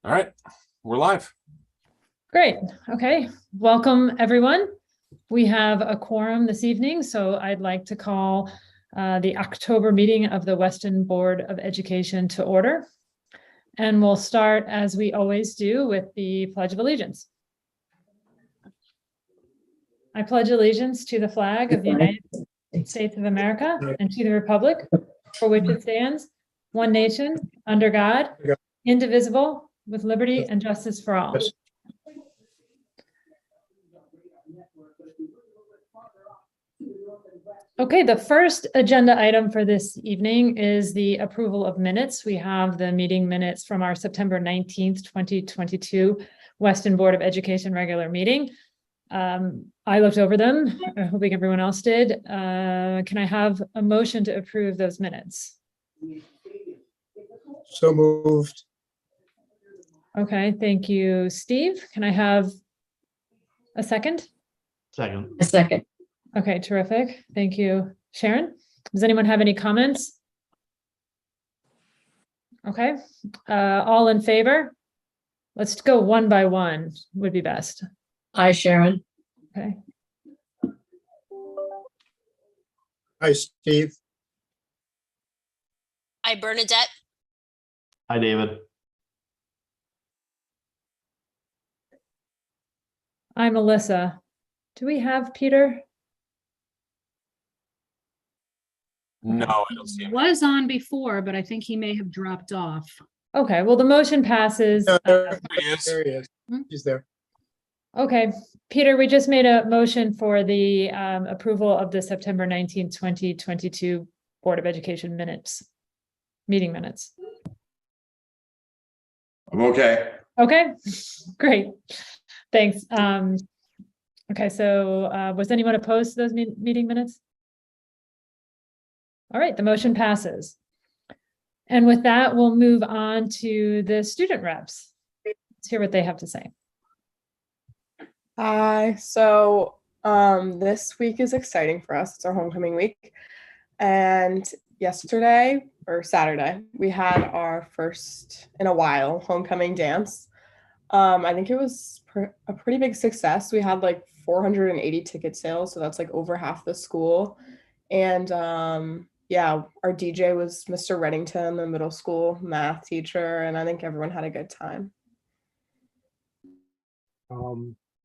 All right, we're live. Great. Okay. Welcome, everyone. We have a quorum this evening, so I'd like to call the October meeting of the Weston Board of Education to order. And we'll start, as we always do, with the Pledge of Allegiance. I pledge allegiance to the flag of the United States of America and to the republic for which it stands, one nation, under God, indivisible, with liberty and justice for all. Okay, the first agenda item for this evening is the approval of minutes. We have the meeting minutes from our September 19th, 2022 Weston Board of Education regular meeting. I looked over them. I hope everyone else did. Can I have a motion to approve those minutes? So moved. Okay, thank you, Steve. Can I have a second? Second. A second. Okay, terrific. Thank you, Sharon. Does anyone have any comments? Okay, all in favor? Let's go one by one would be best. Hi, Sharon. Okay, Hi, Steve. Hi, Bernadette. Hi, David. I'm Melissa. Do we have Peter? No, I don't see him. Was on before, but I think he may have dropped off. Okay, well, the motion passes. There he is. there he is. He's there. Okay, Peter, we just made a motion for the approval of the September 19th, 2022 Board of Education minutes, meeting minutes. I'm okay. Okay, great. Thanks. Okay, so was anyone opposed to those meeting minutes? All right, the motion passes. And with that, we'll move on to the student reps. Let's hear what they have to say. Hi. So this week is exciting for us. It's our homecoming week. And yesterday or Saturday, we had our first in a while homecoming dance. I think it was a pretty big success. We had like 480 ticket sales, so that's like over half the school. And yeah, our DJ was Mr. Reddington, the middle school math teacher, and I think everyone had a good time.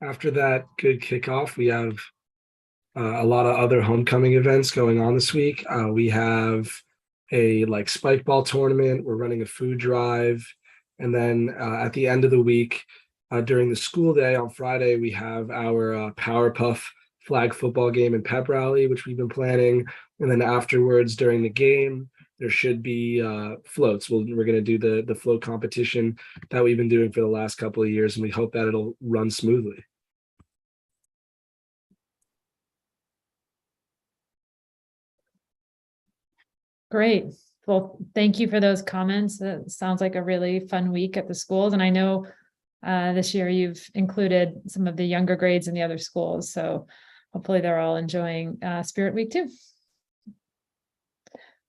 After that good kickoff, we have a lot of other homecoming events going on this week. We have a spike ball tournament. We're running a food drive. And then at the end of the week, during the school day on Friday, we have our Powerpuff flag football game and pep rally, which we've been planning. And then afterwards, during the game, there should be floats. We're going to do the float competition that we've been doing for the last couple of years, and we hope that it'll run smoothly. Great. Well, thank you for those comments. It sounds like a really fun week at the schools. And I know this year you've included some of the younger grades in the other schools. So hopefully they're all enjoying Spirit Week too.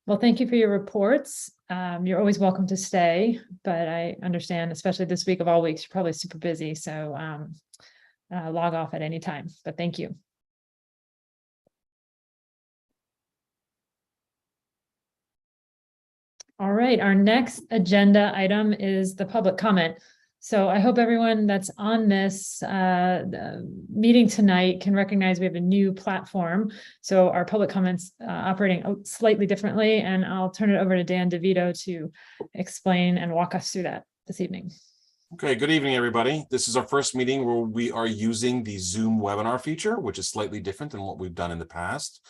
Well, thank you for your reports. You're always welcome to stay, but I understand, especially this week of all weeks, you're probably super busy. So log off at any time, but thank you. All right, our next agenda item is the public comment. So I hope everyone that's on this meeting tonight can recognize we have a new platform. So our public comments operating slightly differently, and I'll turn it over to Dan DeVito to explain and walk us through that this evening. Okay, good evening, everybody. This is our first meeting where we are using the Zoom webinar feature, which is slightly different than what we've done in the past.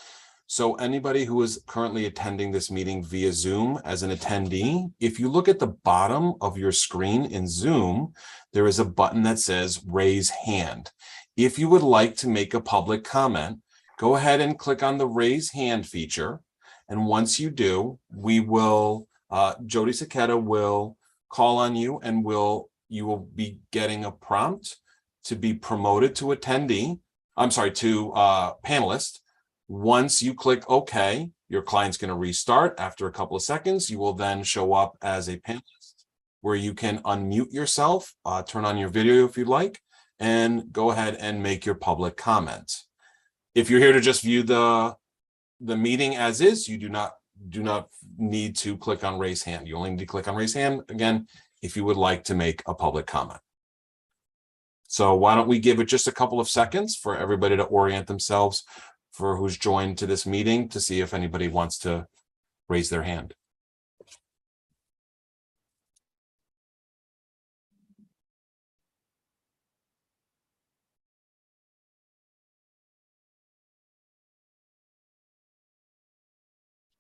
So anybody who is currently attending this meeting via Zoom as an attendee, if you look at the bottom of your screen in Zoom, there is a button that says raise hand. If you would like to make a public comment, go ahead and click on the raise hand feature. And once you do, we will, Jody Saketa will call on you, and you will be getting a prompt to be promoted to attendee. I'm sorry, to panelist. Once you click OK, your client's going to restart. After a couple of seconds, you will then show up as a panelist. where you can unmute yourself, turn on your video if you'd like, and go ahead and make your public comment. If you're here to just view the meeting as is, you do not need to click on raise hand. You only need to click on raise hand again if you would like to make a public comment. So why don't we give it just a couple of seconds for everybody to orient themselves for who's joined to this meeting to see if anybody wants to raise their hand.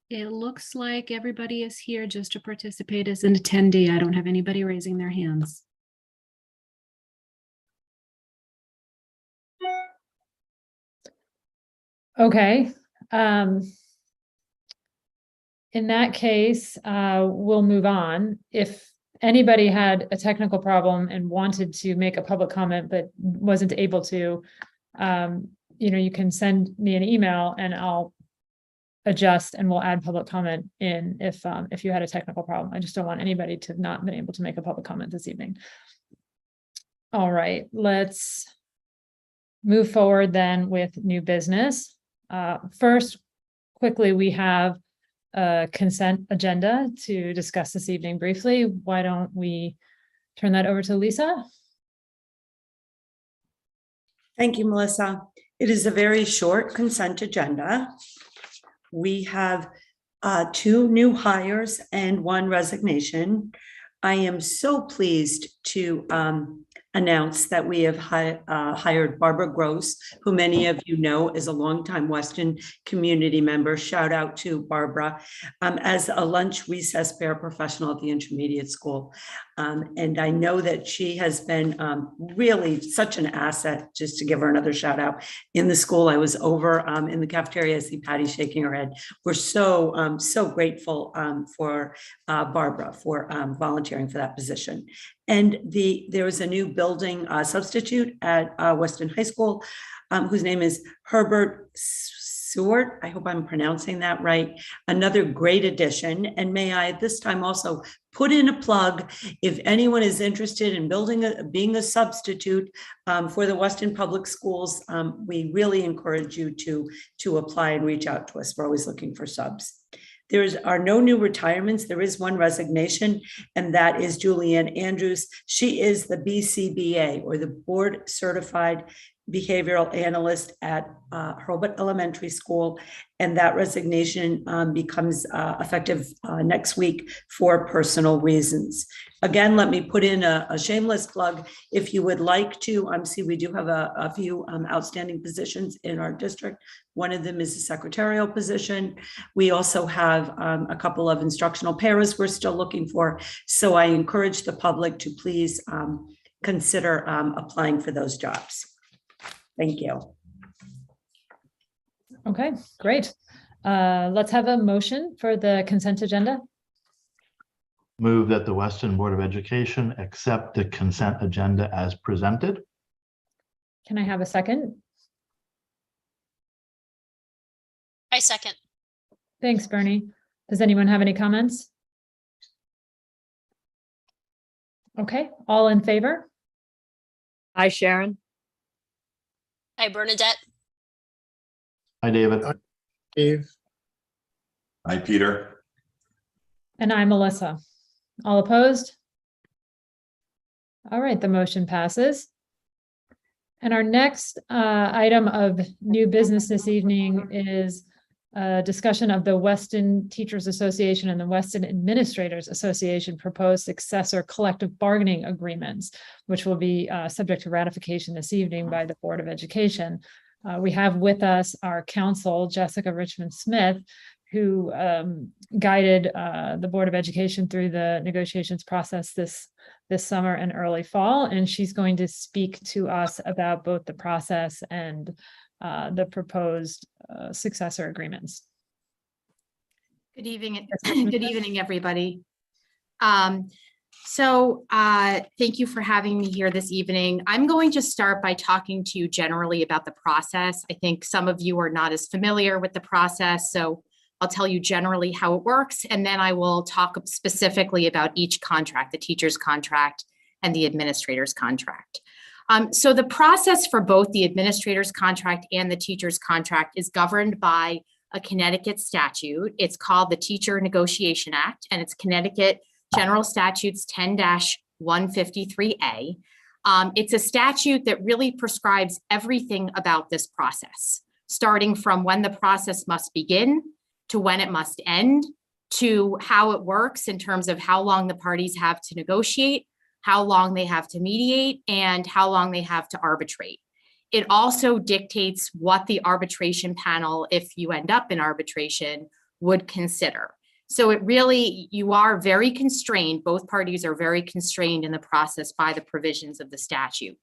It looks like everybody is here just to participate as an attendee. I don't have anybody raising their hands. Okay. In that case, we'll move on. If anybody had a technical problem and wanted to make a public comment but wasn't able to, you can send me an email and I'll adjust and we'll add public comment in if you had a technical problem. I just don't want anybody to not been able to make a public comment this evening. All right, let's move forward then with new business. First, quickly, we have a consent agenda to discuss this evening briefly. Why don't we turn that over to Lisa? Thank you, Melissa. It is a very short consent agenda. We have 2 new hires and 1 resignation. I am so pleased to announce that we have hired Barbara Gross, who many of you know is a longtime Weston community member. Shout out to Barbara, as a lunch recess paraprofessional at the intermediate school. And I know that she has been really such an asset, just to give her another shout out. In the school, I was over in the cafeteria, I see Patty shaking her head. We're so grateful for Barbara for volunteering for that position. And there was a new building substitute at Weston High School, whose name is Herbert Seward. I hope I'm pronouncing that right. Another great addition. And may I at this time also put in a plug, if anyone is interested in being a substitute for the Weston Public Schools, we really encourage you to apply and reach out to us. We're always looking for subs. There are no new retirements. There is 1 resignation, and that is Julianne Andrews. She is the BCBA, or the Board Certified Behavioral Analyst at Hurlbut Elementary School, and that resignation becomes effective next week for personal reasons. Again, let me put in a shameless plug. If you would like to, see, we do have a few outstanding positions in our district. One of them is a secretarial position. We also have a couple of instructional paras we're still looking for. So I encourage the public to please consider applying for those jobs. Thank you. Okay, great. Let's have a motion for the consent agenda. Move that the Weston Board of Education accept the consent agenda as presented. Can I have a second? I second. Thanks, Bernie. Does anyone have any comments? Okay, all in favor? Hi, Sharon. Hi, Bernadette. Hi, David. Steve, Hi, Peter. And I'm Melissa. All opposed? All right, the motion passes. And our next item of new business this evening is a discussion of the Weston Teachers Association and the Weston Administrators Association proposed successor collective bargaining agreements, which will be subject to ratification this evening by the Board of Education. We have with us our counsel, Jessica Richmond Smith, who guided the Board of Education through the negotiations process this summer and early fall, and she's going to speak to us about both the process and the proposed successor agreements. Good evening. Good evening, everybody. Thank you for having me here this evening. I'm going to start by talking to you generally about the process. I think some of you are not as familiar with the process, so I'll tell you generally how it works, and then I will talk specifically about each contract, the teacher's contract and the administrator's contract. So the process for both the administrator's contract and the teacher's contract is governed by a Connecticut statute. It's called the Teacher Negotiation Act, and it's Connecticut General Statutes 10-153A. It's a statute that really prescribes everything about this process, starting from when the process must begin to when it must end, to how it works in terms of how long the parties have to negotiate, how long they have to mediate, and how long they have to arbitrate. It also dictates what the arbitration panel, if you end up in arbitration, would consider. So it really, you are very constrained, both parties are very constrained in the process by the provisions of the statute.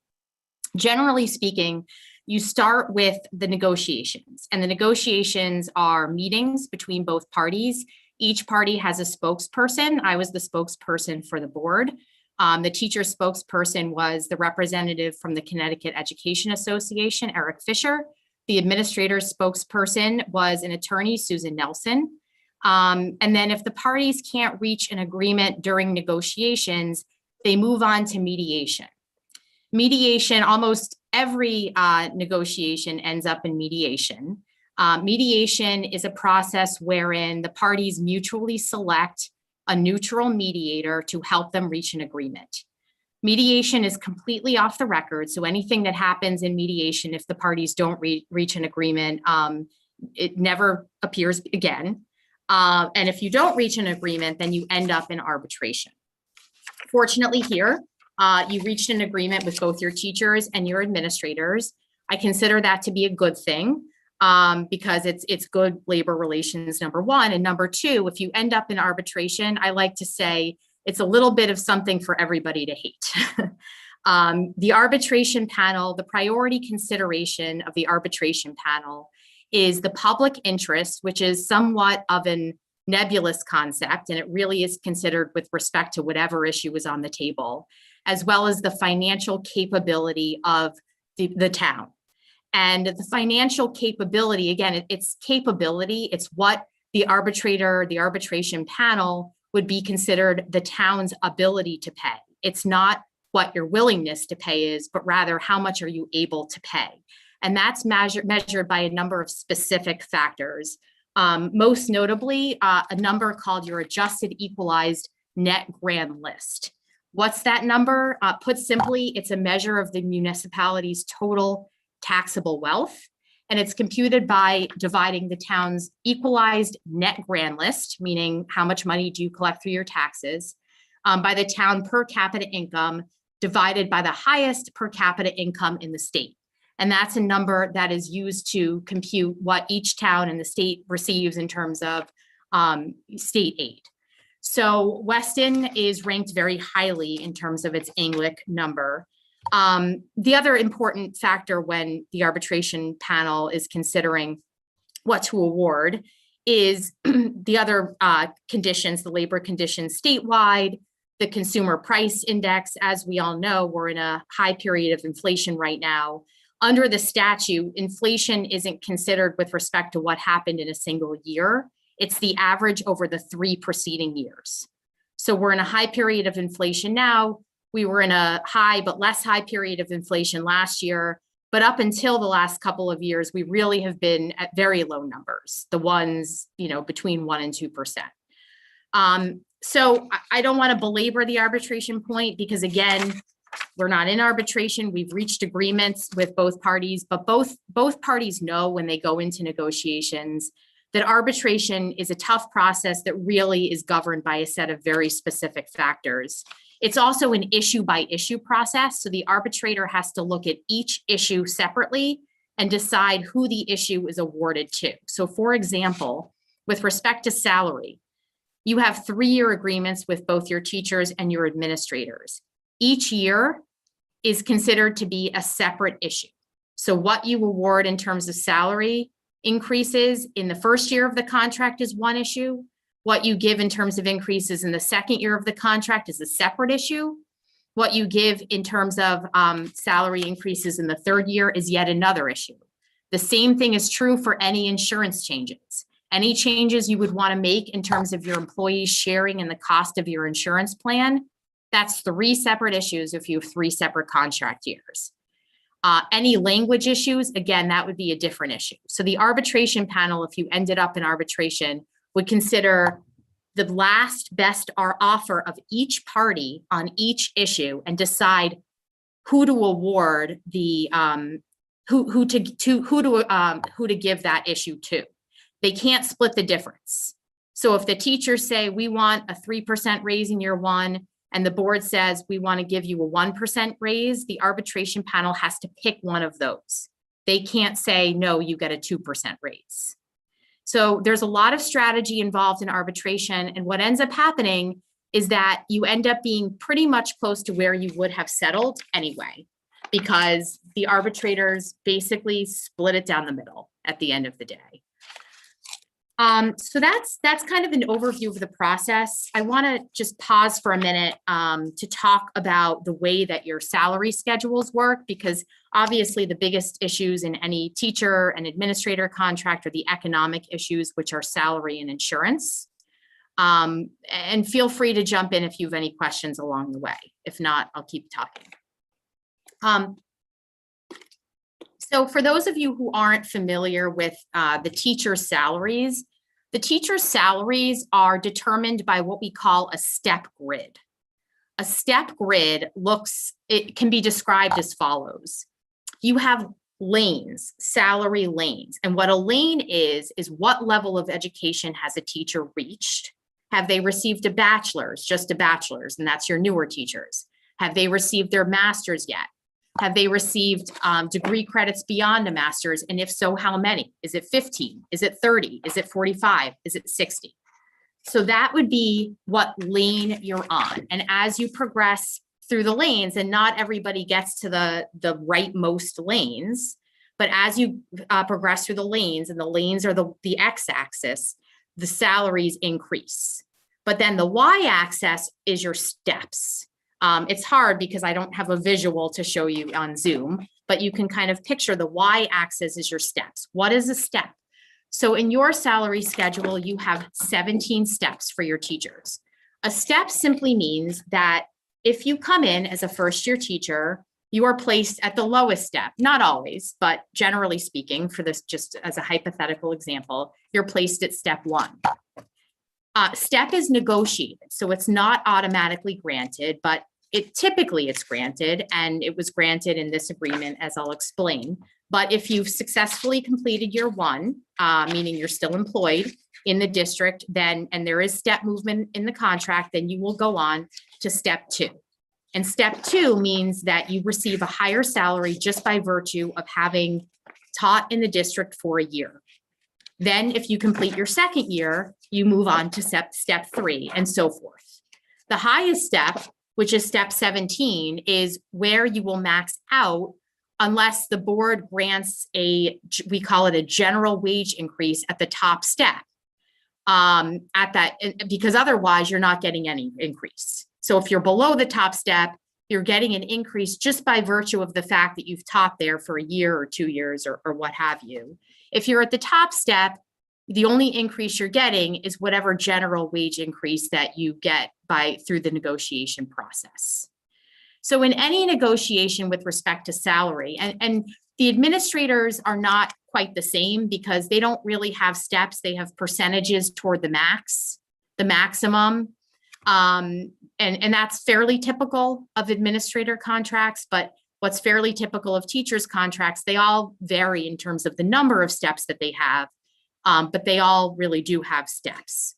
Generally speaking, you start with the negotiations, and the negotiations are meetings between both parties. Each party has a spokesperson. I was the spokesperson for the board. The teacher spokesperson was the representative from the Connecticut Education Association, Eric Fisher. The administrator's spokesperson was an attorney, Susan Nelson. And then if the parties can't reach an agreement during negotiations, they move on to mediation. Mediation, almost every negotiation ends up in mediation. Mediation is a process wherein the parties mutually select a neutral mediator to help them reach an agreement. Mediation is completely off the record, so anything that happens in mediation, if the parties don't reach an agreement, it never appears again. And if you don't reach an agreement, then you end up in arbitration. Fortunately here, you reached an agreement with both your teachers and your administrators. I consider that to be a good thing. Because it's good labor relations, number one. And number two, if you end up in arbitration, I like to say it's a little bit of something for everybody to hate. The arbitration panel, the priority consideration of the arbitration panel is the public interest, which is somewhat of an nebulous concept, and it really is considered with respect to whatever issue is on the table, as well as the financial capability of the town. And the financial capability, again, it's capability, it's what the arbitration panel would be considered the town's ability to pay. It's not what your willingness to pay is, but rather how much are you able to pay? And that's measured by a number of specific factors. Most notably, a number called your adjusted equalized net grand list. What's that number? Put simply, it's a measure of the municipality's total taxable wealth, and it's computed by dividing the town's equalized net grand list, meaning how much money do you collect through your taxes, by the town per capita income divided by the highest per capita income in the state. And that's a number that is used to compute what each town in the state receives in terms of state aid. So Weston is ranked very highly in terms of its ANGLIC number. The other important factor when the arbitration panel is considering what to award is the other conditions, the labor conditions statewide, the consumer price index. As we all know, we're in a high period of inflation right now. Under the statute, inflation isn't considered with respect to what happened in a single year. It's the average over the 3 preceding years. So we're in a high period of inflation now. We were in a high but less high period of inflation last year. But up until the last couple of years, we really have been at very low numbers, the ones, between 1% and 2%. So I don't want to belabor the arbitration point because, again, we're not in arbitration. We've reached agreements with both parties, but both parties know when they go into negotiations that arbitration is a tough process that really is governed by a set of very specific factors. It's also an issue by issue process. So the arbitrator has to look at each issue separately and decide who the issue is awarded to. So for example, with respect to salary, you have 3-year agreements with both your teachers and your administrators. Each year is considered to be a separate issue. So what you award in terms of salary increases in the first year of the contract is one issue. What you give in terms of increases in the second year of the contract is a separate issue. What you give in terms of salary increases in the third year is yet another issue. The same thing is true for any insurance changes. Any changes you would want to make in terms of your employees sharing in the cost of your insurance plan, that's 3 separate issues if you have 3 separate contract years. Any language issues, again, that would be a different issue. So the arbitration panel, if you ended up in arbitration, would consider the last best offer of each party on each issue and decide who to award the who to give that issue to. They can't split the difference. So if the teachers say we want a 3% raise in year 1 and the board says we want to give you a 1% raise, the arbitration panel has to pick one of those. They can't say, no, you get a 2% raise. So there's a lot of strategy involved in arbitration. And what ends up happening is that you end up being pretty much close to where you would have settled anyway, because the arbitrators basically split it down the middle at the end of the day. So that's kind of an overview of the process. I want to just pause for a minute to talk about the way that your salary schedules work, because obviously the biggest issues in any teacher and administrator contract are the economic issues, which are salary and insurance. And feel free to jump in if you have any questions along the way. If not, I'll keep talking. So for those of you who aren't familiar with the teacher's salaries are determined by what we call a step grid. A step grid it can be described as follows. You have lanes, salary lanes. And what a lane is what level of education has a teacher reached? Have they received a bachelor's, just a bachelor's, and that's your newer teachers? Have they received their master's yet? Have they received degree credits beyond a master's? And if so, how many? Is it 15? Is it 30? Is it 45? Is it 60? So that would be what lane you're on. And as you progress through the lanes, and not everybody gets to the rightmost lanes, but as you progress through the lanes, and the lanes are the x-axis, the salaries increase. But then the y-axis is your steps. It's hard because I don't have a visual to show you on Zoom, but you can kind of picture the y-axis is your steps. What is a step? So in your salary schedule, you have 17 steps for your teachers. A step simply means that if you come in as a first-year teacher, you are placed at the lowest step. Not always, but generally speaking, for this just as a hypothetical example, you're placed at step 1. Step is negotiated, so it's not automatically granted, but typically it's granted, and it was granted in this agreement, as I'll explain. But if you've successfully completed year 1, meaning you're still employed in the district, then, and there is step movement in the contract, then you will go on to step 2. And step 2 means that you receive a higher salary just by virtue of having taught in the district for a year. Then if you complete your second year, you move on to step 3 and so forth. The highest step, which is step 17, is where you will max out unless the board grants we call it a general wage increase at the top step. Because otherwise you're not getting any increase. So if you're below the top step, you're getting an increase just by virtue of the fact that you've taught there for a year or 2 years or what have you. If you're at the top step, the only increase you're getting is whatever general wage increase that you get through the negotiation process. So in any negotiation with respect to salary, and the administrators are not quite the same because they don't really have steps. They have percentages toward the maximum. And that's fairly typical of administrator contracts, but what's fairly typical of teachers' contracts, they all vary in terms of the number of steps that they have, but they all really do have steps.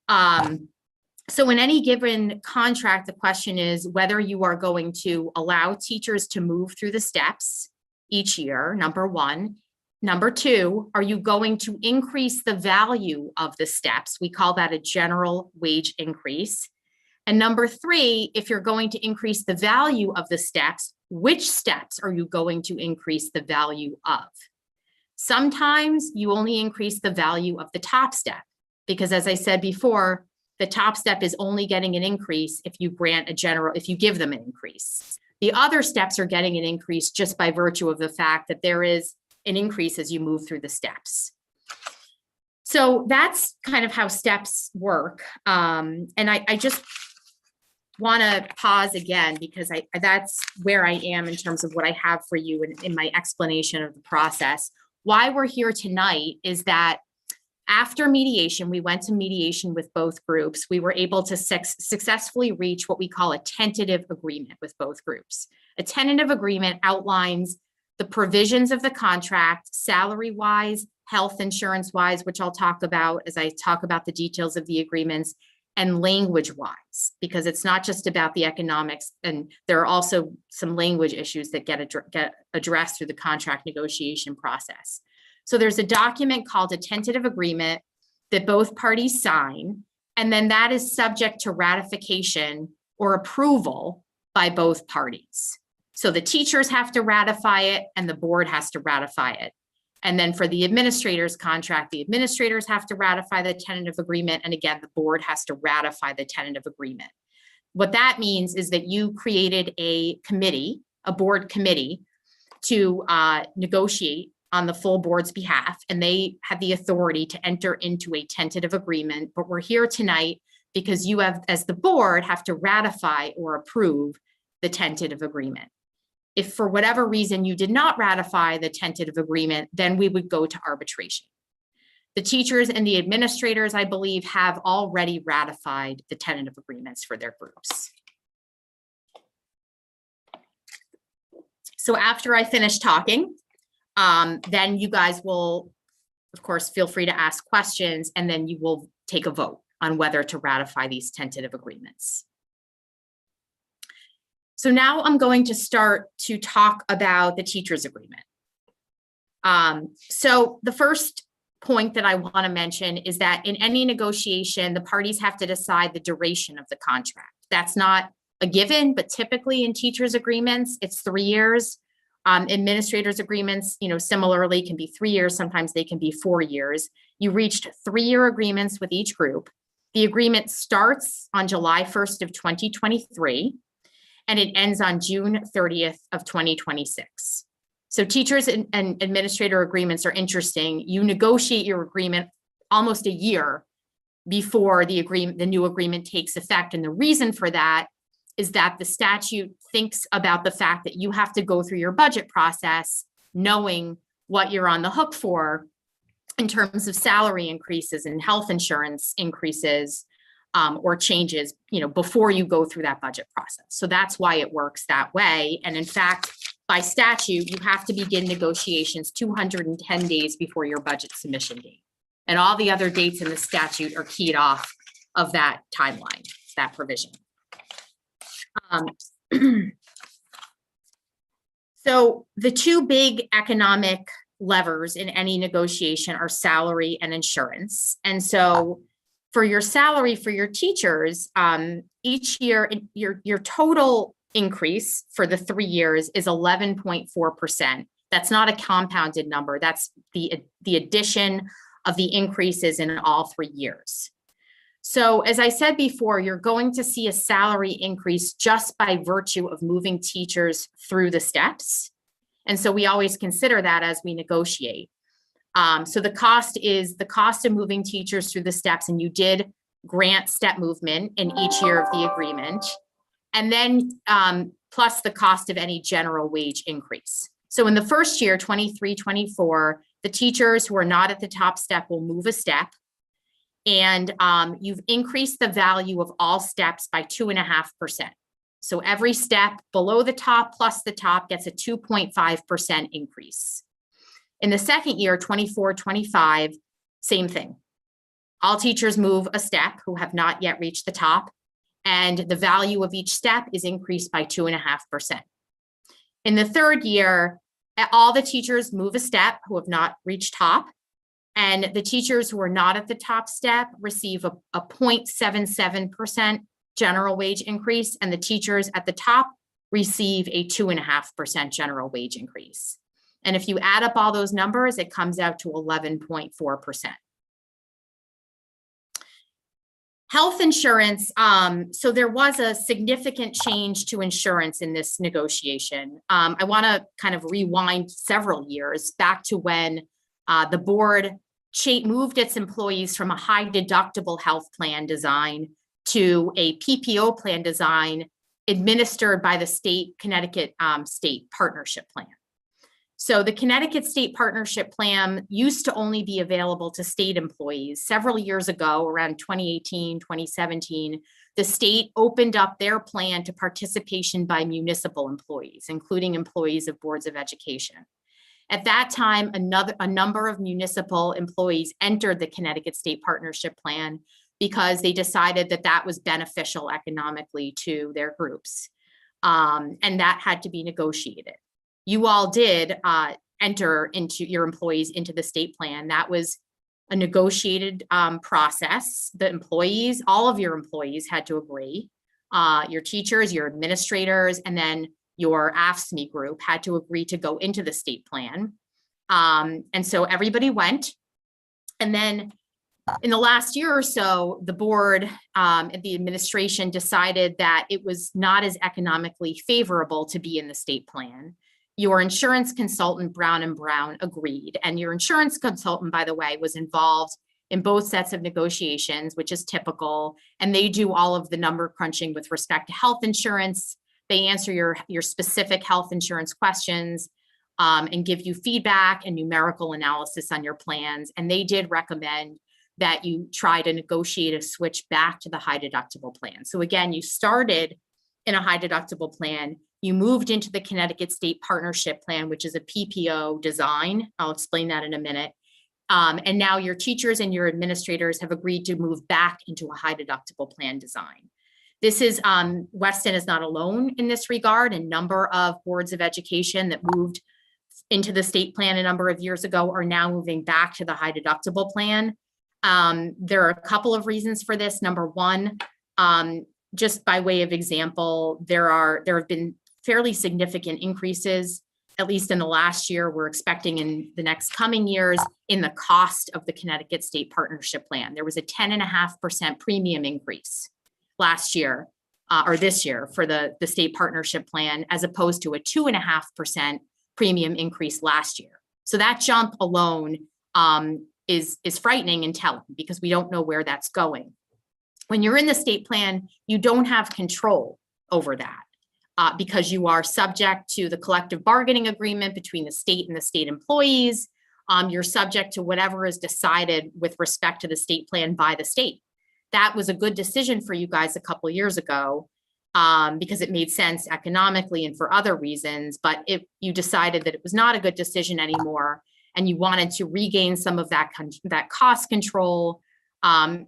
So in any given contract, the question is whether you are going to allow teachers to move through the steps each year, number 1. Number 2, are you going to increase the value of the steps? We call that a general wage increase. And number 3, if you're going to increase the value of the steps, which steps are you going to increase the value of? Sometimes you only increase the value of the top step because, as I said before, the top step is only getting an increase if you if you give them an increase. The other steps are getting an increase just by virtue of the fact that there is an increase as you move through the steps. So that's kind of how steps work. And I just want to pause again because that's where I am in terms of what I have for you in my explanation of the process. Why we're here tonight is that after mediation, we went to mediation with both groups. We were able to successfully reach what we call a tentative agreement with both groups. A tentative agreement outlines the provisions of the contract, salary-wise, health insurance-wise, which I'll talk about as I talk about the details of the agreements, and language-wise, because it's not just about the economics, and there are also some language issues that get addressed through the contract negotiation process. So there's a document called a tentative agreement that both parties sign, and then that is subject to ratification or approval by both parties. So the teachers have to ratify it and the board has to ratify it. And then for the administrator's contract, the administrators have to ratify the tentative agreement. And again, the board has to ratify the tentative agreement. What that means is that you created a committee, a board committee, to negotiate on the full board's behalf, and they have the authority to enter into a tentative agreement. But we're here tonight because you have, as the board, have to ratify or approve the tentative agreement. If for whatever reason you did not ratify the tentative agreement, then we would go to arbitration. The teachers and the administrators, I believe, have already ratified the tentative agreements for their groups. So after I finish talking, then you guys will, of course, feel free to ask questions, and then you will take a vote on whether to ratify these tentative agreements. So now I'm going to start to talk about the teachers' agreement. So the first point that I want to mention is that in any negotiation, the parties have to decide the duration of the contract. That's not a given, but typically in teachers' agreements, it's 3 years. Administrators' agreements, similarly can be 3 years. Sometimes they can be 4 years. You reached 3-year agreements with each group. The agreement starts on July 1st of 2023, and it ends on June 30th of 2026. So teachers and administrator agreements are interesting. You negotiate your agreement almost a year before the new agreement takes effect. And the reason for that is that the statute thinks about the fact that you have to go through your budget process knowing what you're on the hook for in terms of salary increases and health insurance increases or changes, before you go through that budget process. So that's why it works that way. And in fact, by statute, you have to begin negotiations 210 days before your budget submission date. And all the other dates in the statute are keyed off of that timeline, that provision. So the two big economic levers in any negotiation are salary and insurance. And so for your salary for your teachers, each year, your total increase for the 3 years is 11.4%. That's not a compounded number. That's the addition of the increases in all 3 years. So as I said before, you're going to see a salary increase just by virtue of moving teachers through the steps. And so we always consider that as we negotiate. So the cost is the cost of moving teachers through the steps, and you did grant step movement in each year of the agreement. And then plus the cost of any general wage increase. So in the first year, 23-24, the teachers who are not at the top step will move a step. And you've increased the value of all steps by 2.5%. So every step below the top plus the top gets a 2.5% increase. In the second year, 24-25, same thing. All teachers move a step who have not yet reached the top, and the value of each step is increased by 2.5%. In the third year, all the teachers move a step who have not reached top, and the teachers who are not at the top step receive a 0.77% general wage increase, and the teachers at the top receive a 2.5% general wage increase. And if you add up all those numbers, it comes out to 11.4%. Health insurance, so there was a significant change to insurance in this negotiation. I want to kind of rewind several years back to when the board moved its employees from a high deductible health plan design to a PPO plan design administered by the state Connecticut State Partnership Plan. So the Connecticut State Partnership Plan used to only be available to state employees. Several years ago, around 2018, 2017, the state opened up their plan to participation by municipal employees, including employees of boards of education. At that time, a number of municipal employees entered the Connecticut State Partnership Plan because they decided that that was beneficial economically to their groups. And that had to be negotiated. You all did enter into your employees into the state plan. That was a negotiated process. The employees, all of your employees had to agree. Your teachers, your administrators, and then your AFSCME group had to agree to go into the state plan. And so everybody went. And then in the last year or so, the board and the administration decided that it was not as economically favorable to be in the state plan. Your insurance consultant, Brown & Brown, agreed. And your insurance consultant, by the way, was involved in both sets of negotiations, which is typical. And they do all of the number crunching with respect to health insurance. They answer your specific health insurance questions and give you feedback and numerical analysis on your plans. And they did recommend that you try to negotiate a switch back to the high deductible plan. So again, you started in a high deductible plan. You moved into the Connecticut State Partnership Plan, which is a PPO design. I'll explain that in a minute. And now your teachers and your administrators have agreed to move back into a high deductible plan design. This is, Weston is not alone in this regard. A number of boards of education that moved into the state plan a number of years ago are now moving back to the high deductible plan. There are a couple of reasons for this. Number one, just by way of example, there have been fairly significant increases, at least in the last year. We're expecting in the next coming years in the cost of the Connecticut State Partnership Plan. There was a 10.5% premium increase last year or this year for the state partnership plan, as opposed to a 2.5% premium increase last year. So that jump alone is frightening and telling, because we don't know where that's going. When you're in the state plan, you don't have control over that because you are subject to the collective bargaining agreement between the state and the state employees. You're subject to whatever is decided with respect to the state plan by the state. That was a good decision for you guys a couple of years ago because it made sense economically and for other reasons, but you decided that it was not a good decision anymore, and you wanted to regain some of that cost control.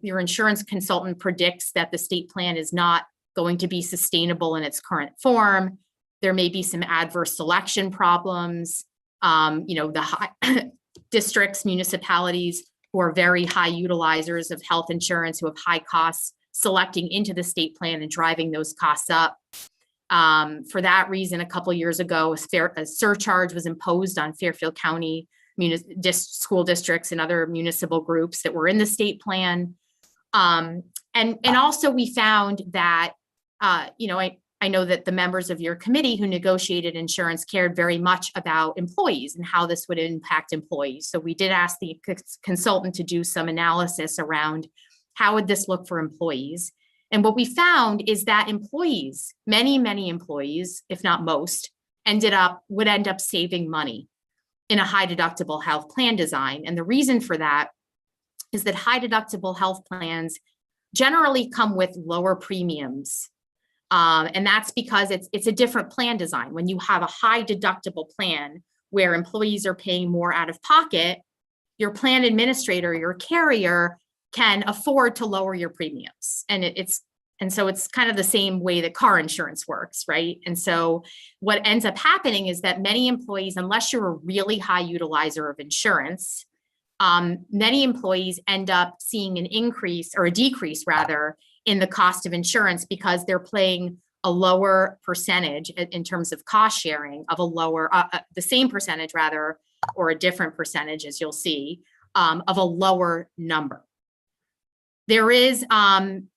Your insurance consultant predicts that the state plan is not going to be sustainable in its current form. There may be some adverse selection problems. The high districts, municipalities who are very high utilizers of health insurance, who have high costs, selecting into the state plan and driving those costs up. For that reason, a couple of years ago, a surcharge was imposed on Fairfield County school districts and other municipal groups that were in the state plan. And also we found that, I know that the members of your committee who negotiated insurance cared very much about employees and how this would impact employees. So we did ask the consultant to do some analysis around how would this look for employees. And what we found is that employees, many employees, if not most, would end up saving money in a high deductible health plan design. And the reason for that is that high deductible health plans generally come with lower premiums. And that's because it's a different plan design. When you have a high deductible plan where employees are paying more out of pocket, your plan administrator, your carrier can afford to lower your premiums. And so it's kind of the same way that car insurance works, right? And so what ends up happening is that many employees, unless you're a really high utilizer of insurance, many employees end up seeing an increase or a decrease rather in the cost of insurance because they're paying a lower percentage in terms of cost sharing of the same percentage rather, or a different percentage, as you'll see, of a lower number. There is, again,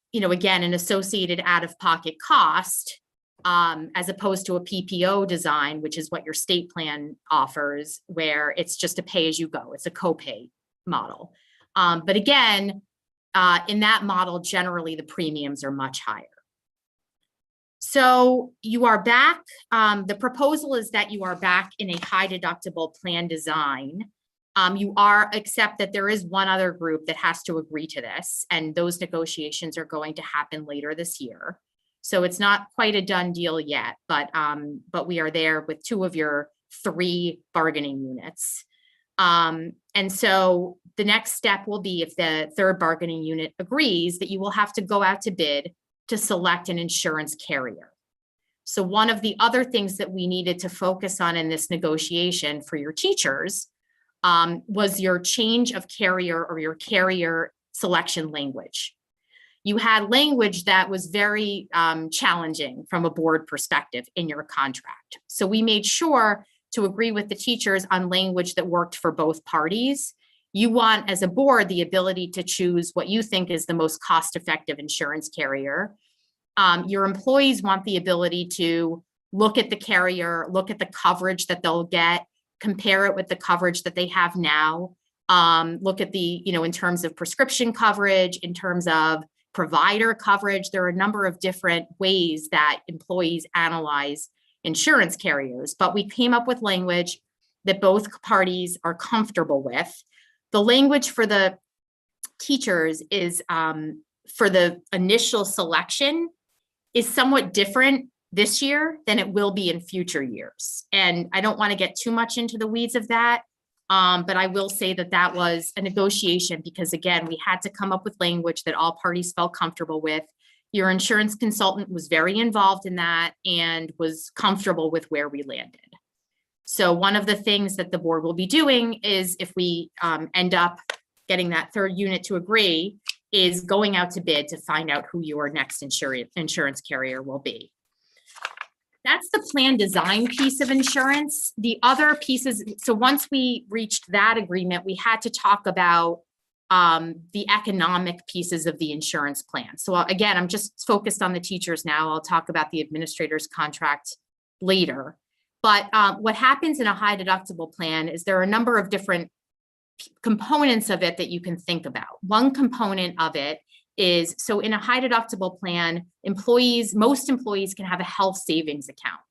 an associated out-of-pocket cost as opposed to a PPO design, which is what your state plan offers, where it's just a pay-as-you-go. It's a copay model. But again, in that model, generally the premiums are much higher. So you are back. The proposal is that you are back in a high deductible plan design. You are, except that there is one other group that has to agree to this, and those negotiations are going to happen later this year. So it's not quite a done deal yet, but we are there with 2 of your 3 bargaining units. And so the next step will be, if the 3rd bargaining unit agrees, that you will have to go out to bid to select an insurance carrier. So one of the other things that we needed to focus on in this negotiation for your teachers was your change of carrier or your carrier selection language. You had language that was very challenging from a board perspective in your contract. So we made sure to agree with the teachers on language that worked for both parties. You want, as a board, the ability to choose what you think is the most cost-effective insurance carrier. Your employees want the ability to look at the carrier, look at the coverage that they'll get, compare it with the coverage that they have now, look at the, in terms of prescription coverage, in terms of provider coverage. There are a number of different ways that employees analyze insurance carriers, but we came up with language that both parties are comfortable with. The language for the teachers is for the initial selection is somewhat different this year than it will be in future years. And I don't want to get too much into the weeds of that, but I will say that that was a negotiation because, again, we had to come up with language that all parties felt comfortable with. Your insurance consultant was very involved in that and was comfortable with where we landed. So one of the things that the board will be doing is, if we end up getting that 3rd unit to agree, is going out to bid to find out who your next insurance carrier will be. That's the plan design piece of insurance. The other pieces, so once we reached that agreement, we had to talk about the economic pieces of the insurance plan. So again, I'm just focused on the teachers now. I'll talk about the administrator's contract later. But what happens in a high deductible plan is there are a number of different components of it that you can think about. One component of it is, so in a high deductible plan, most employees can have a health savings account,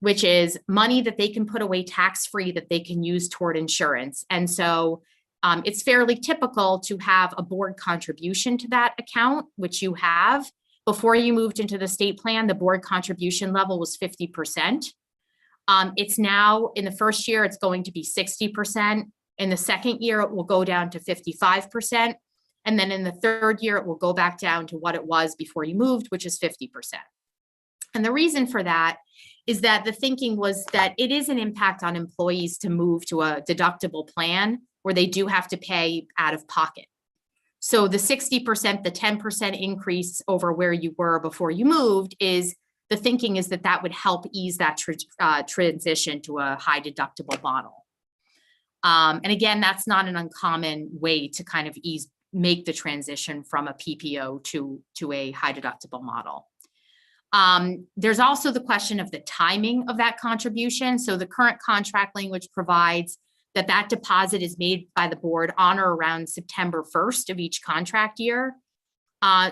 which is money that they can put away tax-free that they can use toward insurance. And so it's fairly typical to have a board contribution to that account, which you have. Before you moved into the state plan, the board contribution level was 50%. It's now, in the first year, it's going to be 60%. In the second year, it will go down to 55%. And then in the 3rd year, it will go back down to what it was before you moved, which is 50%. And the reason for that is that the thinking was that it is an impact on employees to move to a deductible plan where they do have to pay out of pocket. So the 60%, the 10% increase over where you were before you moved, is the thinking is that that would help ease that transition to a high deductible model. And again, that's not an uncommon way to kind of make the transition from a PPO to a high deductible model. There's also the question of the timing of that contribution. So the current contract language provides that that deposit is made by the board on or around September 1st of each contract year.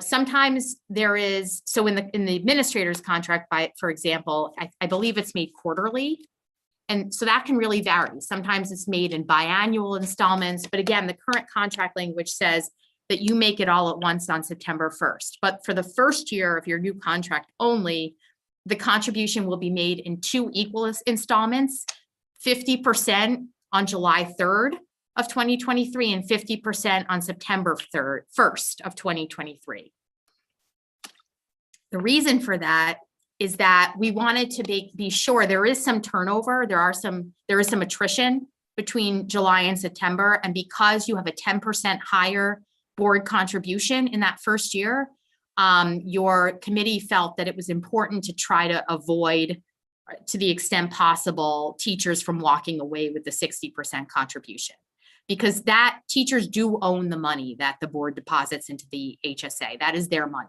Sometimes there is, so in the administrator's contract, for example, I believe it's made quarterly. And so that can really vary. Sometimes it's made in biannual installments, but again, the current contract language says that you make it all at once on September 1st. But for the first year of your new contract only, the contribution will be made in 2 equal installments, 50% on July 3rd of 2023 and 50% on September 1st of 2023. The reason for that is that we wanted to be sure there is some turnover. There is some attrition between July and September. And because you have a 10% higher board contribution in that first year, your committee felt that it was important to try to avoid, to the extent possible, teachers from walking away with the 60% contribution. Because that teachers do own the money that the board deposits into the HSA. That is their money.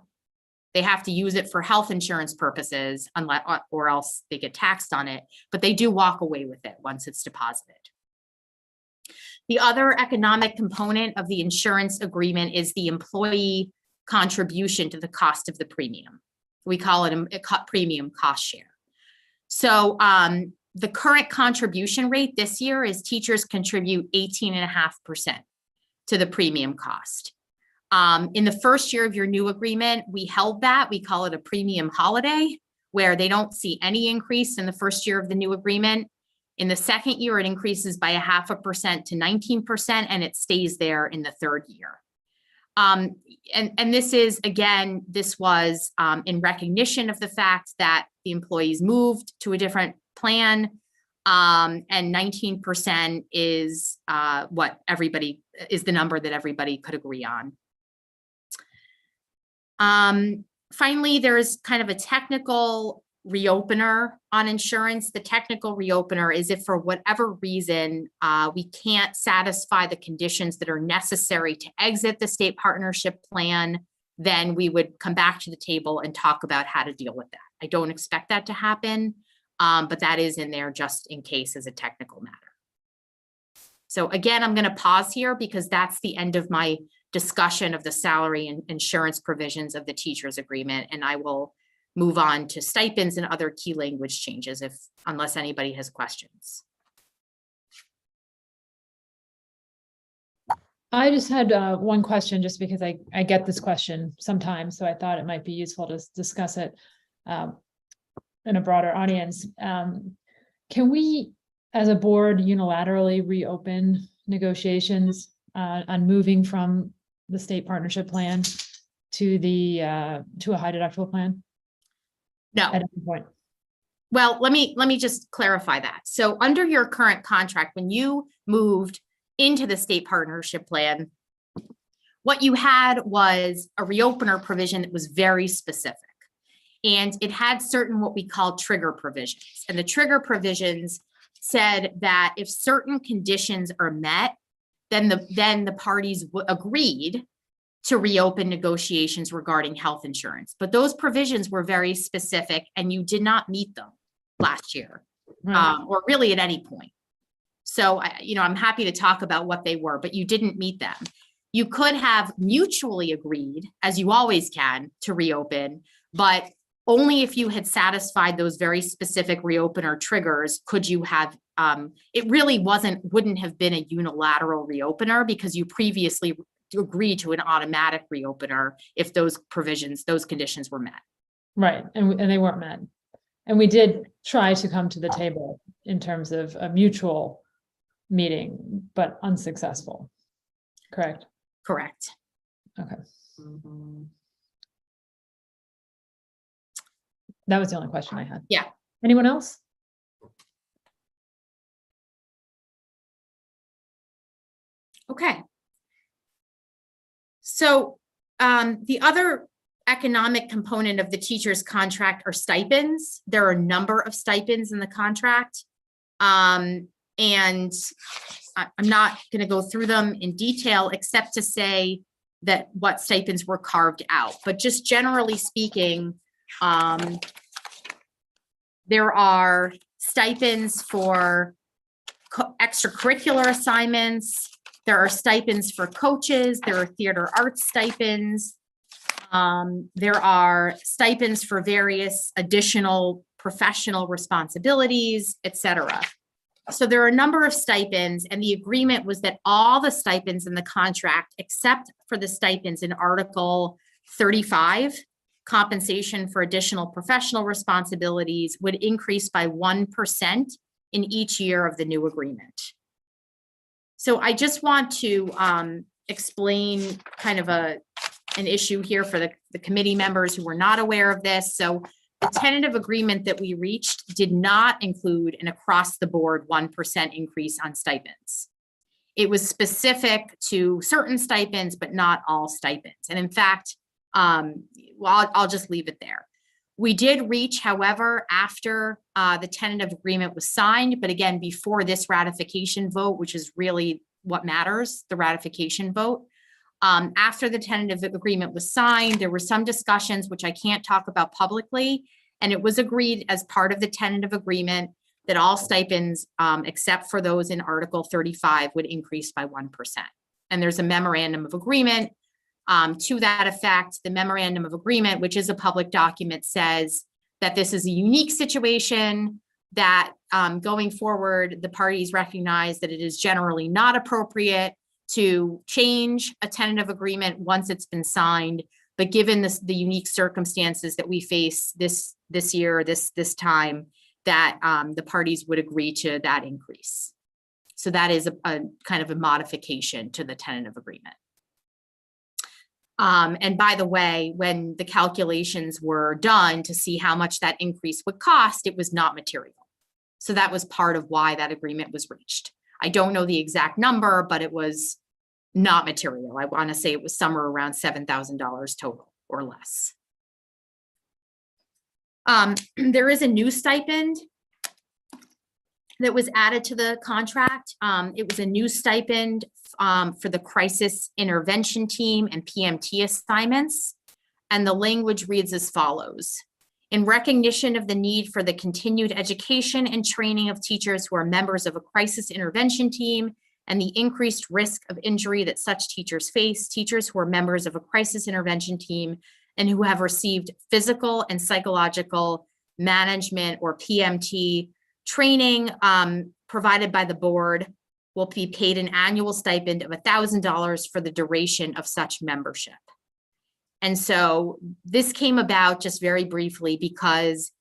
They have to use it for health insurance purposes, unless, or else they get taxed on it, but they do walk away with it once it's deposited. The other economic component of the insurance agreement is the employee contribution to the cost of the premium. We call it a premium cost share. So the current contribution rate this year is teachers contribute 18.5% to the premium cost. In the first year of your new agreement, we held that. We call it a premium holiday, where they don't see any increase in the first year of the new agreement. In the second year, it increases by 0.5% to 19%, and it stays there in the third year. And this is, again, this was in recognition of the fact that the employees moved to a different plan, and 19% is what everybody is the number that everybody could agree on. Finally, there is kind of a technical reopener on insurance. The technical reopener is if for whatever reason we can't satisfy the conditions that are necessary to exit the state partnership plan, then we would come back to the table and talk about how to deal with that. I don't expect that to happen, but that is in there just in case as a technical matter. So again, I'm going to pause here because that's the end of my discussion of the salary and insurance provisions of the teachers agreement, and I will move on to stipends and other key language changes unless anybody has questions. I just had one question, just because I get this question sometimes, so I thought it might be useful to discuss it in a broader audience. Can we, as a board, unilaterally reopen negotiations on moving from the state partnership plan to to a high deductible plan? No. At any point? Well, let me just clarify that. So under your current contract, when you moved into the state partnership plan, what you had was a reopener provision that was very specific. And it had certain what we call trigger provisions. And the trigger provisions said that if certain conditions are met, then the parties agreed to reopen negotiations regarding health insurance. But those provisions were very specific and you did not meet them last year, or really at any point. So, I'm happy to talk about what they were, but you didn't meet them. You could have mutually agreed, as you always can, to reopen, but only if you had satisfied those very specific reopener triggers could you have, it really wouldn't have been a unilateral reopener because you previously agreed to an automatic reopener if those conditions were met. Right, and they weren't met. And we did try to come to the table in terms of a mutual meeting, but unsuccessful. Correct? Correct. Okay. That was the only question I had. Yeah. Anyone else? Okay. So the other economic component of the teacher's contract are stipends. There are a number of stipends in the contract. And I'm not going to go through them in detail, except to say that what stipends were carved out. But just generally speaking, there are stipends for extracurricular assignments. There are stipends for coaches. There are theater arts stipends. There are stipends for various additional professional responsibilities, etc. So there are a number of stipends, and the agreement was that all the stipends in the contract, except for the stipends in Article 35, compensation for additional professional responsibilities, would increase by 1% in each year of the new agreement. So I just want to explain kind of an issue here for the committee members who were not aware of this. So the tentative agreement that we reached did not include an across-the-board 1% increase on stipends. It was specific to certain stipends, but not all stipends. And in fact, I'll just leave it there. We did reach, however, after the tentative agreement was signed, but again, before this ratification vote, which is really what matters, the ratification vote. After the tentative agreement was signed, there were some discussions, which I can't talk about publicly, and it was agreed as part of the tentative agreement that all stipends, except for those in Article 35, would increase by 1%. And there's a memorandum of agreement to that effect. The memorandum of agreement, which is a public document, says that this is a unique situation, that going forward, the parties recognize that it is generally not appropriate to change a tentative agreement once it's been signed. But given the unique circumstances that we face this year, this time, that the parties would agree to that increase. So that is a kind of a modification to the tentative agreement. And by the way, when the calculations were done to see how much that increase would cost, it was not material. So that was part of why that agreement was reached. I don't know the exact number, but it was not material. I want to say it was somewhere around $7,000 total or less. There is a new stipend that was added to the contract. It was a new stipend for the crisis intervention team and PMT assignments. And the language reads as follows. In recognition of the need for the continued education and training of teachers who are members of a crisis intervention team and the increased risk of injury that such teachers face, teachers who are members of a crisis intervention team and who have received physical and psychological management or PMT training provided by the board will be paid an annual stipend of $1,000 for the duration of such membership. And so this came about, just very briefly, because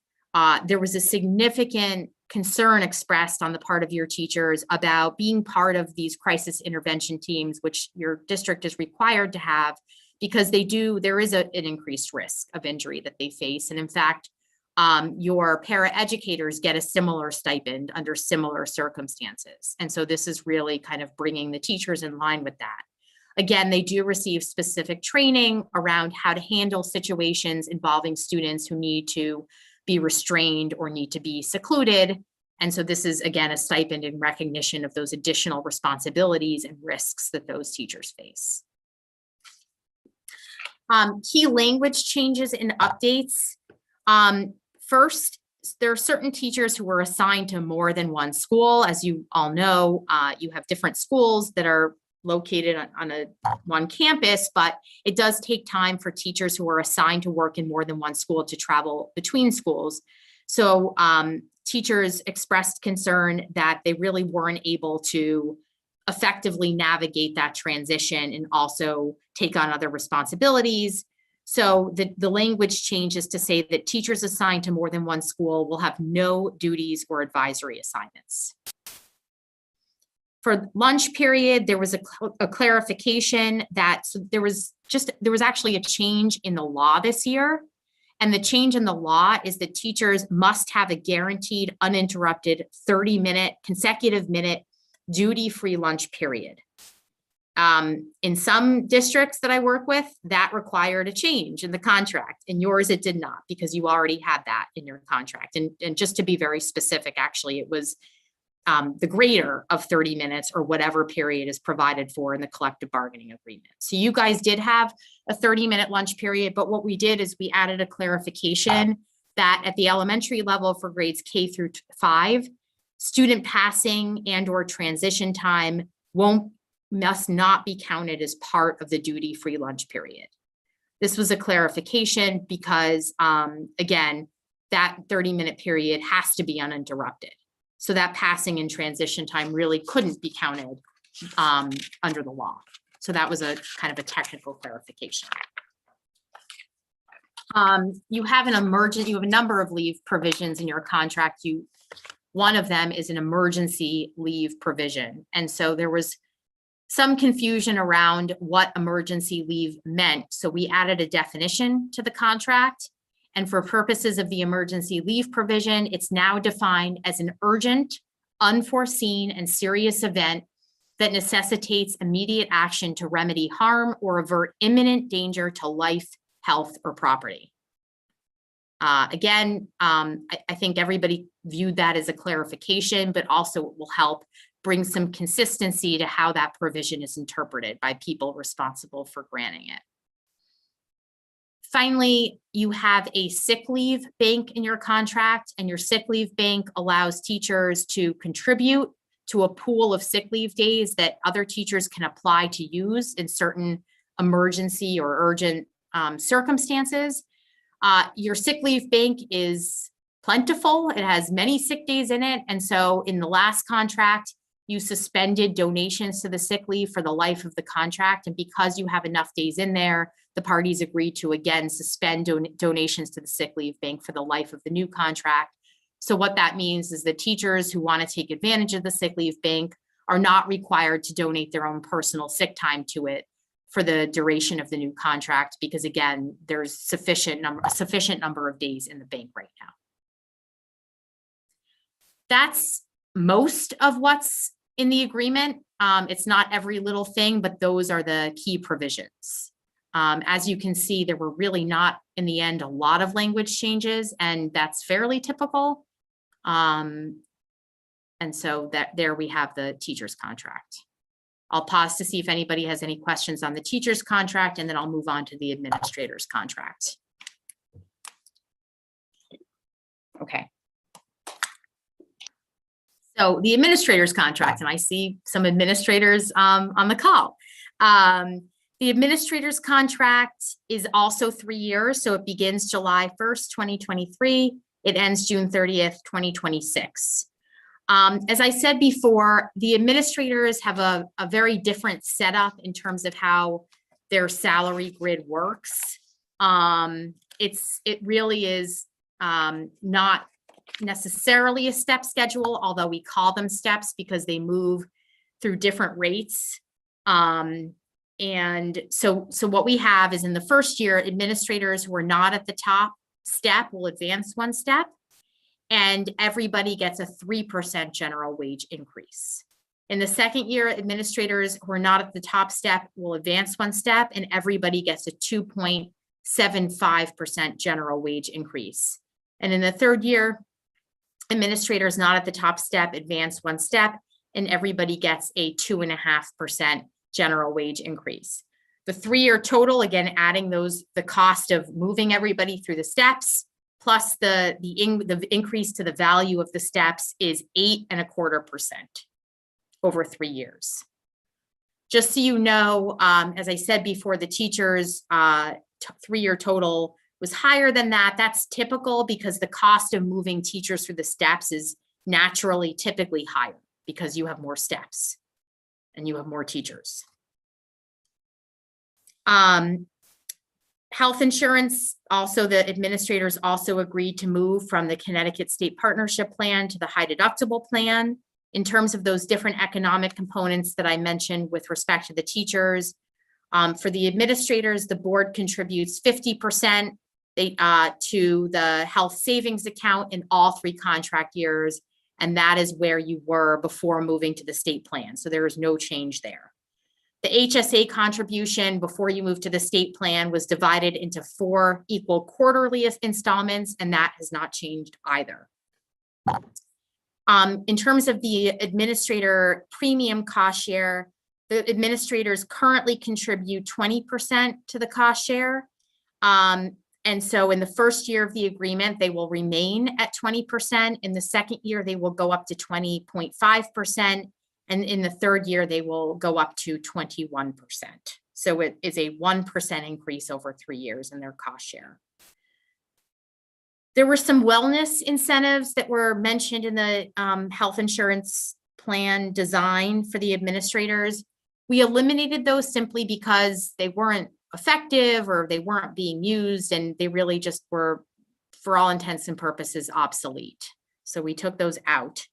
there was a significant concern expressed on the part of your teachers about being part of these crisis intervention teams, which your district is required to have, because there is an increased risk of injury that they face. And in fact, your paraeducators get a similar stipend under similar circumstances. And so this is really kind of bringing the teachers in line with that. Again, they do receive specific training around how to handle situations involving students who need to be restrained or need to be secluded. And so this is, again, a stipend in recognition of those additional responsibilities and risks that those teachers face. Key language changes and updates. First, there are certain teachers who were assigned to more than one school. As you all know, you have different schools that are located on one campus, but it does take time for teachers who are assigned to work in more than one school to travel between schools. So teachers expressed concern that they really weren't able to effectively navigate that transition and also take on other responsibilities. So the language changes to say that teachers assigned to more than one school will have no duties or advisory assignments. For lunch period, there was a clarification that there was actually a change in the law this year. And the change in the law is that teachers must have a guaranteed uninterrupted 30-minute consecutive minute duty-free lunch period. In some districts that I work with, that required a change in the contract. In yours, it did not, because you already had that in your contract. And just to be very specific, actually, it was the greater of 30 minutes or whatever period is provided for in the collective bargaining agreement. So you guys did have a 30-minute lunch period, but what we did is we added a clarification that at the elementary level for grades K through 5, student passing and or transition time must not be counted as part of the duty-free lunch period. This was a clarification because, again, that 30-minute period has to be uninterrupted. So that passing and transition time really couldn't be counted under the law. So that was a kind of a technical clarification. You have a number of leave provisions in your contract. One of them is an emergency leave provision. And so there was some confusion around what emergency leave meant. So we added a definition to the contract. And for purposes of the emergency leave provision, it's now defined as an urgent, unforeseen, and serious event that necessitates immediate action to remedy harm or avert imminent danger to life, health, or property. Again, I think everybody viewed that as a clarification, but also it will help bring some consistency to how that provision is interpreted by people responsible for granting it. Finally, you have a sick leave bank in your contract, and your sick leave bank allows teachers to contribute to a pool of sick leave days that other teachers can apply to use in certain emergency or urgent circumstances. Your sick leave bank is plentiful. It has many sick days in it. And so in the last contract, you suspended donations to the sick leave for the life of the contract. And because you have enough days in there, the parties agreed to again suspend donations to the sick leave bank for the life of the new contract. So what that means is that teachers who want to take advantage of the sick leave bank are not required to donate their own personal sick time to it for the duration of the new contract, because again, there's a sufficient number of days in the bank right now. That's most of what's in the agreement. It's not every little thing, but those are the key provisions. As you can see, there were really not, in the end, a lot of language changes, and that's fairly typical. And so there we have the teacher's contract. I'll pause to see if anybody has any questions on the teacher's contract, and then I'll move on to the administrator's contract. Okay. So the administrator's contract, and I see some administrators on the call. The administrator's contract is also 3 years, so it begins July 1st, 2023. It ends June 30th, 2026. As I said before, the administrators have a very different setup in terms of how their salary grid works. It really is not necessarily a step schedule, although we call them steps because they move through different rates. And so what we have is in the first year, administrators who are not at the top step will advance one step, and everybody gets a 3% general wage increase. In the second year, administrators who are not at the top step will advance one step, and everybody gets a 2.75% general wage increase. And in the third year, administrators not at the top step advance one step, and everybody gets a 2.5% general wage increase. The 3-year total, again, adding the cost of moving everybody through the steps, plus the increase to the value of the steps is 8.25% over 3 years. Just so you know, as I said before, the teachers' 3-year total was higher than that. That's typical because the cost of moving teachers through the steps is naturally typically higher because you have more steps and you have more teachers. Health insurance, also the administrators also agreed to move from the Connecticut State Partnership Plan to the high deductible plan. In terms of those different economic components that I mentioned with respect to the teachers, for the administrators, the board contributes 50% to the health savings account in all 3 contract years, and that is where you were before moving to the state plan. So there is no change there. The HSA contribution before you move to the state plan was divided into 4 equal quarterly installments, and that has not changed either. In terms of the administrator premium cost share, the administrators currently contribute 20% to the cost share. And so in the first year of the agreement, they will remain at 20%. In the second year, they will go up to 20.5%. And in the third year, they will go up to 21%. So it is a 1% increase over 3 years in their cost share. There were some wellness incentives that were mentioned in the health insurance plan design for the administrators. We eliminated those simply because they weren't effective or they weren't being used, and they really just were, for all intents and purposes, obsolete. So we took those out.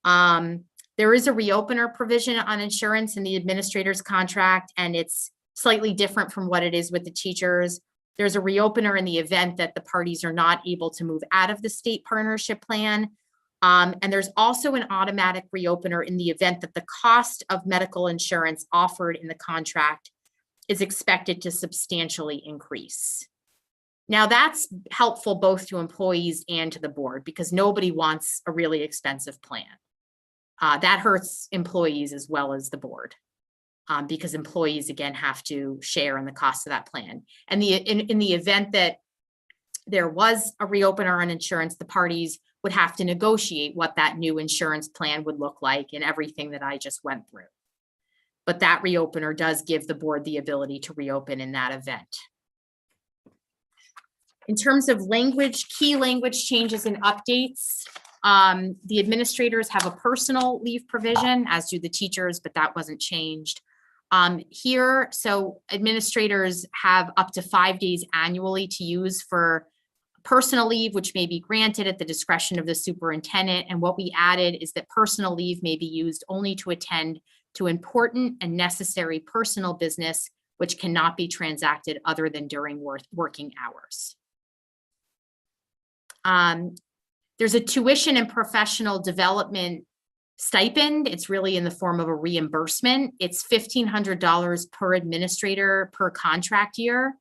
There is a reopener provision on insurance in the administrator's contract, and it's slightly different from what it is with the teachers. There's a reopener in the event that the parties are not able to move out of the state partnership plan. And there's also an automatic reopener in the event that the cost of medical insurance offered in the contract is expected to substantially increase. Now that's helpful both to employees and to the board because nobody wants a really expensive plan. That hurts employees as well as the board. because employees, again, have to share in the cost of that plan. And in the event that there was a reopener on insurance, the parties would have to negotiate what that new insurance plan would look like and everything that I just went through. But that reopener does give the board the ability to reopen in that event. In terms of language, key language changes and updates, the administrators have a personal leave provision, as do the teachers, but that wasn't changed. Here, so administrators have up to 5 days annually to use for personal leave, which may be granted at the discretion of the superintendent. And what we added is that personal leave may be used only to attend to important and necessary personal business, which cannot be transacted other than during working hours. There's a tuition and professional development stipend. It's really in the form of a reimbursement. It's $1,500 per administrator per contract year.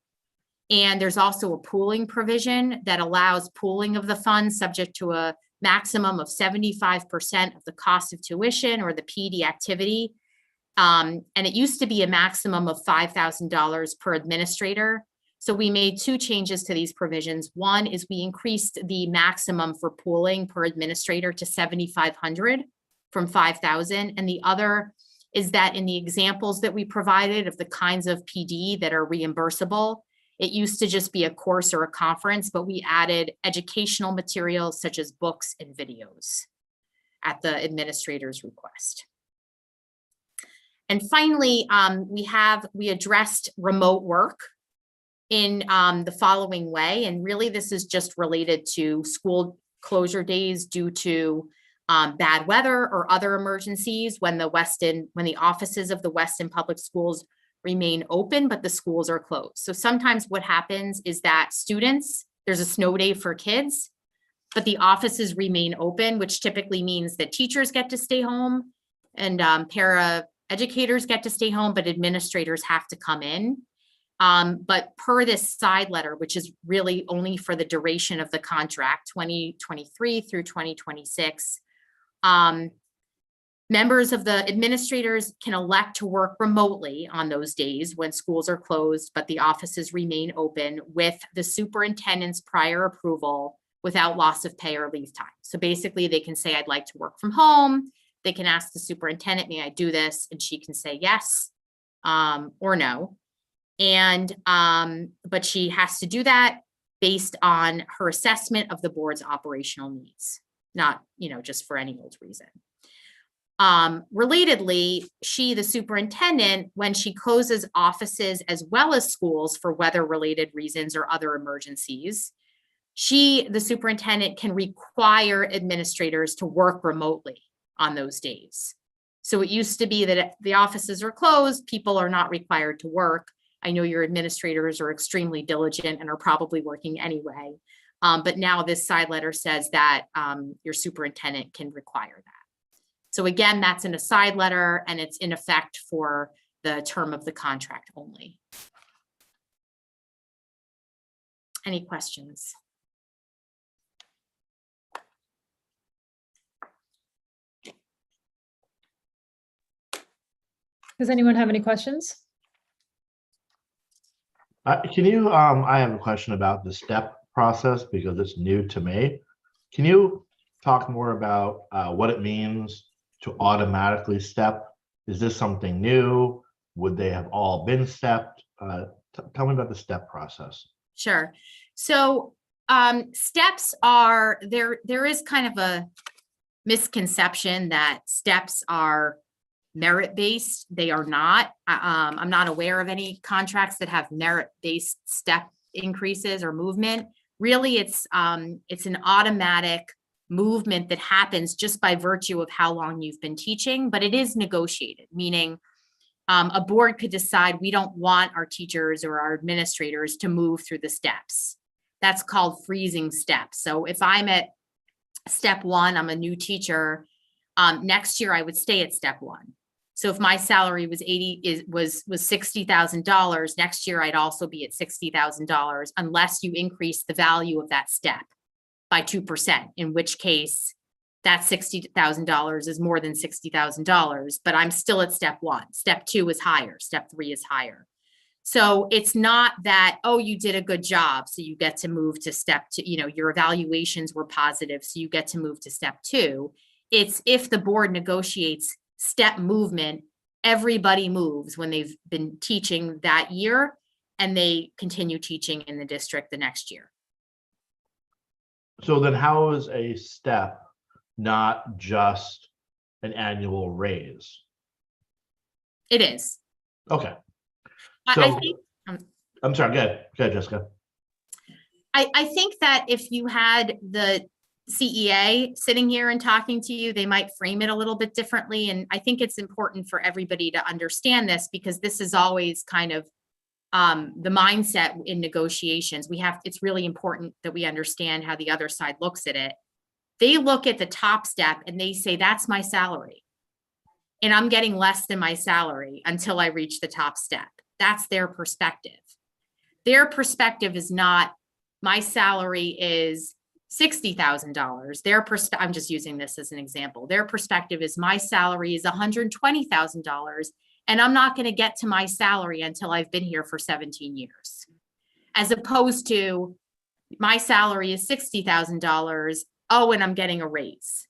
And there's also a pooling provision that allows pooling of the funds subject to a maximum of 75% of the cost of tuition or the PD activity. And it used to be a maximum of $5,000 per administrator. So we made two changes to these provisions. One is we increased the maximum for pooling per administrator to $7,500 from $5,000. And the other is that in the examples that we provided of the kinds of PD that are reimbursable, it used to just be a course or a conference, but we added educational materials such as books and videos at the administrator's request. And finally, we addressed remote work in the following way. And really, this is just related to school closure days due to bad weather or other emergencies when the offices of the Weston Public Schools remain open, but the schools are closed. So sometimes what happens is that there's a snow day for kids, but the offices remain open, which typically means that teachers get to stay home and para educators get to stay home, but administrators have to come in. But per this side letter, which is really only for the duration of the contract, 2023 through 2026, members of the administrators can elect to work remotely on those days when schools are closed, but the offices remain open with the superintendent's prior approval without loss of pay or leave time. So basically they can say, I'd like to work from home. They can ask the superintendent, may I do this? And she can say yes or no. And but she has to do that based on her assessment of the board's operational needs, not, just for any old reason. Relatedly, the superintendent, when she closes offices as well as schools for weather-related reasons or other emergencies, the superintendent can require administrators to work remotely on those days. So it used to be that if the offices are closed, people are not required to work. I know your administrators are extremely diligent and are probably working anyway. But now this side letter says that your superintendent can require that. So again, that's in a side letter and it's in effect for the term of the contract only. Any questions? Does anyone have any questions? Can you, I have a question about the STEP process because it's new to me. Can you talk more about what it means to automatically step? Is this something new? Would they have all been stepped? Tell me about the STEP process. Sure. So steps are, there is kind of a misconception that steps are merit-based. They are not. I'm not aware of any contracts that have merit-based step increases or movement. Really, it's an automatic movement that happens just by virtue of how long you've been teaching, but it is negotiated, meaning a board could decide we don't want our teachers or our administrators to move through the steps. That's called freezing steps. So if I'm at step one, I'm a new teacher, next year I would stay at step one. So if my salary was $60,000, next year I'd also be at $60,000 unless you increase the value of that step by 2%, in which case that $60,000 is more than $60,000, but I'm still at step 1. Step 2 is higher. Step 3 is higher. So it's not that, oh, you did a good job, so you get to move to step 2, your evaluations were positive, so you get to move to step 2. It's if the board negotiates step movement, everybody moves when they've been teaching that year and they continue teaching in the district the next year. So then how is a step not just an annual raise? It is. Okay, I So- think, I'm sorry, go ahead, Jessica. I think that if you had the CEA sitting here and talking to you, they might frame it a little bit differently. And I think it's important for everybody to understand this, because this is always kind of the mindset in negotiations. It's really important that we understand how the other side looks at it. They look at the top step and they say, that's my salary. And I'm getting less than my salary until I reach the top step. That's their perspective. Their perspective is not, my salary is $60,000. I'm just using this as an example. Their perspective is, my salary is $120,000, and I'm not going to get to my salary until I've been here for 17 years. As opposed to, my salary is $60,000. Oh, and I'm getting a raise.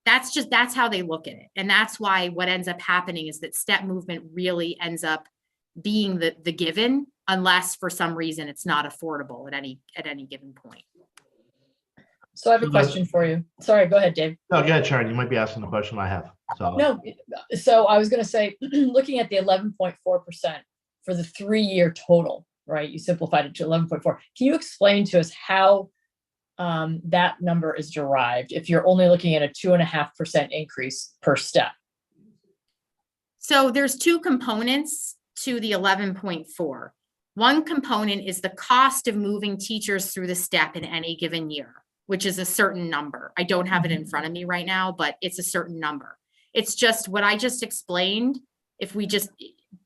That's how they look at it. And that's why what ends up happening is that step movement really ends up being the given, unless for some reason it's not affordable at any given point. So I have a question for you. Sorry, go ahead, Dave. No, go ahead, Sharon, you might be asking the question I have, so. No, so I was gonna say, looking at the 11.4% for the 3-year total, right? You simplified it to 11.4. Can you explain to us how that number is derived if you're only looking at a 2.5% increase per step? So there's 2 components to the 11.4. One component is the cost of moving teachers through the step in any given year, which is a certain number. I don't have it in front of me right now, but it's a certain number. It's just what I just explained. If we just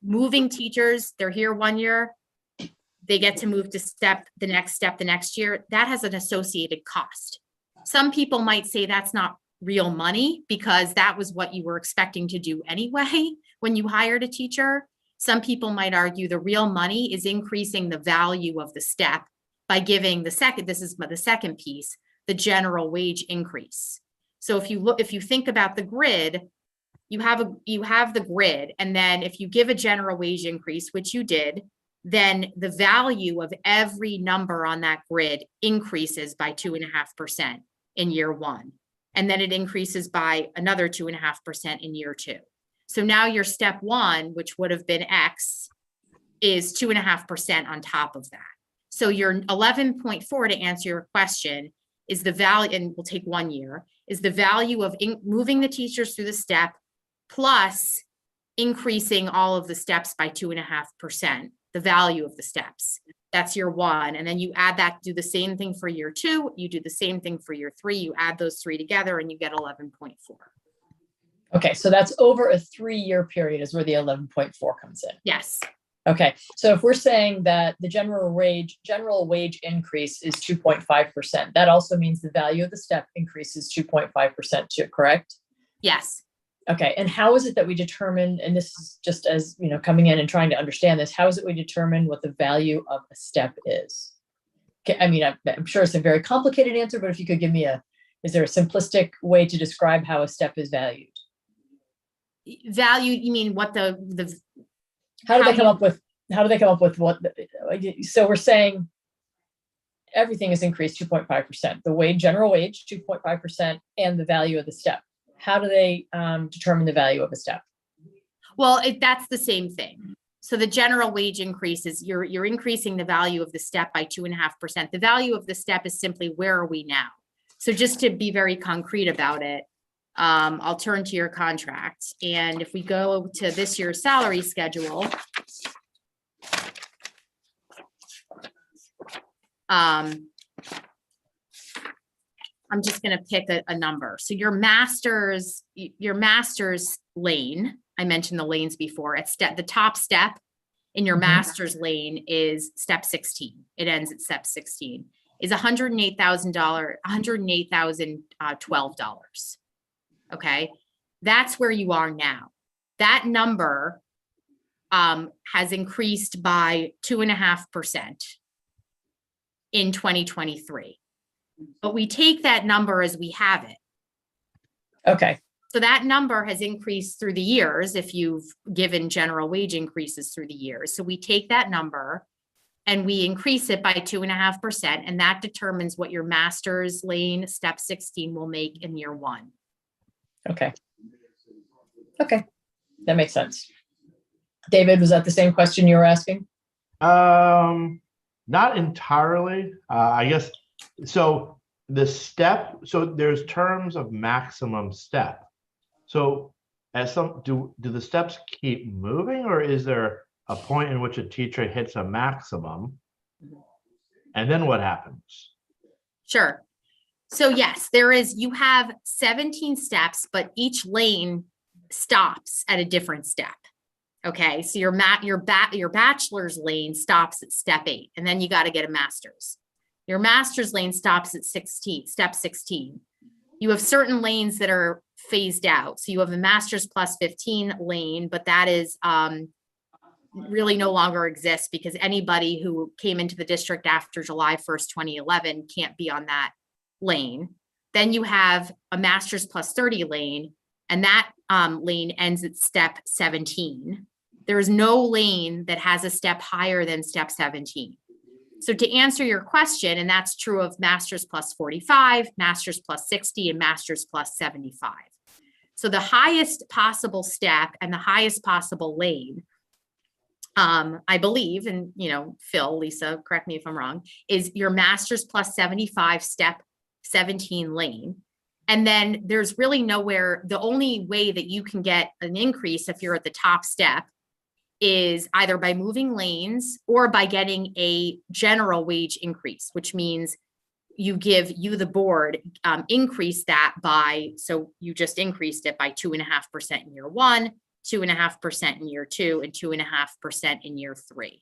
moving teachers, they're here 1 year, they get to move to the next step the next year, that has an associated cost. Some people might say that's not real money because that was what you were expecting to do anyway when you hired a teacher. Some people might argue the real money is increasing the value of the step by giving this is the second piece, the general wage increase. So if you think about the grid, you have the grid, and then if you give a general wage increase, which you did, then the value of every number on that grid increases by 2.5% in year 1. And then it increases by another 2.5% in year 2. So now your step 1, which would have been X, is 2.5% on top of that. So your 11.4, to answer your question, is the value, and we'll take 1 year, is the value of moving the teachers through the step plus increasing all of the steps by 2.5%, the value of the steps. That's year 1. And then you add that, do the same thing for year 2, you do the same thing for year 3, you add those 3 together and you get 11.4. Okay, so that's over a 3-year period is where the 11.4 comes in. Yes. Okay, so if we're saying that the general wage increase is 2.5%, that also means the value of the step increases 2.5% too, correct? Yes. Okay, and how is it that we determine, and this is just as, coming in and trying to understand this, how is it we determine what the value of a step is? Okay, I mean, I'm sure it's a very complicated answer, but if you could give me is there a simplistic way to describe how a step is valued? Value, you mean what the how do they come up with what, so we're saying everything is increased 2.5%, the general wage 2.5%, and the value of the step. How do they determine the value of a step? Well, that's the same thing. So the general wage increase is you're increasing the value of the step by 2.5%. The value of the step is simply, where are we now? So just to be very concrete about it, I'll turn to your contract. And if we go to this year's salary schedule, I'm just going to pick a number. So your master's lane, I mentioned the lanes before, at the top step in your master's lane is step 16. It ends at step 16. is $108,012. Okay, that's where you are now. That number has increased by 2.5% in 2023. But we take that number as we have it. Okay, So that number has increased through the years if you've given general wage increases through the years. So we take that number and we increase it by 2.5%, and that determines what your master's lane step 16 will make in year 1. okay. Okay, that makes sense. David, was that the same question you were asking? Not entirely. I guess, so the step, so there's terms of maximum step. So as do the steps keep moving, or is there a point in which a teacher hits a maximum? And then what happens? Sure. So yes, you have 17 steps, but each lane stops at a different step. Okay, so your bachelor's lane stops at step 8, and then you got to get a master's. Your master's lane stops at step 16. You have certain lanes that are phased out. So you have a master's plus 15 lane, but that is really no longer exists because anybody who came into the district after July 1st, 2011 can't be on that lane. Then you have a master's plus 30 lane, and that lane ends at step 17. There is no lane that has a step higher than step 17. So to answer your question, and that's true of master's plus 45, master's plus 60, and master's plus 75. So the highest possible step and the highest possible lane, I believe, and Phil, Lisa, correct me if I'm wrong, is your master's plus 75 step 17 lane. And then there's really nowhere, the only way that you can get an increase if you're at the top step is either by moving lanes or by getting a general wage increase, which means the board increase that by, so you just increased it by 2.5% in year 1, 2.5% in year 2, and 2.5% in year 3.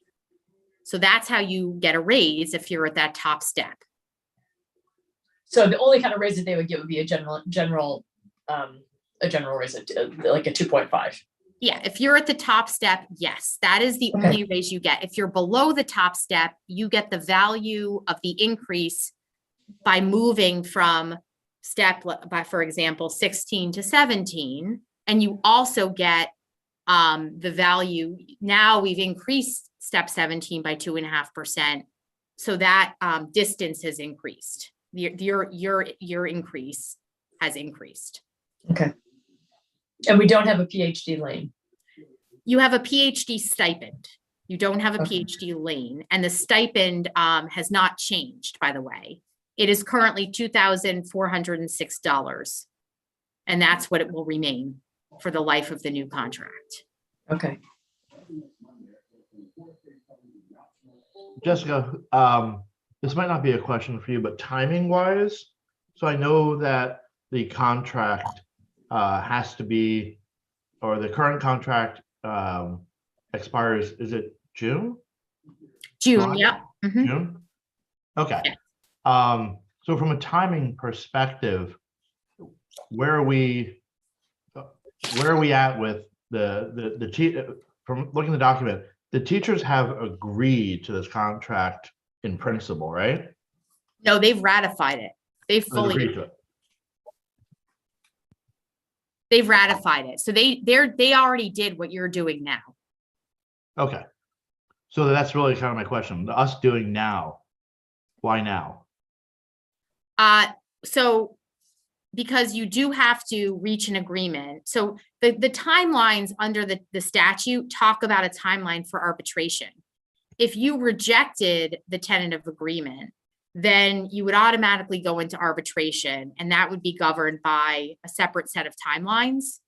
So that's how you get a raise if you're at that top step. So the only kind of raise that they would give would be a general raise, like a 2.5. Yeah, if you're at the top step, yes, that is the only raise you get. If you're below the top step, you get the value of the increase by moving from step, for example, 16 to 17. And you also get the value. Now we've increased step 17 by 2.5%. So that distance has increased. Your increase has increased. Okay. And we don't have a PhD lane. You have a PhD stipend. You don't have a PhD lane, and the stipend has not changed, by the way. It is currently $2,406, and that's what it will remain for the life of the new contract. Okay. Jessica, this might not be a question for you, but timing wise, so I know that the contract has to be, or the current contract expires, is it June? June, yeah. Mhm. June? Okay. Yeah. So from a timing perspective, where are we at with from looking at the document, the teachers have agreed to this contract in principle, right? No, they've ratified it. They've Agreed to it. They've ratified it. So they already did what you're doing now. Okay. So that's really kind of my question. Us doing now, why now? So because you do have to reach an agreement. So the timelines under the statute talk about a timeline for arbitration. If you rejected the tentative agreement, then you would automatically go into arbitration, and that would be governed by a separate set of timelines.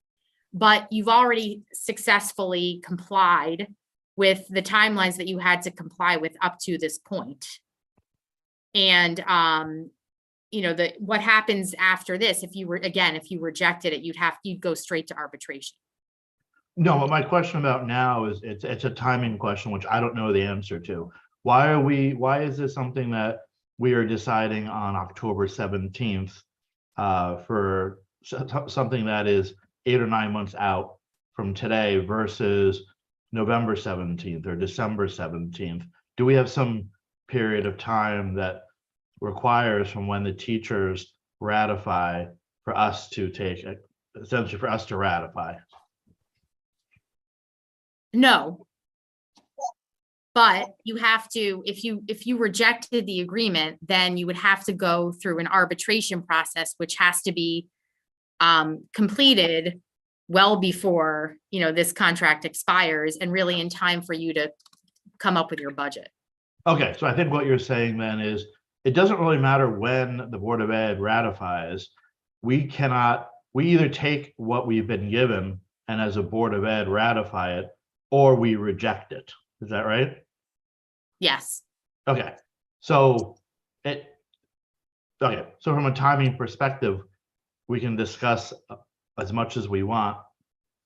But you've already successfully complied with the timelines that you had to comply with up to this point. And what happens after this, if you rejected it, you'd go straight to arbitration. No, but my question about now is it's a timing question, which I don't know the answer to. Why is this something that we are deciding on October 17th for something that is 8 or 9 months out from today versus November 17th or December 17th? Do we have some period of time that requires from when the teachers ratify for us to take, essentially for us to ratify? No. But you have to, if you rejected the agreement, then you would have to go through an arbitration process, which has to be completed well before, this contract expires and really in time for you to come up with your budget. Okay, so I think what you're saying then is it doesn't really matter when the Board of Ed ratifies. We either take what we've been given and as a Board of Ed ratify it, or we reject it. Is that right? Yes. Okay, so from a timing perspective, we can discuss as much as we want.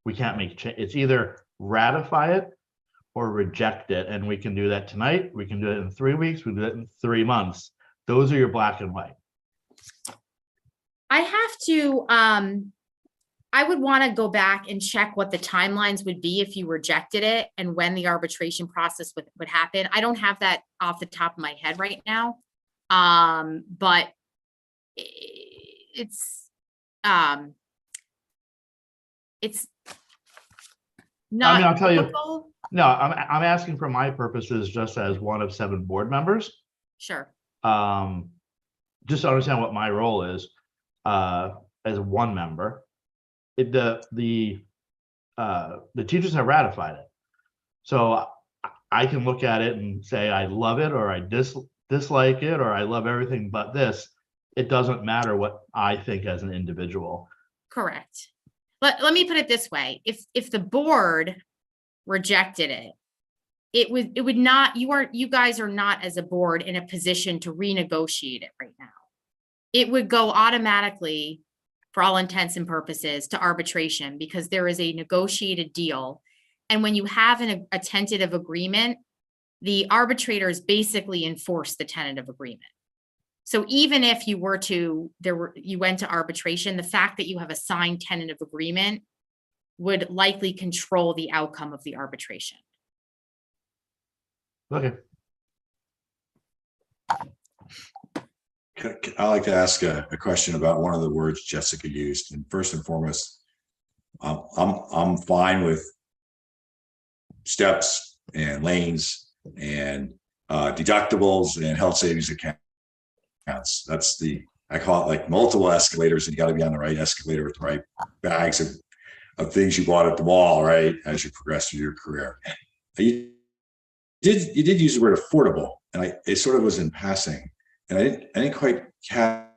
We can't make change. It's either ratify it or reject it, and we can do that tonight. We can do it in 3 weeks. We can do it in 3 months. Those are your black and white. I have to, I would want to go back and check what the timelines would be if you rejected it and when the arbitration process would happen. I don't have that off the top of my head right now. But it's not. I mean, I'll tell you, typical. no, I'm asking for my purposes just as one of 7 board members. Sure. Just to understand what my role is as one member. The teachers have ratified it, so I can look at it and say I love it or I dislike it or I love everything but this. It doesn't matter what I think as an individual. Correct. Let me put it this way: if the board rejected it, it would not. You guys are not as a board in a position to renegotiate it right now. It would go automatically, for all intents and purposes, to arbitration because there is a negotiated deal. And when you have a tentative agreement, the arbitrators basically enforce the tentative agreement. So even if you went to arbitration, the fact that you have a signed tentative agreement would likely control the outcome of the arbitration. Okay. I'd like to ask a question about one of the words Jessica used. And first and foremost, I'm fine with steps and lanes and deductibles and health savings accounts. I call it like multiple escalators, and you got to be on the right escalator with the right bags of things you bought at the mall, right? As you progress through your career. You did use the word affordable, and it sort of was in passing. And I didn't quite catch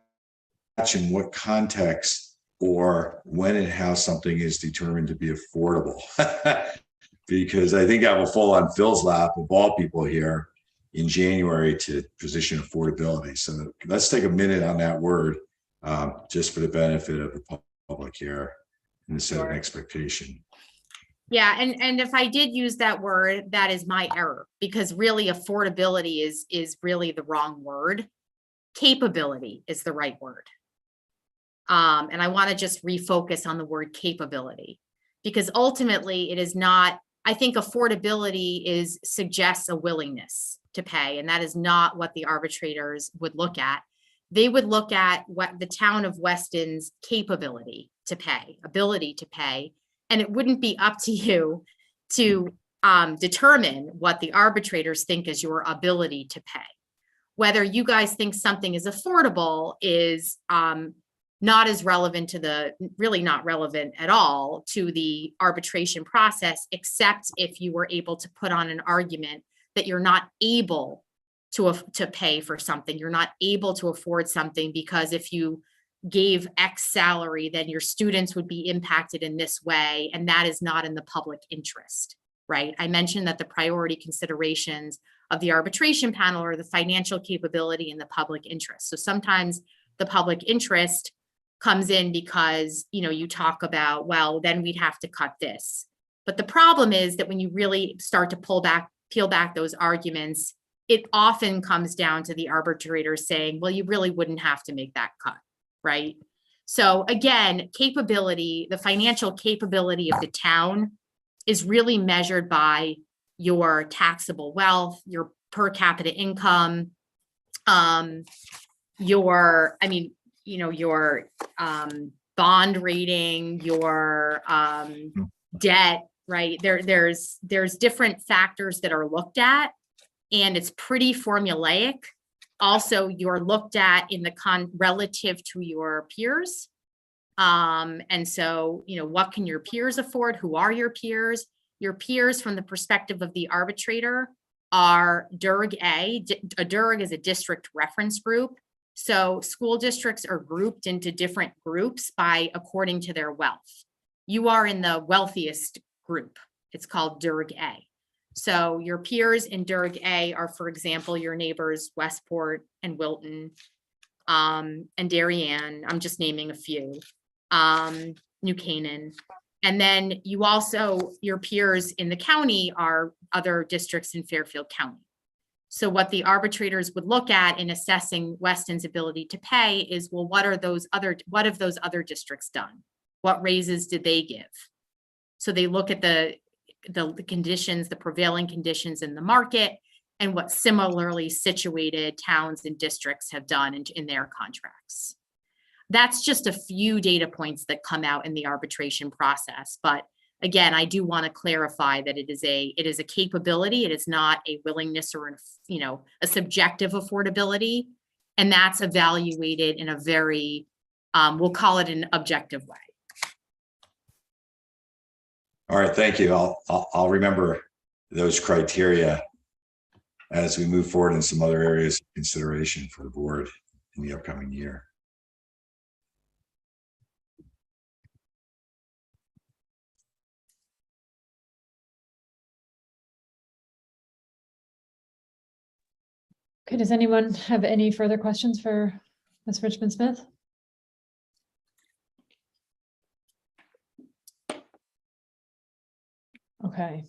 in what context or when and how something is determined to be affordable. Because I think that will fall on Phil's lap of all people here in January to position affordability. So let's take a minute on that word, just for the benefit of the public here and set an expectation. Yeah, and if I did use that word, that is my error, because really affordability is really the wrong word. Capability is the right word. And I want to just refocus on the word capability, because ultimately it is not, I think affordability suggests a willingness to pay, and that is not what the arbitrators would look at. They would look at what the town of Weston's capability to pay, ability to pay, and it wouldn't be up to you to determine what the arbitrators think is your ability to pay. Whether you guys think something is affordable is not as relevant really not relevant at all to the arbitration process, except if you were able to put on an argument that you're not able to pay for something. You're not able to afford something because if you gave X salary, then your students would be impacted in this way, and that is not in the public interest, right? I mentioned that the priority considerations of the arbitration panel are the financial capability and the public interest. So sometimes the public interest comes in because, you talk about, well, then we'd have to cut this. But the problem is that when you really start to peel back those arguments, it often comes down to the arbitrator saying, well, you really wouldn't have to make that cut, right? So again, capability, the financial capability of the town is really measured by your taxable wealth, your per capita income, your bond rating, your debt, right? There's different factors that are looked at, and it's pretty formulaic. Also, you're looked at in the relative to your peers. And so, what can your peers afford? Who are your peers? Your peers from the perspective of the arbitrator are DIRG A. A DIRG is a district reference group. So school districts are grouped into different groups according to their wealth. You are in the wealthiest group. It's called DIRG A. So your peers in DIRG A are, for example, your neighbors, Westport and Wilton, and Darien. I'm just naming a few. New Canaan. And then your peers in the county are other districts in Fairfield County. So what the arbitrators would look at in assessing Weston's ability to pay is, well, what have those other districts done? What raises did they give? So they look at the conditions, the prevailing conditions in the market, and what similarly situated towns and districts have done in their contracts. That's just a few data points that come out in the arbitration process. But again, I do want to clarify that it is a capability. It is not a willingness or a subjective affordability, and that's evaluated in a very, we'll call it an objective way. All right, thank you. I'll remember those criteria as we move forward in some other areas of consideration for the board in the upcoming year. Okay, does anyone have any further questions for Ms. Richmond Smith? Okay,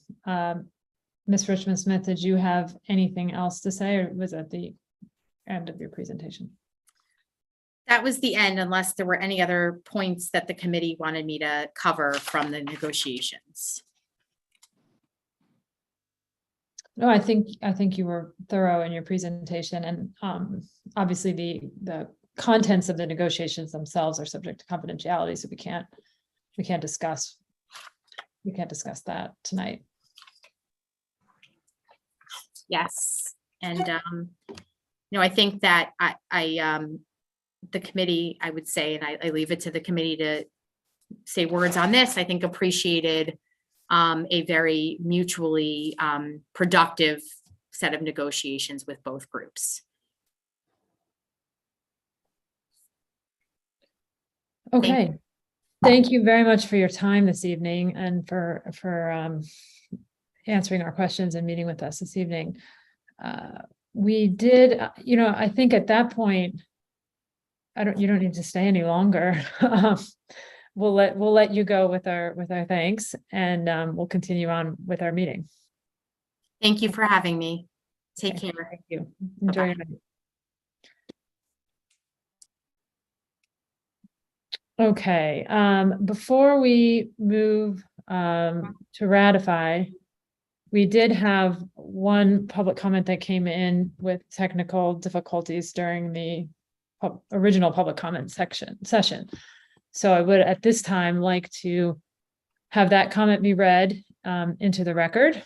Ms. Richmond Smith, did you have anything else to say, or was that the end of your presentation? That was the end, unless there were any other points that the committee wanted me to cover from the negotiations. No, I think you were thorough in your presentation, and obviously the contents of the negotiations themselves are subject to confidentiality, so we can't discuss that tonight. Yes, and I think that the committee, I would say, and I leave it to the committee to say words on this, I think appreciated a very mutually productive set of negotiations with both groups. Okay, thank you very much for your time this evening and for answering our questions and meeting with us this evening. We did, I think at that point, you don't need to stay any longer. We'll let you go with our thanks, and we'll continue on with our meeting. Thank you for having me. Take care. Thank you. Enjoy your night. Okay, before we move to ratify, we did have one public comment that came in with technical difficulties during the original public comment session. So I would at this time like to have that comment be read into the record.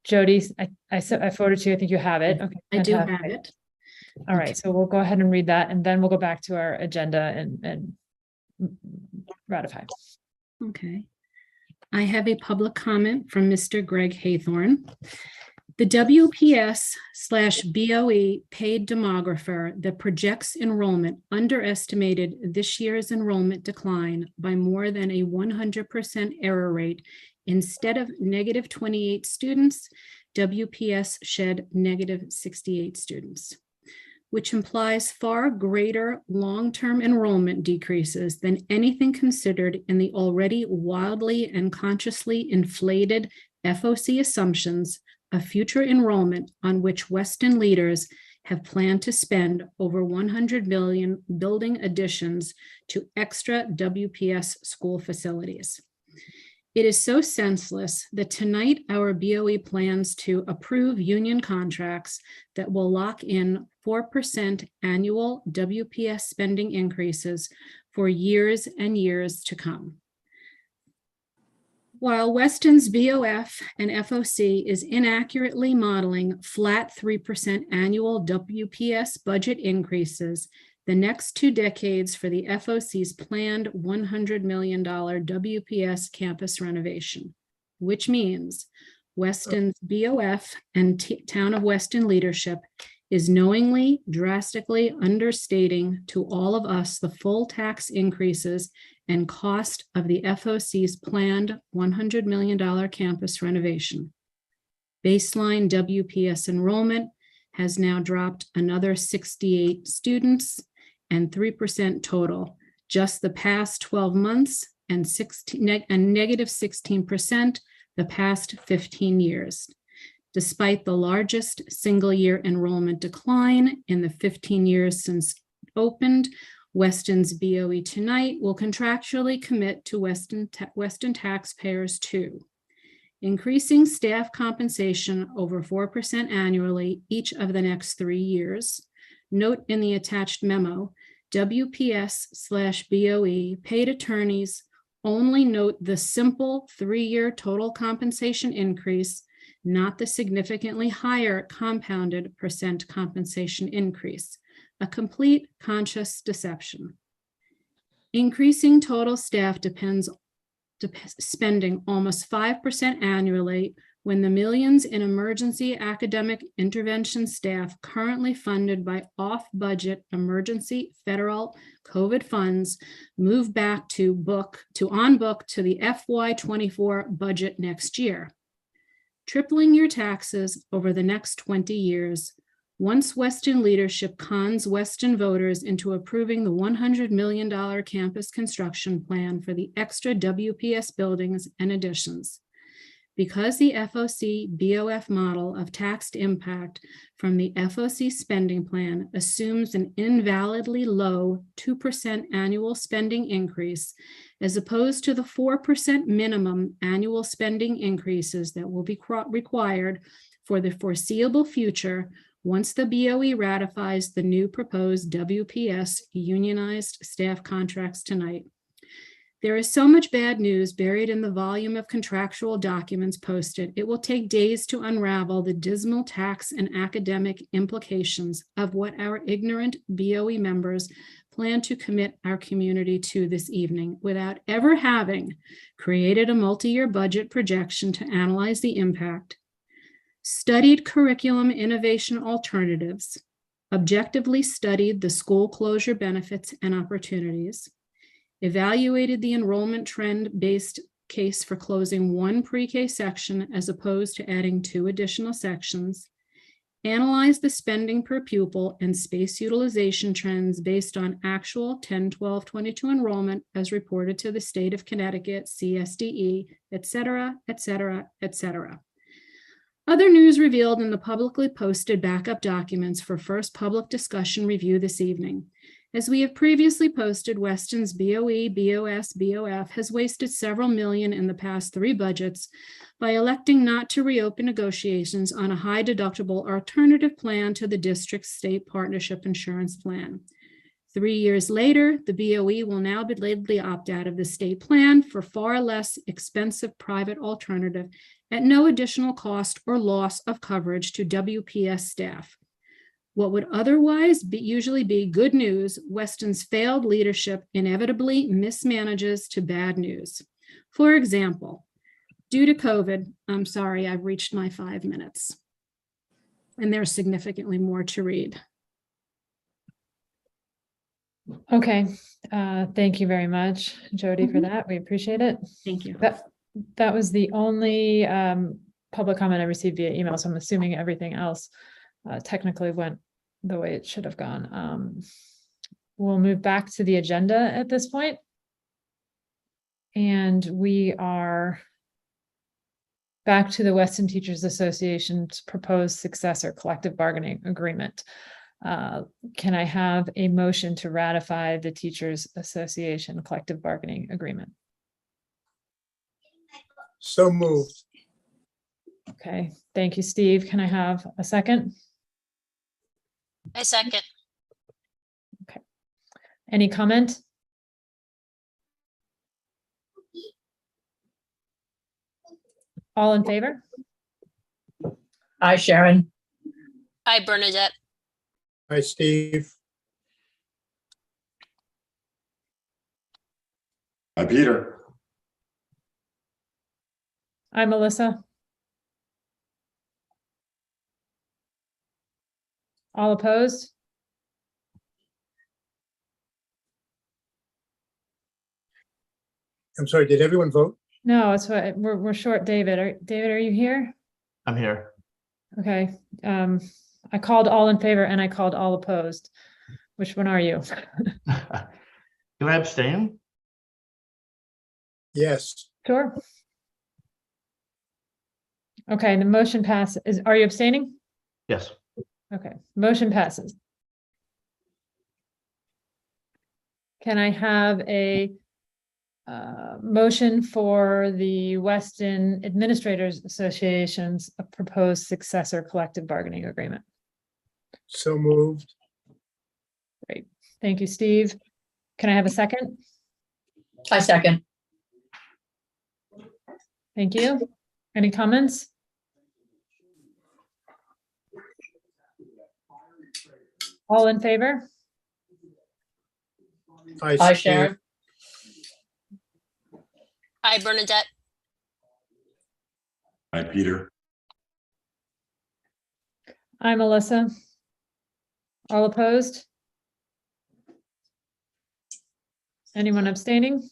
Jody, I forwarded to you. I think you have it. Okay, I do fantastic. have it. All right, so we'll go ahead and read that, and then we'll go back to our agenda and ratify. Okay. I have a public comment from Mr. Greg Haythorne. The WPS/BOE paid demographer that projects enrollment underestimated this year's enrollment decline by more than a 100% error rate. Instead of -28 students, WPS shed -68 students, which implies far greater long-term enrollment decreases than anything considered in the already wildly and consciously inflated FOC assumptions of future enrollment on which Weston leaders have planned to spend over 100 million building additions to extra WPS school facilities. It is so senseless that tonight our BOE plans to approve union contracts that will lock in 4% annual WPS spending increases for years and years to come. While Weston's BOF and FOC is inaccurately modeling flat 3% annual WPS budget increases, the next 2 decades for the FOC's planned $100 million WPS campus renovation, which means Weston's BOF and Town of Weston leadership is knowingly, drastically understating to all of us the full tax increases and cost of the FOC's planned $100 million campus renovation. Baseline WPS enrollment has now dropped another 68 students and 3% total, just the past 12 months, and negative 16% the past 15 years. Despite the largest single-year enrollment decline in the 15 years since opened, Weston's BOE tonight will contractually commit to Weston taxpayers too. Increasing staff compensation over 4% annually each of the next 3 years. Note in the attached memo, WPS/BOE paid attorneys only note the simple 3-year total compensation increase, not the significantly higher compounded percent compensation increase, a complete conscious deception. Increasing total staff depends spending almost 5% annually when the millions in emergency academic intervention staff currently funded by off-budget emergency federal COVID funds move back to on book to the FY24 budget next year. Tripling your taxes over the next 20 years, once Weston leadership cons Weston voters into approving the $100 million campus construction plan for the extra WPS buildings and additions. Because the FOC BOF model of taxed impact from the FOC spending plan assumes an invalidly low 2% annual spending increase, as opposed to the 4% minimum annual spending increases that will be required for the foreseeable future once the BOE ratifies the new proposed WPS unionized staff contracts tonight. There is so much bad news buried in the volume of contractual documents posted, it will take days to unravel the dismal tax and academic implications of what our ignorant BOE members plan to commit our community to this evening without ever having created a multi-year budget projection to analyze the impact, studied curriculum innovation alternatives, objectively studied the school closure benefits and opportunities, evaluated the enrollment trend-based case for closing 1 pre-K section as opposed to adding 2 additional sections, analyzed the spending per pupil and space utilization trends based on actual 10-12-22 enrollment as reported to the state of Connecticut, CSDE, et cetera, et cetera, et cetera. Other news revealed in the publicly posted backup documents for first public discussion review this evening. As we have previously posted, Weston's BOE, BOS, BOF has wasted several million in the past 3 budgets by electing not to reopen negotiations on a high deductible alternative plan to the district's state partnership insurance plan. 3 years later, the BOE will now belatedly opt out of the state plan for far less expensive private alternative at no additional cost or loss of coverage to WPS staff. What would otherwise usually be good news, Weston's failed leadership inevitably mismanages to bad news. For example, due to COVID, I'm sorry, I've reached my 5 minutes. And there's significantly more to read. Okay, thank you very much, Jody, for that. We appreciate it. Thank you. That was the only public comment I received via email, so I'm assuming everything else technically went the way it should have gone. We'll move back to the agenda at this point. And we are back to the Weston Teachers Association's proposed successor collective bargaining agreement. Can I have a motion to ratify the Teachers Association collective bargaining agreement? So moved. Okay, thank you, Steve. Can I have a second? I second. Any comment? All in favor? Hi, Sharon. Hi, Bernadette. Hi, Steve. Hi, Peter. Hi, Melissa. All opposed? I'm sorry, did everyone vote? No, it's what we're short. David, are you here? I'm here. Okay, I called all in favor and I called all opposed. Which one are you? Can I abstain? Yes. Sure. Okay, the motion passes. Are you abstaining? Yes. Okay, motion passes. Can I have a motion for the Weston Administrators Association's proposed successor collective bargaining agreement? So moved. Great. Thank you, Steve. Can I have a second? I second. Thank you. Any comments? All in favor? Hi, Hi, Steve. Sharon. Hi, Bernadette. Hi, Peter. I'm Melissa. All opposed? Anyone abstaining?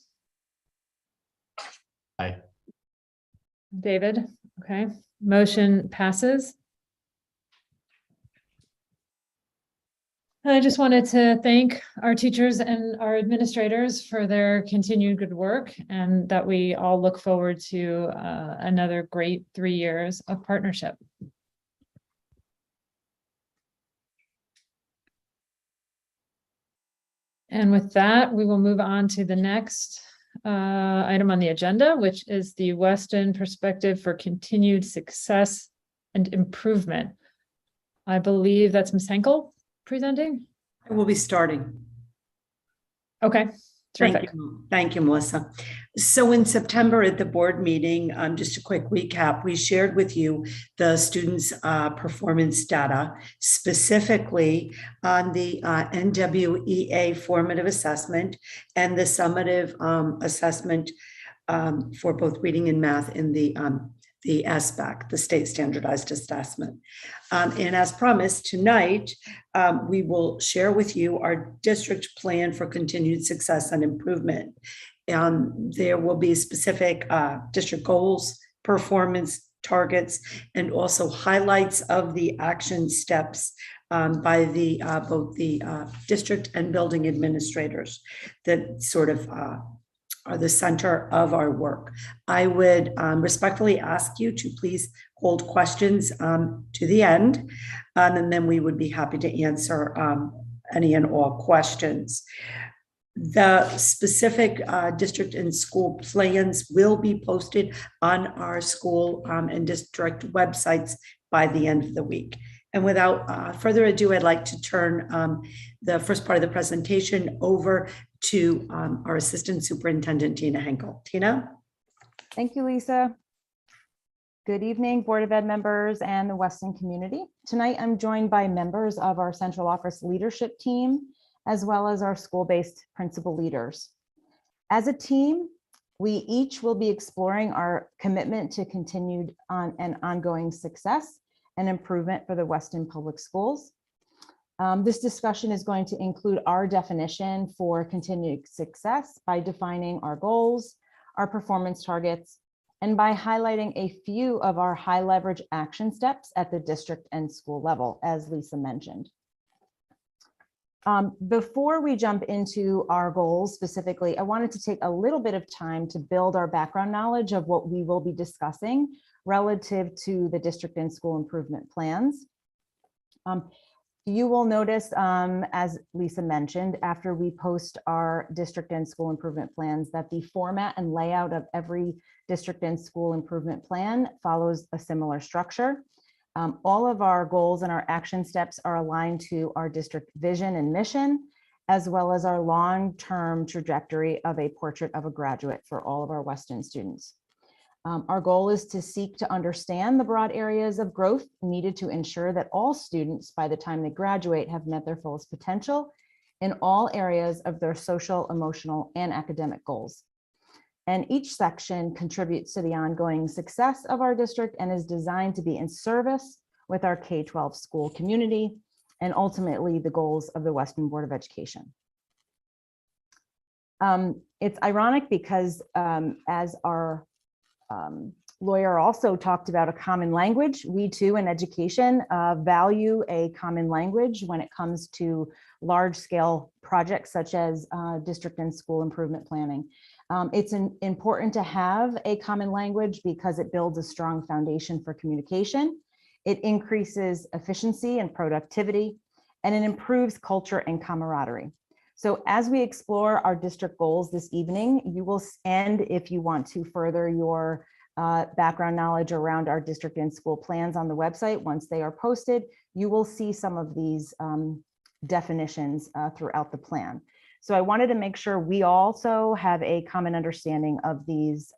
Aye. David, okay, motion passes. I just wanted to thank our teachers and our administrators for their continued good work, and that we all look forward to another great 3 years of partnership. And with that, we will move on to the next item on the agenda, which is the Weston Perspective for Continued Success and Improvement. I believe that's Ms. Henkel presenting. I will be starting. Okay, Thank terrific. you. Thank you, Melissa. So in September at the board meeting, just a quick recap, we shared with you the students' performance data, specifically on the NWEA formative assessment and the summative assessment for both reading and math in the SBAC, the State Standardized Assessment. And as promised, tonight, we will share with you our district plan for continued success and improvement. There will be specific district goals, performance targets, and also highlights of the action steps by both the district and building administrators that sort of are the center of our work. I would respectfully ask you to please hold questions to the end, and then we would be happy to answer any and all questions. The specific district and school plans will be posted on our school and district websites by the end of the week. And without further ado, I'd like to turn the first part of the presentation over to our Assistant Superintendent, Tina Henkel. Tina? Thank you, Lisa. Good evening, Board of Ed members and the Weston community. Tonight, I'm joined by members of our central office leadership team, as well as our school-based principal leaders. As a team, we each will be exploring our commitment to continued and ongoing success and improvement for the Weston Public Schools. This discussion is going to include our definition for continued success by defining our goals, our performance targets, and by highlighting a few of our high leverage action steps at the district and school level, as Lisa mentioned. Before we jump into our goals specifically, I wanted to take a little bit of time to build our background knowledge of what we will be discussing relative to the district and school improvement plans. You will notice, as Lisa mentioned, after we post our district and school improvement plans, that the format and layout of every district and school improvement plan follows a similar structure. All of our goals and our action steps are aligned to our district vision and mission, as well as our long-term trajectory of a portrait of a graduate for all of our Weston students. Our goal is to seek to understand the broad areas of growth needed to ensure that all students, by the time they graduate, have met their fullest potential in all areas of their social, emotional, and academic goals. And each section contributes to the ongoing success of our district and is designed to be in service with our K-12 school community and ultimately the goals of the Weston Board of Education. It's ironic because as our lawyer also talked about a common language, we too in education value a common language when it comes to large scale projects such as district and school improvement planning. It's important to have a common language because it builds a strong foundation for communication. It increases efficiency and productivity, and it improves culture and camaraderie. So as we explore our district goals this evening, you will, and if you want to further your background knowledge around our district and school plans on the website, once they are posted, you will see some of these definitions throughout the plan. So I wanted to make sure we also have a common understanding of these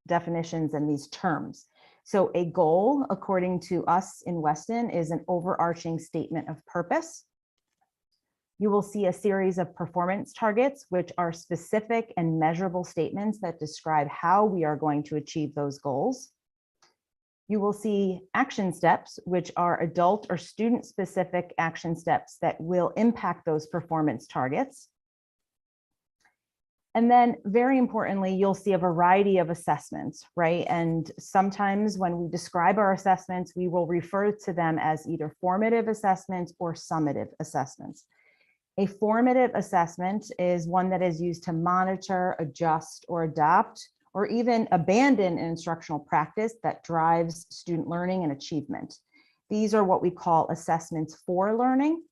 definitions and these terms. So a goal, according to us in Weston, is an overarching statement of purpose. You will see a series of performance targets, which are specific and measurable statements that describe how we are going to achieve those goals. You will see action steps, which are adult or student-specific action steps that will impact those performance targets. And then very importantly, you'll see a variety of assessments, right? And sometimes when we describe our assessments, we will refer to them as either formative assessments or summative assessments. A formative assessment is one that is used to monitor, adjust, or adopt, or even abandon an instructional practice that drives student learning and achievement. These are what we call assessments for learning.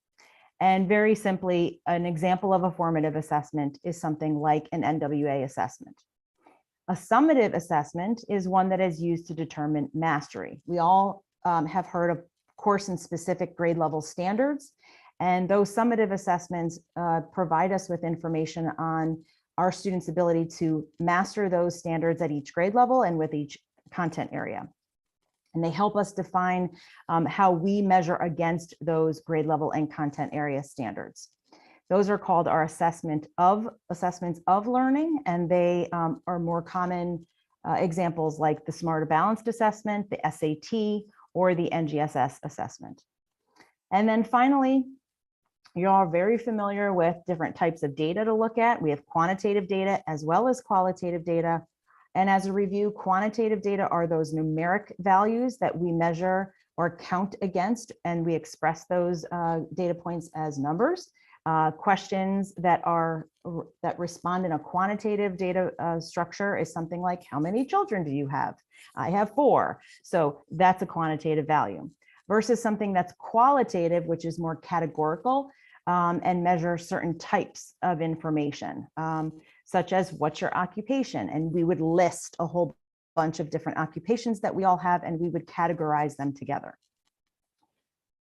And very simply, an example of a formative assessment is something like an NWA assessment. A summative assessment is one that is used to determine mastery. We all have heard of course and specific grade level standards, and those summative assessments provide us with information on our students' ability to master those standards at each grade level and with each content area. And they help us define how we measure against those grade level and content area standards. Those are called our assessments of learning, and they are more common examples like the Smarter Balanced Assessment, the SAT, or the NGSS assessment. And then finally, you're all very familiar with different types of data to look at. We have quantitative data as well as qualitative data. And as a review, quantitative data are those numeric values that we measure or count against, and we express those data points as numbers. Questions that respond in a quantitative data structure is something like, how many children do you have? I have 4. So that's a quantitative value. Versus something that's qualitative, which is more categorical and measure certain types of information. Such as what's your occupation? And we would list a whole bunch of different occupations that we all have, and we would categorize them together.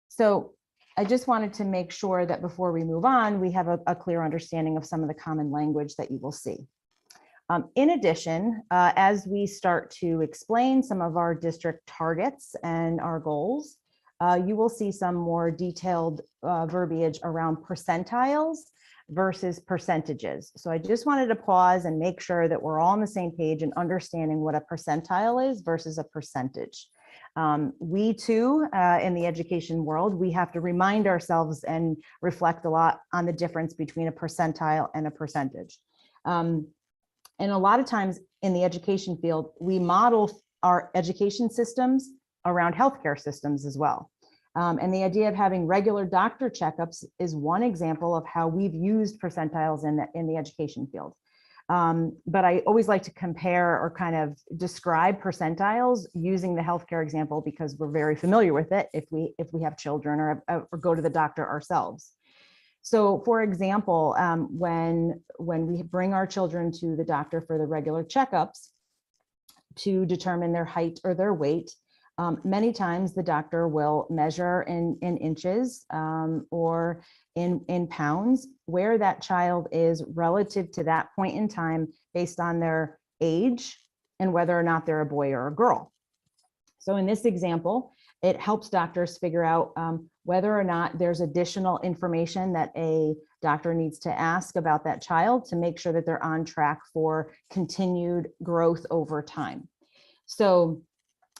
So I just wanted to make sure that before we move on, we have a clear understanding of some of the common language that you will see. In addition, as we start to explain some of our district targets and our goals, you will see some more detailed verbiage around percentiles versus percentages. So I just wanted to pause and make sure that we're all on the same page and understanding what a percentile is versus a percentage. We too, in the education world, we have to remind ourselves and reflect a lot on the difference between a percentile and a percentage. And a lot of times in the education field, we model our education systems around healthcare systems as well. And the idea of having regular doctor checkups is one example of how we've used percentiles in the education field. But I always like to compare or kind of describe percentiles using the healthcare example because we're very familiar with it if we have children or go to the doctor ourselves. So for example, when we bring our children to the doctor for the regular checkups to determine their height or their weight, many times the doctor will measure in inches or in pounds where that child is relative to that point in time based on their age and whether or not they're a boy or a girl. So in this example, it helps doctors figure out whether or not there's additional information that a doctor needs to ask about that child to make sure that they're on track for continued growth over time. So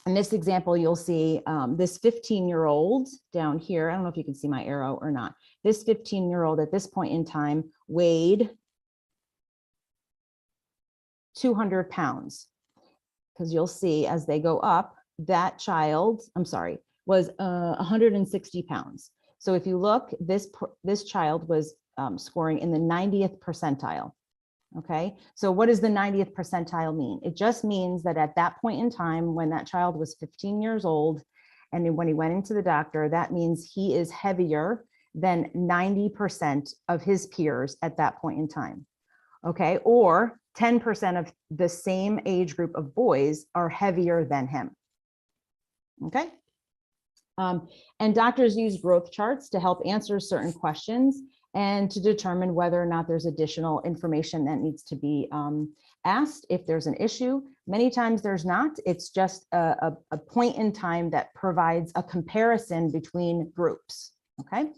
in this example, you'll see this 15-year-old down here. I don't know if you can see my arrow or not. This 15-year-old at this point in time weighed 200 pounds. Because you'll see as they go up, that child, was 160 pounds. So if you look, this child was scoring in the 90th percentile. Okay, so what does the 90th percentile mean? It just means that at that point in time, when that child was 15 years old, and then when he went into the doctor, that means he is heavier than 90% of his peers at that point in time. Okay, or 10% of the same age group of boys are heavier than him. Okay. And doctors use growth charts to help answer certain questions and to determine whether or not there's additional information that needs to be asked if there's an issue. Many times there's not. It's just a point in time that provides a comparison between groups. Okay.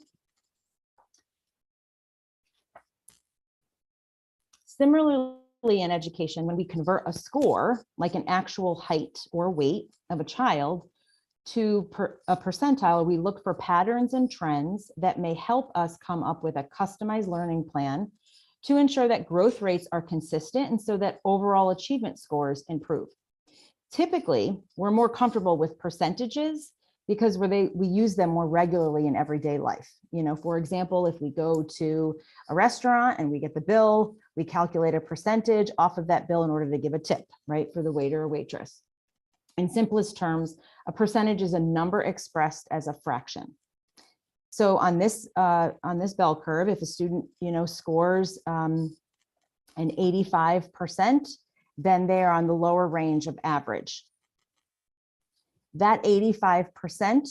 Similarly, in education, when we convert a score, like an actual height or weight of a child, to a percentile, we look for patterns and trends that may help us come up with a customized learning plan to ensure that growth rates are consistent and so that overall achievement scores improve. Typically, we're more comfortable with percentages because we use them more regularly in everyday life. You know, for example, if we go to a restaurant and we get the bill, we calculate a percentage off of that bill in order to give a tip, right, for the waiter or waitress. In simplest terms, a percentage is a number expressed as a fraction. So on this bell curve, if a student, scores an 85%, then they are on the lower range of average. That 85%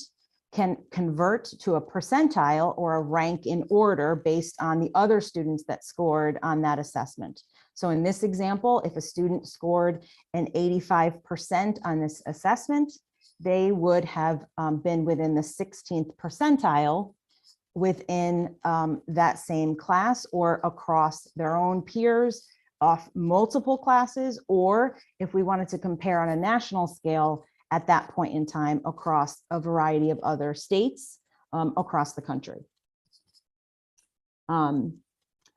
can convert to a percentile or a rank in order based on the other students that scored on that assessment. So in this example, if a student scored an 85% on this assessment, they would have been within the 16th percentile within that same class or across their own peers off multiple classes, or if we wanted to compare on a national scale at that point in time across a variety of other states across the country.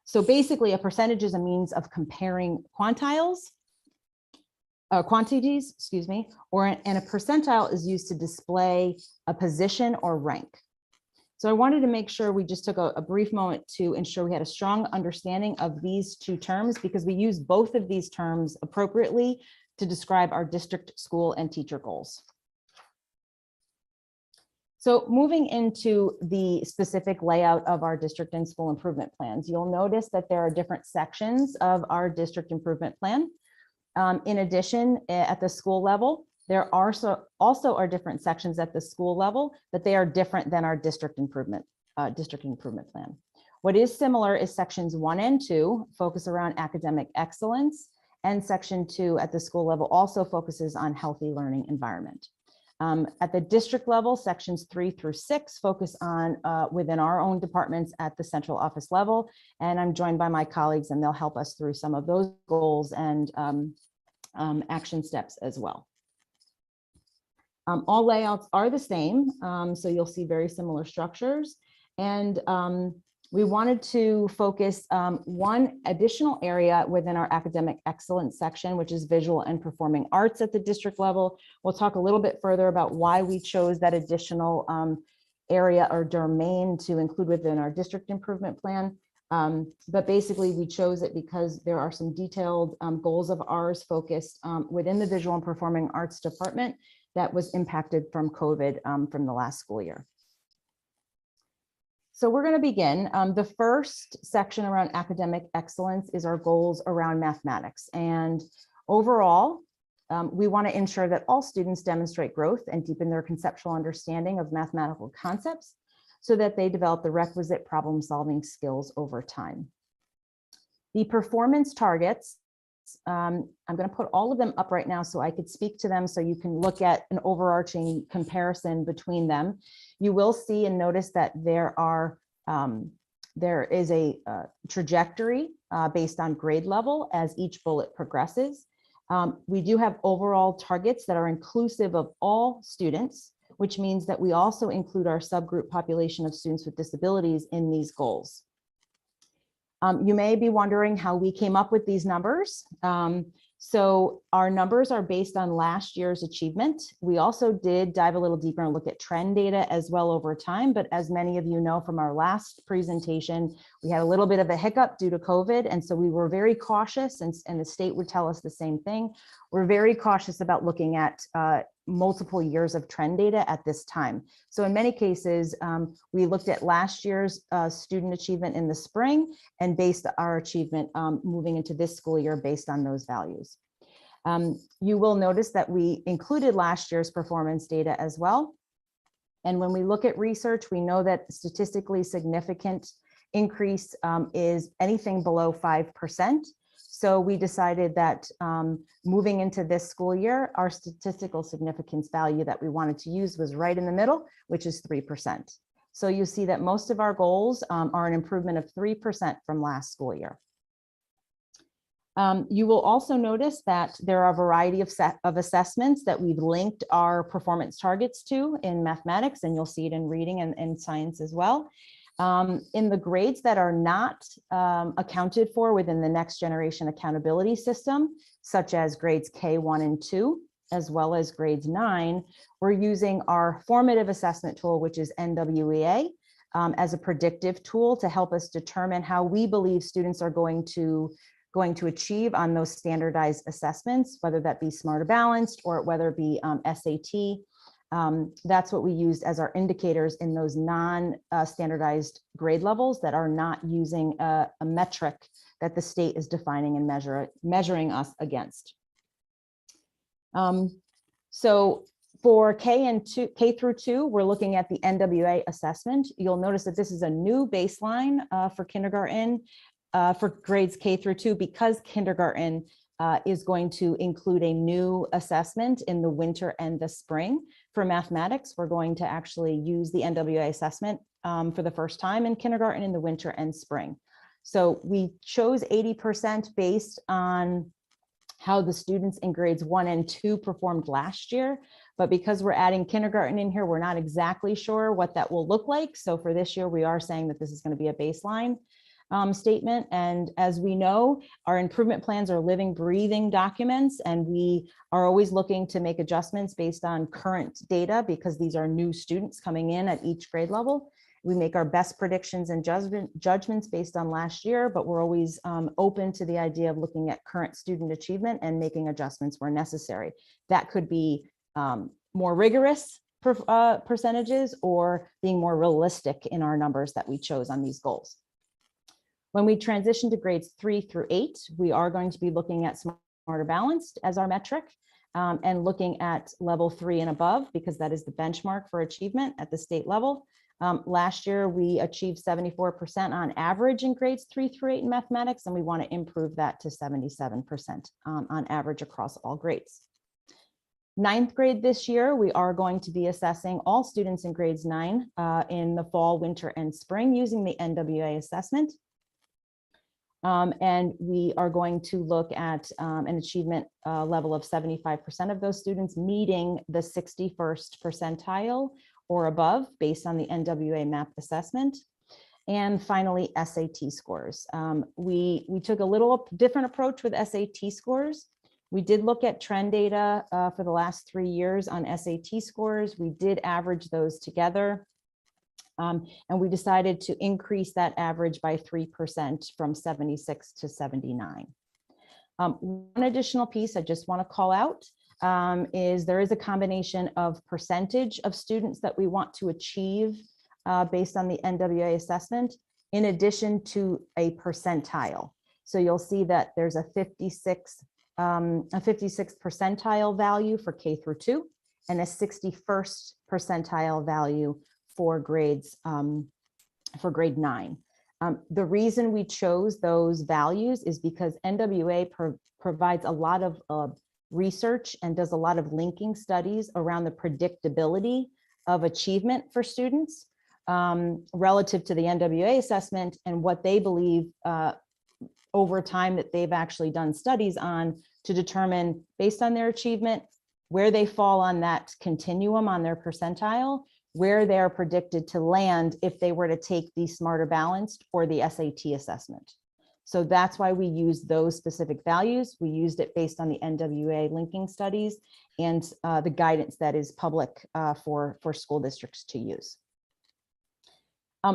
So basically, a percentage is a means of comparing quantities, excuse me, and a percentile is used to display a position or rank. So I wanted to make sure we just took a brief moment to ensure we had a strong understanding of these two terms because we use both of these terms appropriately to describe our district, school, and teacher goals. So moving into the specific layout of our district and school improvement plans, you'll notice that there are different sections of our district improvement plan. In addition, at the school level, there are also are different sections at the school level, but they are different than our district improvement plan. What is similar is sections 1 and 2 focus around academic excellence, and section 2 at the school level also focuses on healthy learning environment. At the district level, sections 3 through 6 focus on within our own departments at the central office level, and I'm joined by my colleagues and they'll help us through some of those goals and action steps as well. All layouts are the same, so you'll see very similar structures, and we wanted to focus one additional area within our academic excellence section, which is visual and performing arts at the district level. We'll talk a little bit further about why we chose that additional area or domain to include within our district improvement plan. But basically we chose it because there are some detailed goals of ours focused within the visual and performing arts department that was impacted from COVID from the last school year. So we're going to begin. The first section around academic excellence is our goals around mathematics. And overall, we want to ensure that all students demonstrate growth and deepen their conceptual understanding of mathematical concepts so that they develop the requisite problem-solving skills over time. The performance targets, I'm going to put all of them up right now so I could speak to them so you can look at an overarching comparison between them. You will see and notice that there is a trajectory based on grade level as each bullet progresses. We do have overall targets that are inclusive of all students, which means that we also include our subgroup population of students with disabilities in these goals. You may be wondering how we came up with these numbers. So our numbers are based on last year's achievement. We also did dive a little deeper and look at trend data as well over time. But as many of you know from our last presentation, we had a little bit of a hiccup due to COVID. And so we were very cautious, and the state would tell us the same thing. We're very cautious about looking at multiple years of trend data at this time. So in many cases, we looked at last year's student achievement in the spring and based our achievement moving into this school year based on those values. You will notice that we included last year's performance data as well. And when we look at research, we know that statistically significant increase is anything below 5%. So we decided that moving into this school year, our statistical significance value that we wanted to use was right in the middle, which is 3%. So you see that most of our goals are an improvement of 3% from last school year. You will also notice that there are a variety of assessments that we've linked our performance targets to in mathematics, and you'll see it in reading and science as well. In the grades that are not accounted for within the next generation accountability system, such as grades K1 and 2, as well as grades 9, we're using our formative assessment tool, which is NWEA, as a predictive tool to help us determine how we believe students are going to achieve on those standardized assessments, whether that be Smarter Balanced or whether it be SAT. That's what we used as our indicators in those non-standardized grade levels that are not using a metric that the state is defining and measuring us against. So for K through 2, we're looking at the NWA assessment. You'll notice that this is a new baseline for kindergarten for grades K through 2 because kindergarten is going to include a new assessment in the winter and the spring. For mathematics, we're going to actually use the NWA assessment for the first time in kindergarten in the winter and spring. So we chose 80% based on how the students in grades 1 and 2 performed last year. But because we're adding kindergarten in here, we're not exactly sure what that will look like. So for this year, we are saying that this is going to be a baseline statement. And as we know, our improvement plans are living, breathing documents, and we are always looking to make adjustments based on current data because these are new students coming in at each grade level. We make our best predictions and judgments based on last year, but we're always open to the idea of looking at current student achievement and making adjustments where necessary. That could be more rigorous percentages or being more realistic in our numbers that we chose on these goals. When we transition to grades 3 through 8, we are going to be looking at Smarter Balanced as our metric and looking at level 3 and above because that is the benchmark for achievement at the state level. Last year, we achieved 74% on average in grades 3 through 8 in mathematics, and we want to improve that to 77% on average across all grades. 9th grade this year, we are going to be assessing all students in grades 9 in the fall, winter, and spring using the NWA assessment. And we are going to look at an achievement level of 75% of those students meeting the 61st percentile or above based on the NWA MAP assessment. And finally, SAT scores. We took a little different approach with SAT scores. We did look at trend data for the last 3 years on SAT scores. We did average those together. And we decided to increase that average by 3% from 76 to 79. One additional piece I just want to call out is there is a combination of percentage of students that we want to achieve based on the NWA assessment, in addition to a percentile. So you'll see that there's a 56 percentile value for K through 2 and a 61st percentile value for grades for grade 9. The reason we chose those values is because NWA provides a lot of research and does a lot of linking studies around the predictability of achievement for students relative to the NWA assessment and what they believe over time that they've actually done studies on to determine, based on their achievement, where they fall on that continuum on their percentile, where they're predicted to land if they were to take the Smarter Balanced or the SAT assessment. So that's why we use those specific values. We used it based on the NWA linking studies and the guidance that is public for school districts to use.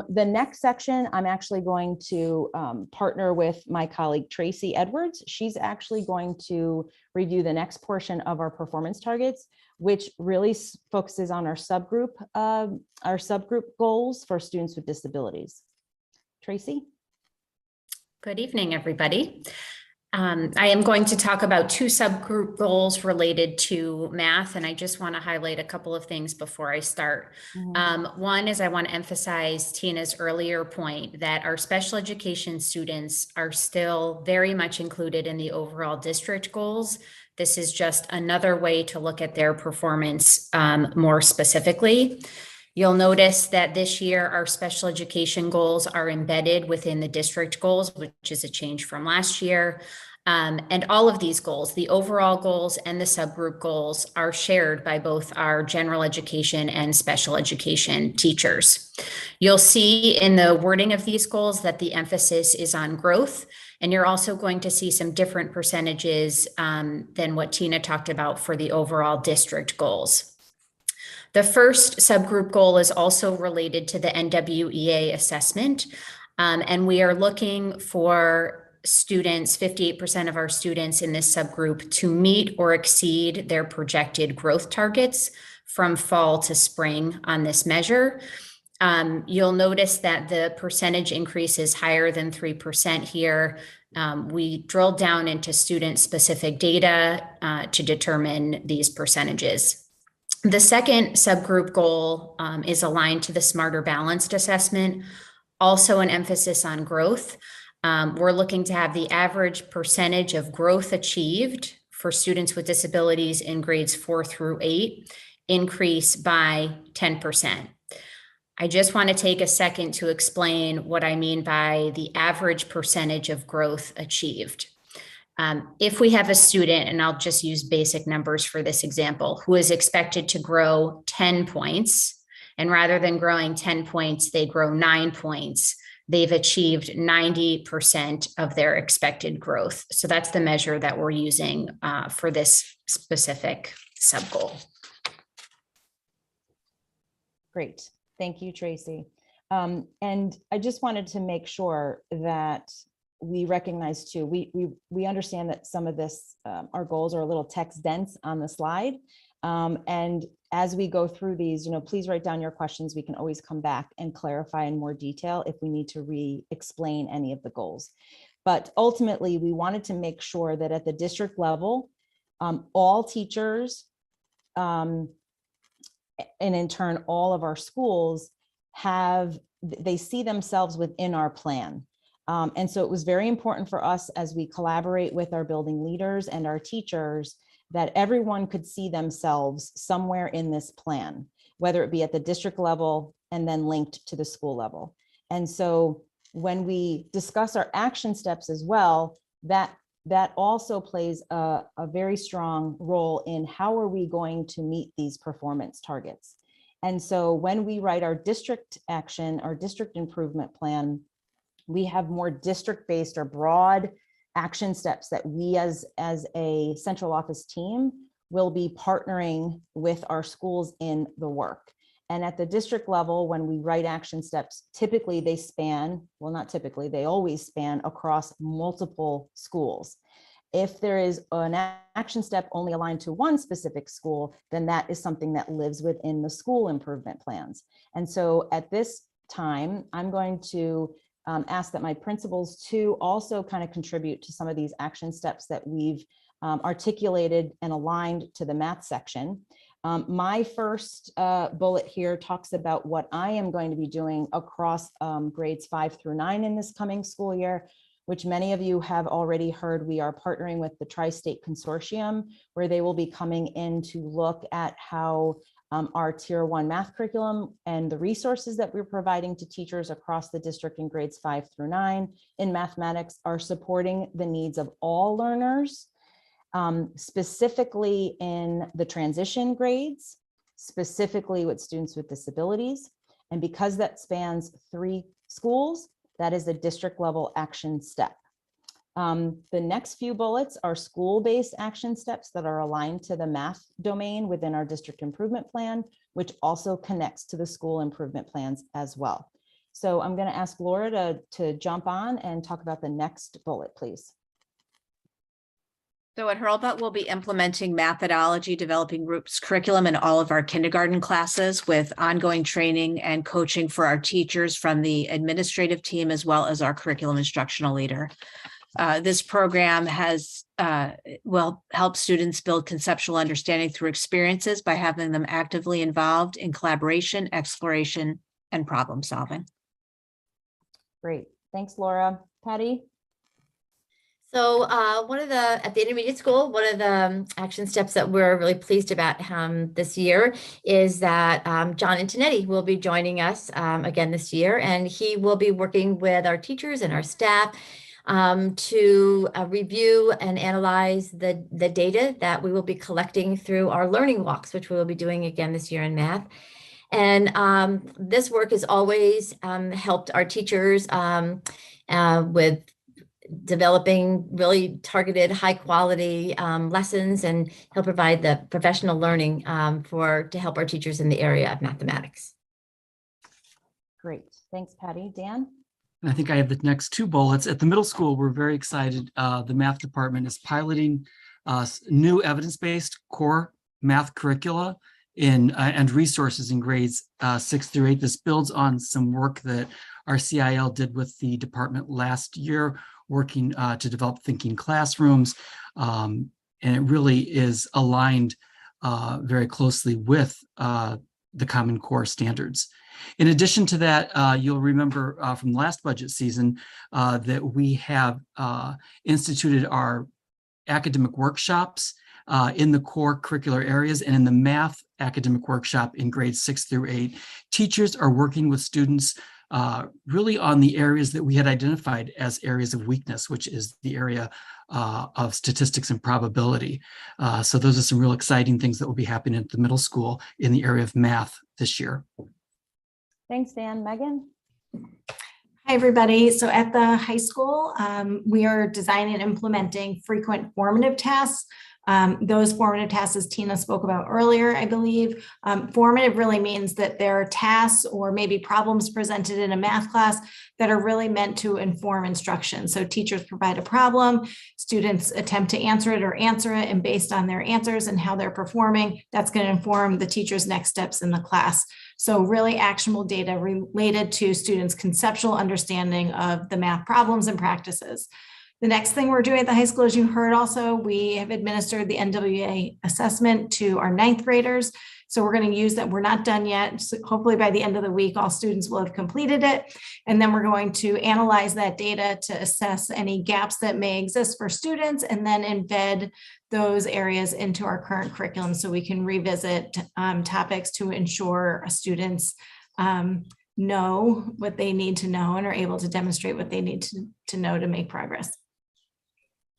The next section, I'm actually going to partner with my colleague Tracy Edwards. She's actually going to review the next portion of our performance targets, which really focuses on our subgroup goals for students with disabilities. Tracy? Good evening, everybody. I am going to talk about 2 subgroup goals related to math, and I just want to highlight a couple of things before I start. One is I want to emphasize Tina's earlier point that our special education students are still very much included in the overall district goals. This is just another way to look at their performance more specifically. You'll notice that this year our special education goals are embedded within the district goals, which is a change from last year. And all of these goals, the overall goals and the subgroup goals, are shared by both our general education and special education teachers. You'll see in the wording of these goals that the emphasis is on growth, and you're also going to see some different percentages than what Tina talked about for the overall district goals. The first subgroup goal is also related to the NWEA assessment, and we are looking for students, 58% of our students in this subgroup, to meet or exceed their projected growth targets from fall to spring on this measure. You'll notice that the percentage increase is higher than 3% here. We drilled down into student-specific data to determine these percentages. The second subgroup goal is aligned to the Smarter Balanced assessment, also an emphasis on growth. We're looking to have the average percentage of growth achieved for students with disabilities in grades 4 through 8 increase by 10%. I just want to take a second to explain what I mean by the average percentage of growth achieved. If we have a student, and I'll just use basic numbers for this example, who is expected to grow 10 points, and rather than growing 10 points, they grow 9 points, they've achieved 90% of their expected growth. So that's the measure that we're using for this specific sub-goal. Great. Thank you, Tracy. And I just wanted to make sure that we recognize too, we understand that some of this, our goals are a little text dense on the slide. And as we go through these, please write down your questions. We can always come back and clarify in more detail if we need to re-explain any of the goals. But ultimately, we wanted to make sure that at the district level, all teachers, and in turn, all of our schools they see themselves within our plan. And so it was very important for us as we collaborate with our building leaders and our teachers that everyone could see themselves somewhere in this plan, whether it be at the district level and then linked to the school level. And so when we discuss our action steps as well, that also plays a very strong role in how are we going to meet these performance targets. And so when we write our district action, our district improvement plan, we have more district-based or broad action steps that we as a central office team will be partnering with our schools in the work. And at the district level, when we write action steps, typically they span, well, not typically, they always span across multiple schools. If there is an action step only aligned to one specific school, then that is something that lives within the school improvement plans. And so at this time, I'm going to ask that my principals to also kind of contribute to some of these action steps that we've articulated and aligned to the math section. My first bullet here talks about what I am going to be doing across grades 5 through 9 in this coming school year, which many of you have already heard. We are partnering with the Tri-State Consortium, where they will be coming in to look at how our Tier 1 math curriculum and the resources that we're providing to teachers across the district in grades 5 through 9 in mathematics are supporting the needs of all learners, specifically in the transition grades, specifically with students with disabilities. And because that spans 3 schools, that is a district level action step. The next few bullets are school-based action steps that are aligned to the math domain within our district improvement plan, which also connects to the school improvement plans as well. So I'm going to ask Laura to jump on and talk about the next bullet, please. So at Hurlbut, we'll be implementing methodology, developing groups curriculum in all of our kindergarten classes with ongoing training and coaching for our teachers from the administrative team, as well as our curriculum instructional leader. This program will help students build conceptual understanding through experiences by having them actively involved in collaboration, exploration, and problem solving. Great. Thanks, Laura. Patty? So at the intermediate school, one of the action steps that we're really pleased about this year is that John Antonetti will be joining us again this year, and he will be working with our teachers and our staff to review and analyze the data that we will be collecting through our learning walks, which we will be doing again this year in math. And this work has always helped our teachers with developing really targeted, high quality lessons, and he'll provide the professional learning to help our teachers in the area of mathematics. Great. Thanks, Patty. Dan? I think I have the next 2 bullets. At the middle school, we're very excited. The math department is piloting new evidence-based core math curricula and resources in grades 6 through 8. This builds on some work that our CIL did with the department last year, working to develop thinking classrooms. And it really is aligned very closely with the Common Core standards. In addition to that, you'll remember from last budget season that we have instituted our academic workshops in the core curricular areas, and in the math academic workshop in grades 6 through 8. Teachers are working with students really on the areas that we had identified as areas of weakness, which is the area of statistics and probability. So those are some real exciting things that will be happening at the middle school in the area of math this year. Thanks, Dan. Megan? Hi, everybody. So at the high school, we are designing and implementing frequent formative tasks. Those formative tasks, as Tina spoke about earlier, I believe, formative really means that there are tasks or maybe problems presented in a math class that are really meant to inform instruction. So teachers provide a problem, students attempt to answer it, and based on their answers and how they're performing, that's going to inform the teacher's next steps in the class. So really actionable data related to students' conceptual understanding of the math problems and practices. The next thing we're doing at the high school, as you heard also, we have administered the NWEA assessment to our 9th graders. So we're going to use that. We're not done yet. So hopefully by the end of the week, all students will have completed it. And then we're going to analyze that data to assess any gaps that may exist for students, and then embed those areas into our current curriculum so we can revisit topics to ensure students know what they need to know and are able to demonstrate what they need to know to make progress.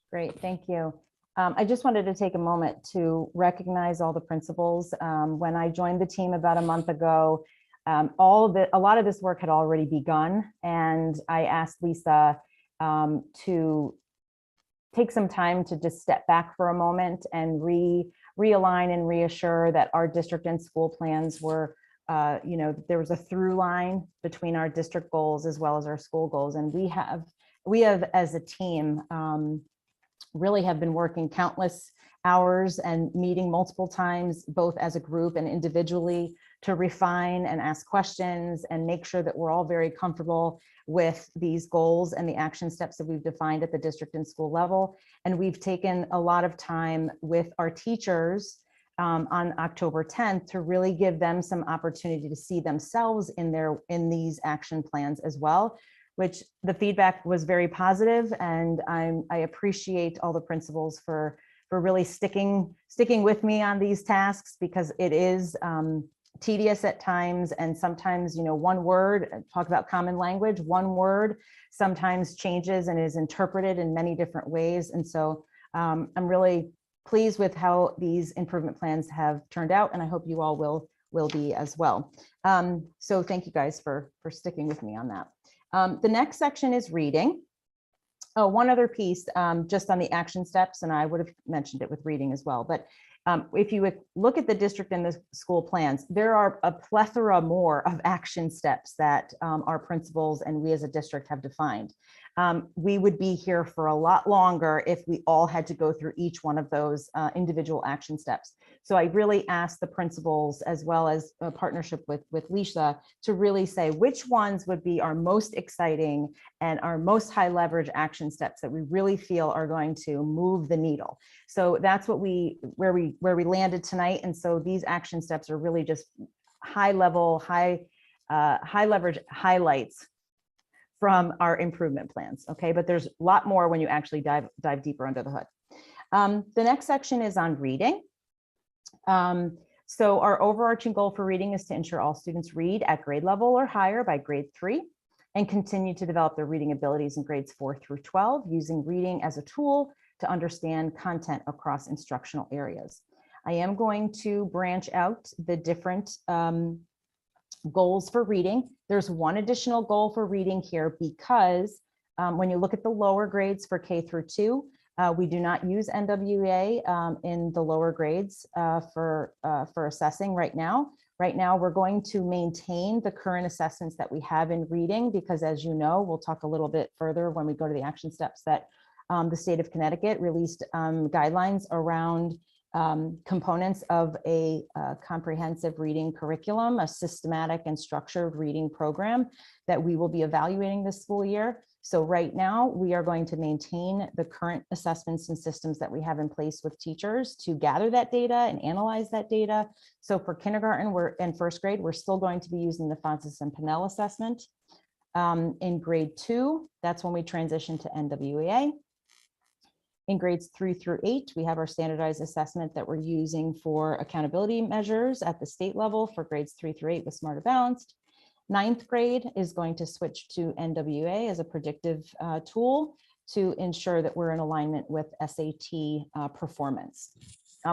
Great, thank you. I just wanted to take a moment to recognize all the principals. When I joined the team about a month ago, a lot of this work had already begun, and I asked Lisa to take some time to just step back for a moment and realign and reassure that our district and school plans were there was a through line between our district goals as well as our school goals. And we have as a team really have been working countless hours and meeting multiple times, both as a group and individually, to refine and ask questions and make sure that we're all very comfortable with these goals and the action steps that we've defined at the district and school level. And we've taken a lot of time with our teachers on October 10th to really give them some opportunity to see themselves in these action plans as well, which the feedback was very positive. And I appreciate all the principals for really sticking with me on these tasks, because it is tedious at times. And sometimes, one word, talk about common language, one word sometimes changes and is interpreted in many different ways. And so I'm really pleased with how these improvement plans have turned out, and I hope you all will be as well. So thank you guys for sticking with me on that. The next section is reading. Oh, one other piece, just on the action steps, and I would have mentioned it with reading as well, but if you would look at the district and the school plans, there are a plethora more of action steps that our principals and we as a district have defined. We would be here for a lot longer if we all had to go through each one of those individual action steps. So I really asked the principals, as well as a partnership with Lisa, to really say which ones would be our most exciting and our most high leverage action steps that we really feel are going to move the needle. So that's where we landed tonight. And so these action steps are really just high level, high leverage highlights from our improvement plans. Okay, but there's a lot more when you actually dive deeper under the hood. The next section is on reading. So our overarching goal for reading is to ensure all students read at grade level or higher by grade 3 and continue to develop their reading abilities in grades 4 through 12, using reading as a tool to understand content across instructional areas. I am going to branch out the different goals for reading. There's one additional goal for reading here, because when you look at the lower grades for K through 2, we do not use NWEA in the lower grades for assessing right now. Right now, we're going to maintain the current assessments that we have in reading, because as you know, we'll talk a little bit further when we go to the action steps, that the state of Connecticut released guidelines around components of a comprehensive reading curriculum, a systematic and structured reading program that we will be evaluating this school year. So right now, we are going to maintain the current assessments and systems that we have in place with teachers to gather that data and analyze that data. So for kindergarten and first grade, we're still going to be using the Fontes and Pinnell assessment. In grade 2, that's when we transition to NWEA. In grades 3 through 8, we have our standardized assessment that we're using for accountability measures at the state level for grades 3 through 8 with Smarter Balanced. 9th grade is going to switch to NWEA as a predictive tool to ensure that we're in alignment with SAT performance.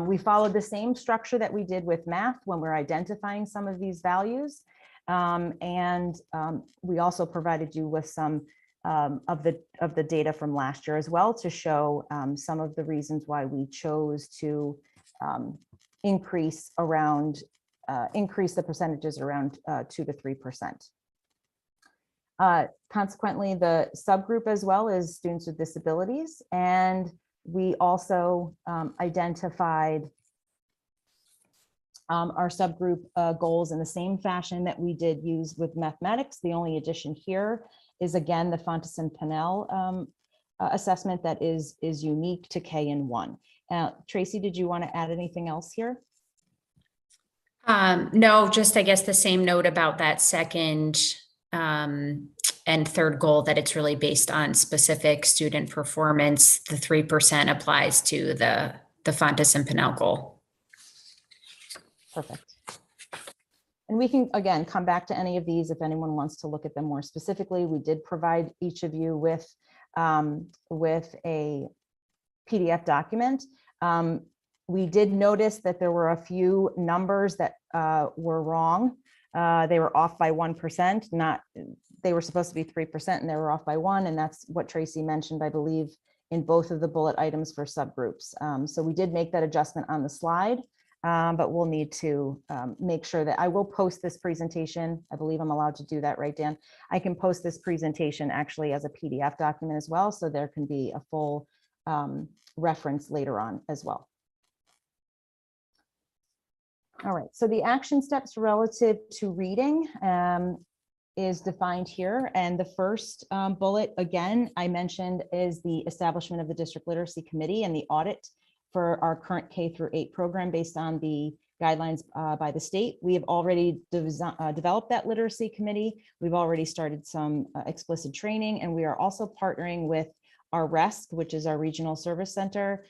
We followed the same structure that we did with math when we're identifying some of these values. We also provided you with some of the data from last year as well, to show some of the reasons why we chose to increase the percentages around 2 to 3%. Consequently, the subgroup as well is students with disabilities, and we also identified our subgroup goals in the same fashion that we did use with mathematics. The only addition here is, again, the Fontes and Pinnell assessment that is unique to K and 1. Tracy, did you want to add anything else here? No, just I guess the same note about that second and third goal, that it's really based on specific student performance. The 3% applies to the Fontes and Pinnell goal. Perfect. And we can, again, come back to any of these if anyone wants to look at them more specifically. We did provide each of you with a PDF document. We did notice that there were a few numbers that were wrong. They were off by 1%, they were supposed to be 3% and they were off by 1. And that's what Tracy mentioned, I believe, in both of the bullet items for subgroups. So we did make that adjustment on the slide. but we'll need to make sure that I will post this presentation. I believe I'm allowed to do that, right, Dan? I can post this presentation actually as a PDF document as well, so there can be a full reference later on as well. All right, so the action steps relative to reading is defined here. And the first bullet, again, I mentioned is the establishment of the District Literacy Committee and the audit for our current K-8 program based on the guidelines by the state. We have already developed that literacy committee. We've already started some explicit training, and we are also partnering with our RESC, which is our Regional Service Center,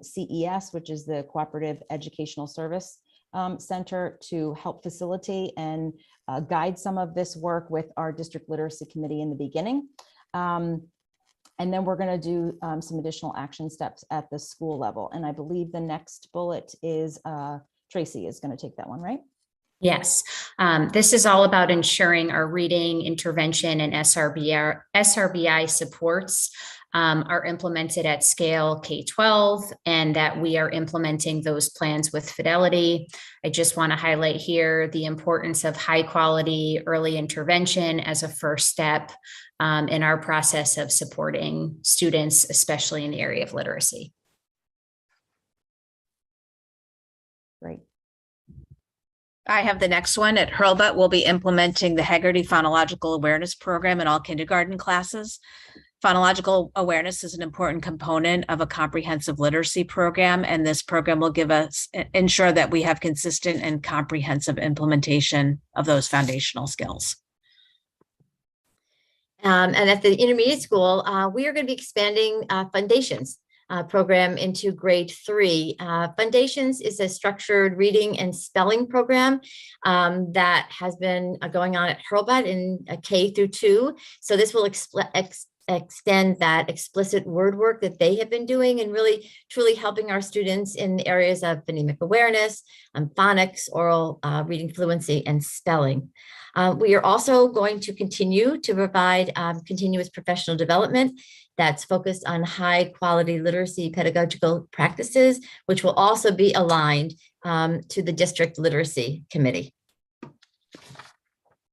CES, which is the Cooperative Educational Service Center, to help facilitate and guide some of this work with our District Literacy Committee in the beginning. And then we're going to do some additional action steps at the school level. And I believe the next bullet is Tracy is going to take that one, right? Yes, this is all about ensuring our reading, intervention, and SRBI supports are implemented at scale K-12, and that we are implementing those plans with fidelity. I just want to highlight here the importance of high quality early intervention as a first step in our process of supporting students, especially in the area of literacy. Great. I have the next one. At Hurlbut, we'll be implementing the Heggerty Phonological Awareness Program in all kindergarten classes. Phonological awareness is an important component of a comprehensive literacy program, and this program will ensure that we have consistent and comprehensive implementation of those foundational skills. And at the intermediate school, we are going to be expanding Foundations program into grade 3. Foundations is a structured reading and spelling program that has been going on at Hurlbut in K-2. So this will extend that explicit word work that they have been doing and really truly helping our students in the areas of phonemic awareness, phonics, oral reading fluency, and spelling. We are also going to continue to provide continuous professional development that's focused on high quality literacy pedagogical practices, which will also be aligned to the District Literacy Committee.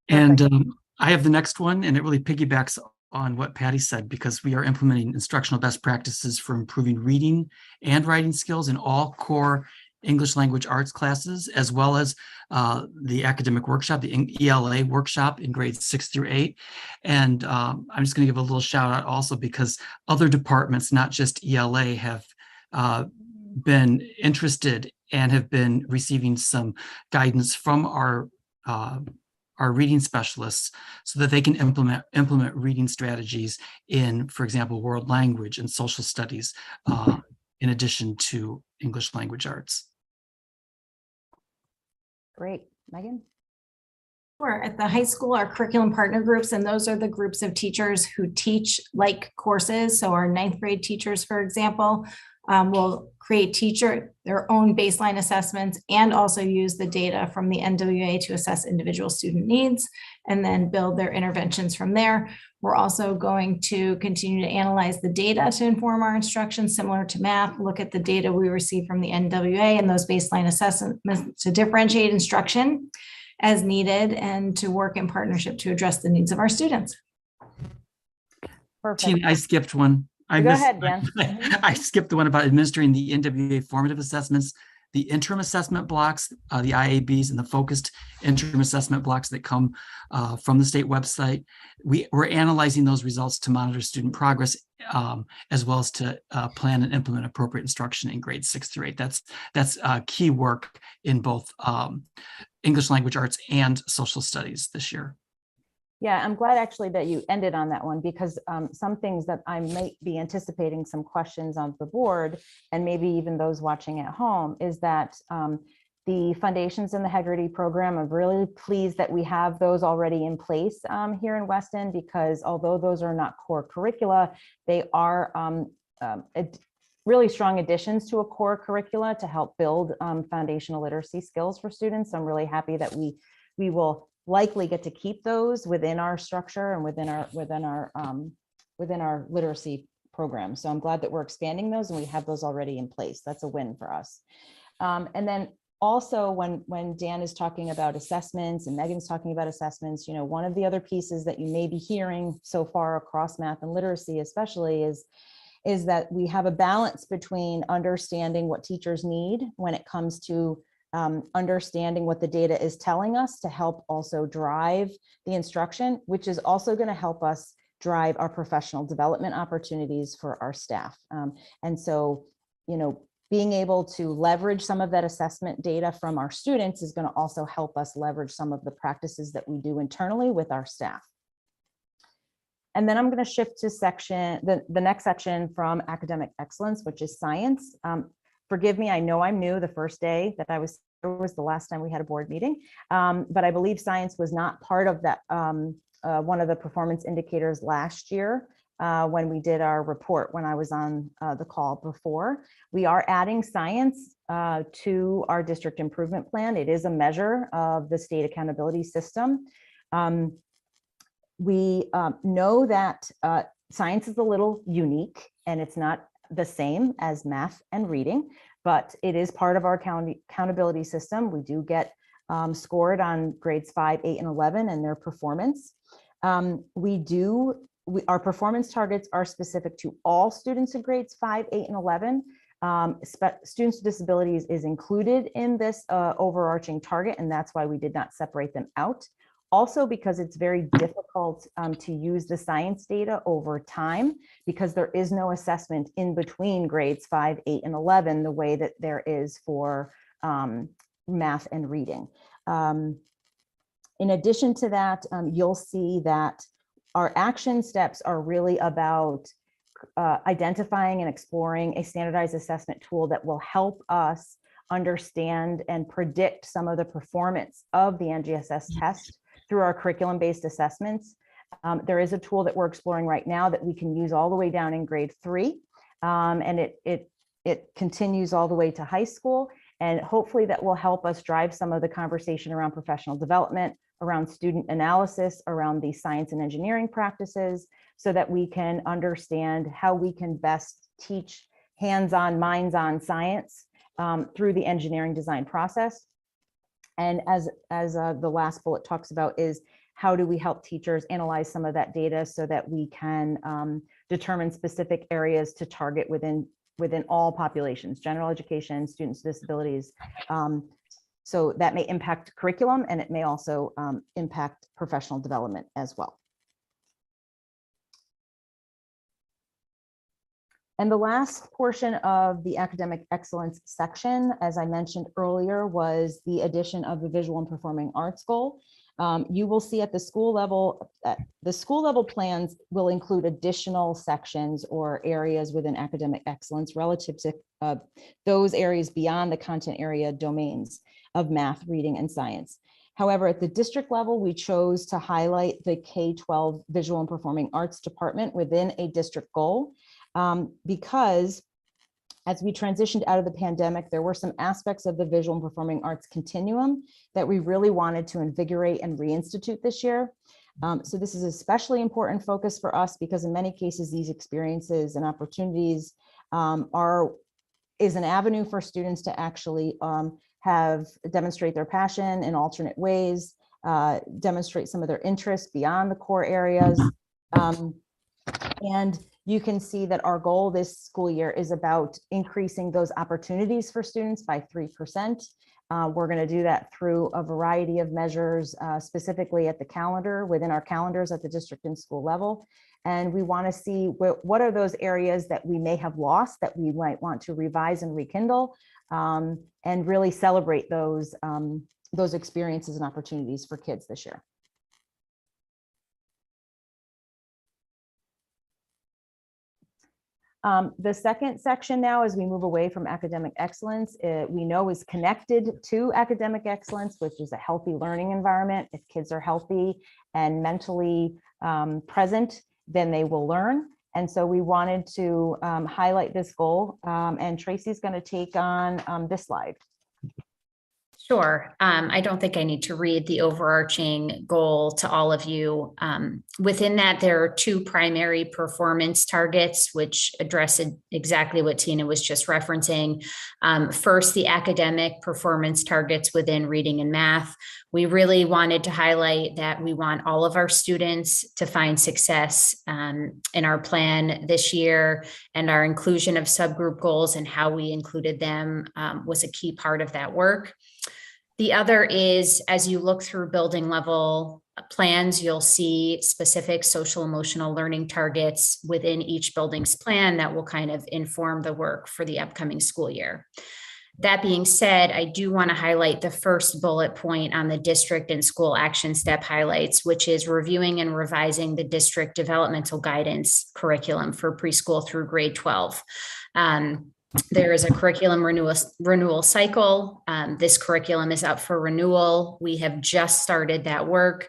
And I have the next one, and it really piggybacks on what Patty said, because we are implementing instructional best practices for improving reading and writing skills in all core English language arts classes, as well as the academic workshop, the ELA workshop in grades 6 through 8. And I'm just going to give a little shout out also because other departments, not just ELA, have been interested and have been receiving some guidance from our reading specialists so that they can implement reading strategies in, for example, world language and social studies, in addition to English language arts. Great. Megan? Sure. At the high school, our curriculum partner groups, and those are the groups of teachers who teach like courses. So our 9th grade teachers, for example, will create their own baseline assessments and also use the data from the NWA to assess individual student needs and then build their interventions from there. We're also going to continue to analyze the data to inform our instruction, similar to math, look at the data we receive from the NWA and those baseline assessments to differentiate instruction as needed and to work in partnership to address the needs of our students. Perfect. Tina, I skipped one. Go ahead, Dan. I skipped the one about administering the NWA formative assessments, the interim assessment blocks, the IABs, and the focused interim assessment blocks that come from the state website. We're analyzing those results to monitor student progress, as well as to plan and implement appropriate instruction in grades 6 through 8. That's key work in both English language arts and social studies this year. Yeah, I'm glad actually that you ended on that one, because some things that I might be anticipating some questions on the board and maybe even those watching at home is that the Foundations in the Heggerty program, I'm really pleased that we have those already in place here in Weston, because although those are not core curricula, they are really strong additions to a core curricula to help build foundational literacy skills for students. I'm really happy that we will likely get to keep those within our structure and within our literacy program. So I'm glad that we're expanding those and we have those already in place. That's a win for us. And then Also, when Dan is talking about assessments and Megan's talking about assessments, you know, one of the other pieces that you may be hearing so far across math and literacy especially is that we have a balance between understanding what teachers need when it comes to understanding what the data is telling us to help also drive the instruction, which is also going to help us drive our professional development opportunities for our staff. And so, you know, being able to leverage some of that assessment data from our students is going to also help us leverage some of the practices that we do internally with our staff. And then I'm going to shift to the next section from academic excellence, which is science. Forgive me, I know I'm new. The first day that I was the last time we had a board meeting, but I believe science was not part of that, one of the performance indicators last year when we did our report, when I was on the call before. We are adding science to our district improvement plan. It is a measure of the state accountability system. We know that science is a little unique and it's not the same as math and reading, but it is part of our accountability system. We do get scored on grades 5, 8, and 11 and their performance. Our performance targets are specific to all students in grades 5, 8, and 11. Students with disabilities is included in this overarching target, and that's why we did not separate them out. Also, because it's very difficult to use the science data over time, because there is no assessment in between grades 5, 8, and 11, the way that there is for math and reading. In addition to that, you'll see that our action steps are really about identifying and exploring a standardized assessment tool that will help us understand and predict some of the performance of the NGSS test through our curriculum-based assessments. There is a tool that we're exploring right now that we can use all the way down in grade 3, and it continues all the way to high school. And hopefully that will help us drive some of the conversation around professional development, around student analysis, around the science and engineering practices, so that we can understand how we can best teach hands-on, minds-on science through the engineering design process. And as the last bullet talks about, is how do we help teachers analyze some of that data so that we can determine specific areas to target within all populations, general education, students with disabilities. So that may impact curriculum, and it may also impact professional development as well. And the last portion of the academic excellence section, as I mentioned earlier, was the addition of the visual and performing arts goal. You will see at the school level plans will include additional sections or areas within academic excellence relative to those areas beyond the content area domains of math, reading, and science. However, at the district level, we chose to highlight the K-12 visual and performing arts department within a district goal because as we transitioned out of the pandemic, there were some aspects of the visual and performing arts continuum that we really wanted to invigorate and reinstitute this year. So this is especially important focus for us because in many cases, these experiences and opportunities is an avenue for students to actually demonstrate their passion in alternate ways, demonstrate some of their interests beyond the core areas. And you can see that our goal this school year is about increasing those opportunities for students by 3%. We're going to do that through a variety of measures, specifically at the calendar, within our calendars at the district and school level. And we want to see what are those areas that we may have lost that we might want to revise and rekindle, and really celebrate those experiences and opportunities for kids this year. The second section now, as we move away from academic excellence, we know is connected to academic excellence, which is a healthy learning environment. If kids are healthy and mentally present, then they will learn. And so we wanted to highlight this goal, and Tracy's going to take on this slide. Sure. I don't think I need to read the overarching goal to all of you. Within that, there are two primary performance targets, which address exactly what Tina was just referencing. First, the academic performance targets within reading and math. We really wanted to highlight that we want all of our students to find success in our plan this year, and our inclusion of subgroup goals and how we included them was a key part of that work. The other is, as you look through building level plans, you'll see specific social emotional learning targets within each building's plan that will kind of inform the work for the upcoming school year. That being said, I do want to highlight the first bullet point on the district and school action step highlights, which is reviewing and revising the district developmental guidance curriculum for preschool through grade 12. There is a curriculum renewal cycle. This curriculum is up for renewal. We have just started that work.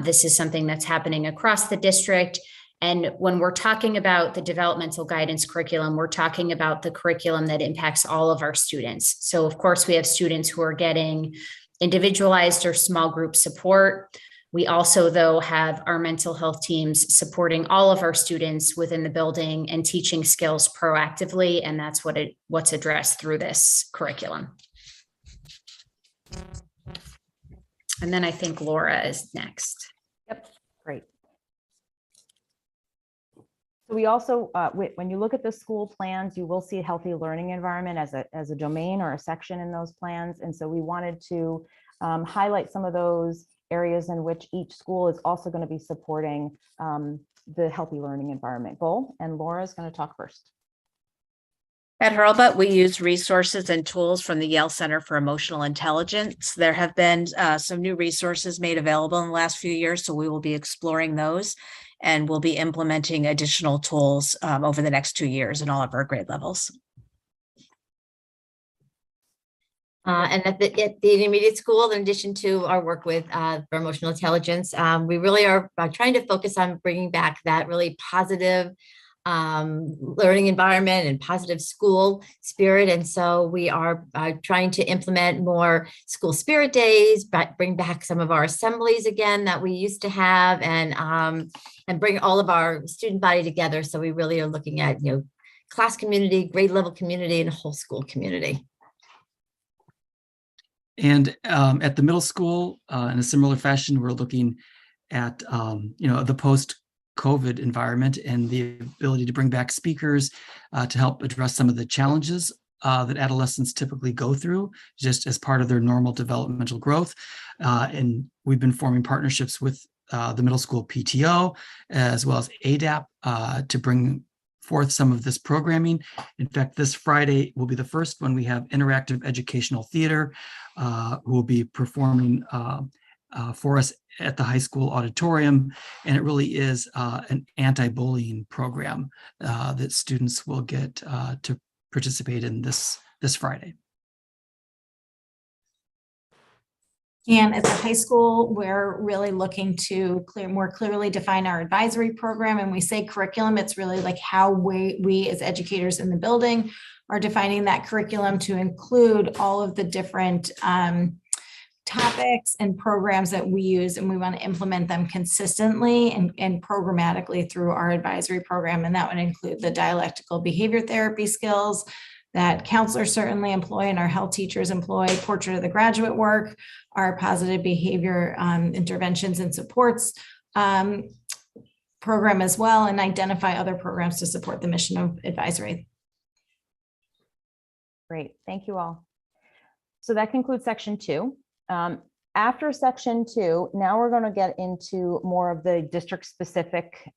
This is something that's happening across the district. And when we're talking about the developmental guidance curriculum, we're talking about the curriculum that impacts all of our students. So of course, we have students who are getting individualized or small group support. We also, though, have our mental health teams supporting all of our students within the building and teaching skills proactively, and that's what's addressed through this curriculum. And then I think Laura is next. Yep, great. So we also, when you look at the school plans, you will see a healthy learning environment as a domain or a section in those plans. And so we wanted to highlight some of those areas in which each school is also going to be supporting the healthy learning environment goal. And Laura is going to talk first. At Hurlbut, we use resources and tools from the Yale Center for Emotional Intelligence. There have been some new resources made available in the last few years, so we will be exploring those, and we'll be implementing additional tools over the next 2 years in all of our grade levels. And at the intermediate school, in addition to our work with for emotional intelligence, we really are trying to focus on bringing back that really positive learning environment and positive school spirit. And so we are trying to implement more school spirit days, but bring back some of our assemblies again that we used to have, and bring all of our student body together. So we really are looking at, class community, grade level community, and whole school community. And at the middle school, in a similar fashion, we're looking at, the post-COVID environment and the ability to bring back speakers to help address some of the challenges that adolescents typically go through just as part of their normal developmental growth. And we've been forming partnerships with the middle school PTO as well as ADAP to bring forth some of this programming. In fact, this Friday will be the first when we have interactive educational theater who will be performing for us at the high school auditorium. And it really is an anti-bullying program that students will get to participate in this Friday. And as a high school, we're really looking to more clearly define our advisory program. And we say curriculum, it's really like how we as educators in the building are defining that curriculum to include all of the different topics and programs that we use, and we want to implement them consistently and programmatically through our advisory program. And that would include the dialectical behavior therapy skills that counselors certainly employ and our health teachers employ, portrait of the graduate work, our positive behavior interventions and supports program as well, and identify other programs to support the mission of advisory. Great, thank you all. So that concludes section 2. After section 2, now we're going to get into more of the district specific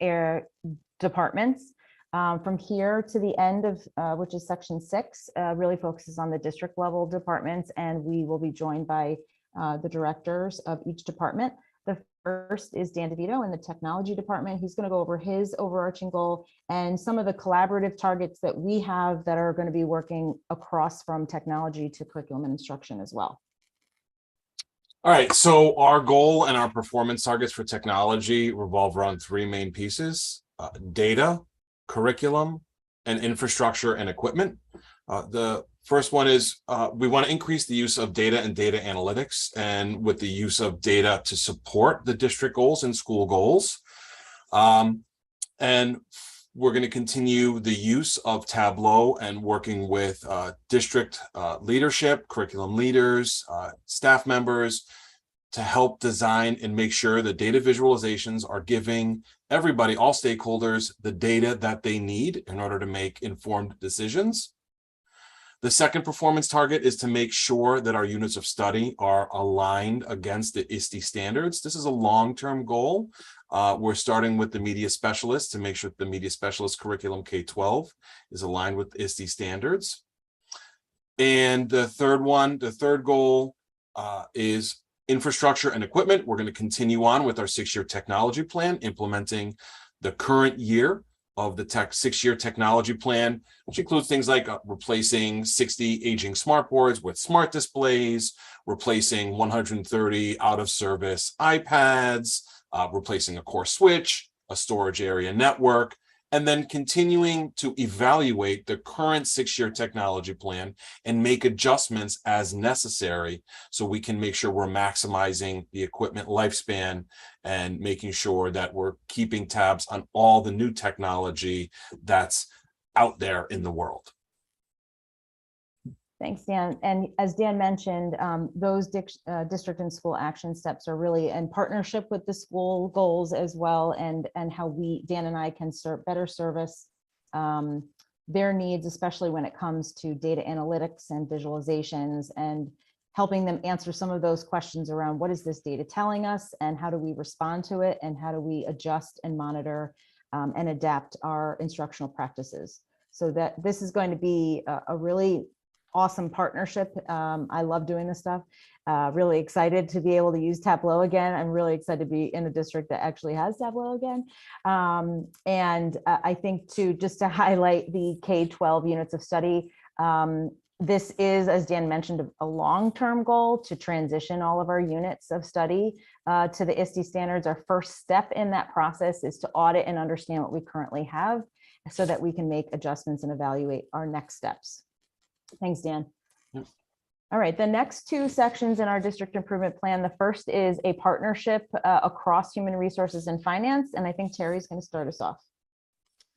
departments. From here to the end of which is section 6, really focuses on the district level departments, and we will be joined by the directors of each department. The first is Dan DeVito in the technology department. He's going to go over his overarching goal and some of the collaborative targets that we have that are going to be working across from technology to curriculum and instruction as well. All right, so our goal and our performance targets for technology revolve around 3 main pieces: data, curriculum, and infrastructure and equipment. The first one is we want to increase the use of data and data analytics, and with the use of data to support the district goals and school goals. And we're going to continue the use of Tableau and working with district leadership, curriculum leaders, staff members to help design and make sure the data visualizations are giving everybody, all stakeholders, the data that they need in order to make informed decisions. The second performance target is to make sure that our units of study are aligned against the ISTE standards. This is a long-term goal. We're starting with the media specialists to make sure that the media specialist curriculum K-12 is aligned with ISTE standards. And the third goal is infrastructure and equipment. We're going to continue on with our 6-year technology plan, implementing the current year of the 6-year technology plan, which includes things like replacing 60 aging smart boards with smart displays, replacing 130 out-of-service iPads, replacing a core switch, a storage area network, and then continuing to evaluate the current 6-year technology plan and make adjustments as necessary so we can make sure we're maximizing the equipment lifespan and making sure that we're keeping tabs on all the new technology that's out there in the world. Thanks, Dan. And as Dan mentioned, those district and school action steps are really in partnership with the school goals as well, and how Dan and I can better service their needs, especially when it comes to data analytics and visualizations, and helping them answer some of those questions around what is this data telling us, and how do we respond to it, and how do we adjust and monitor and adapt our instructional practices. So that this is going to be a really awesome partnership. I love doing this stuff. Really excited to be able to use Tableau again. I'm really excited to be in a district that actually has Tableau again. And I think just to highlight the K-12 units of study, this is, as Dan mentioned, a long-term goal to transition all of our units of study to the ISTE standards. Our first step in that process is to audit and understand what we currently have so that we can make adjustments and evaluate our next steps. Thanks, Dan. Yep. All right, the next 2 sections in our district improvement plan. The first is a partnership across human resources and finance. And I think Terry's going to start us off.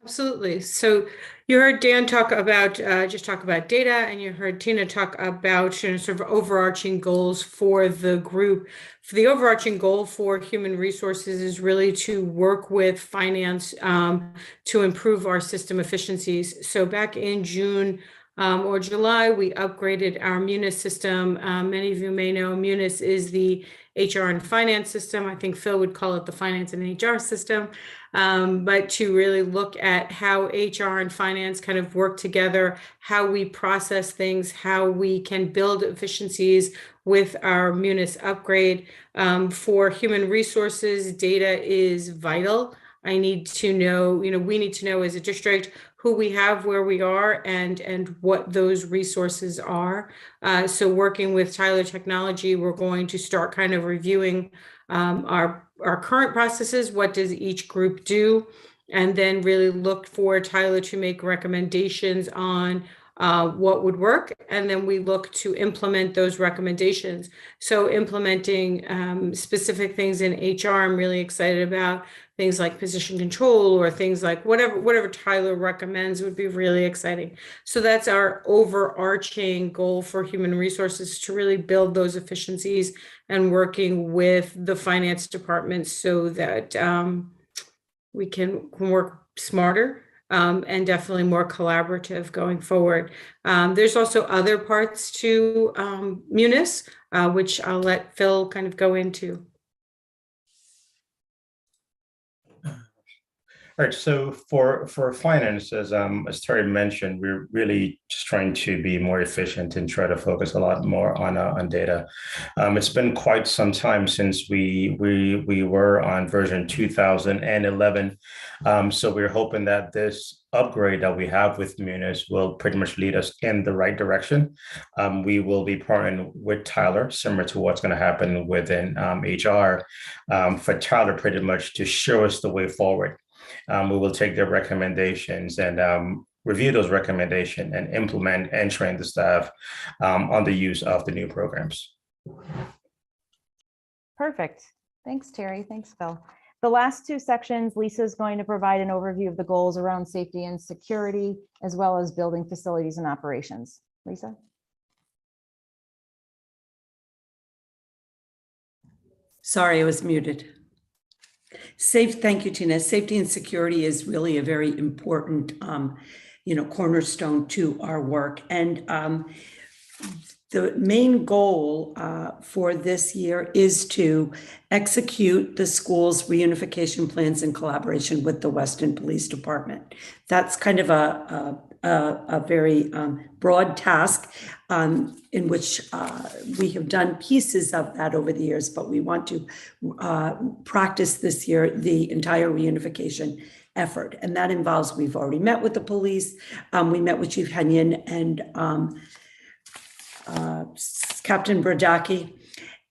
Absolutely. So you heard Dan talk about data, and you heard Tina talk about sort of overarching goals for the group. For the overarching goal for human resources is really to work with finance to improve our system efficiencies. So back in June or July, we upgraded our Munis system. Many of you may know Munis is the HR and finance system. I think Phil would call it the finance and HR system. But to really look at how HR and finance kind of work together, how we process things, how we can build efficiencies with our Munis upgrade. For human resources, data is vital. I need to know, we need to know as a district who we have, where we are, and what those resources are. So working with Tyler Technology, we're going to start kind of reviewing our current processes. What does each group do? And then really look for Tyler to make recommendations on what would work. And then we look to implement those recommendations. So implementing specific things in HR, I'm really excited about. Things like position control or things like whatever Tyler recommends would be really exciting. So that's our overarching goal for human resources, to really build those efficiencies and working with the finance department so that we can work smarter and definitely more collaborative going forward. There's also other parts to Munis, which I'll let Phil kind of go into. All right, so for finance, as Terry mentioned, we're really just trying to be more efficient and try to focus a lot more on data. It's been quite some time since we were on version 2011, so we're hoping that this upgrade that we have with Munis will pretty much lead us in the right direction. We will be partnering with Tyler, similar to what's going to happen within HR, for Tyler pretty much to show us the way forward. We will take their recommendations and review those recommendations and implement and train the staff on the use of the new programs. Perfect. Thanks, Terry. Thanks, Phil. The last two sections, Lisa is going to provide an overview of the goals around safety and security, as well as building facilities and operations. Lisa? Sorry, I was muted. Thank you, Tina. Safety and security is really a very important, cornerstone to our work. And the main goal for this year is to execute the school's reunification plans in collaboration with the Weston Police Department. That's kind of a very broad task in which we have done pieces of that over the years, but we want to practice this year the entire reunification effort. And that involves, we've already met with the police. We met with Chief Henyon and Captain Brodacki,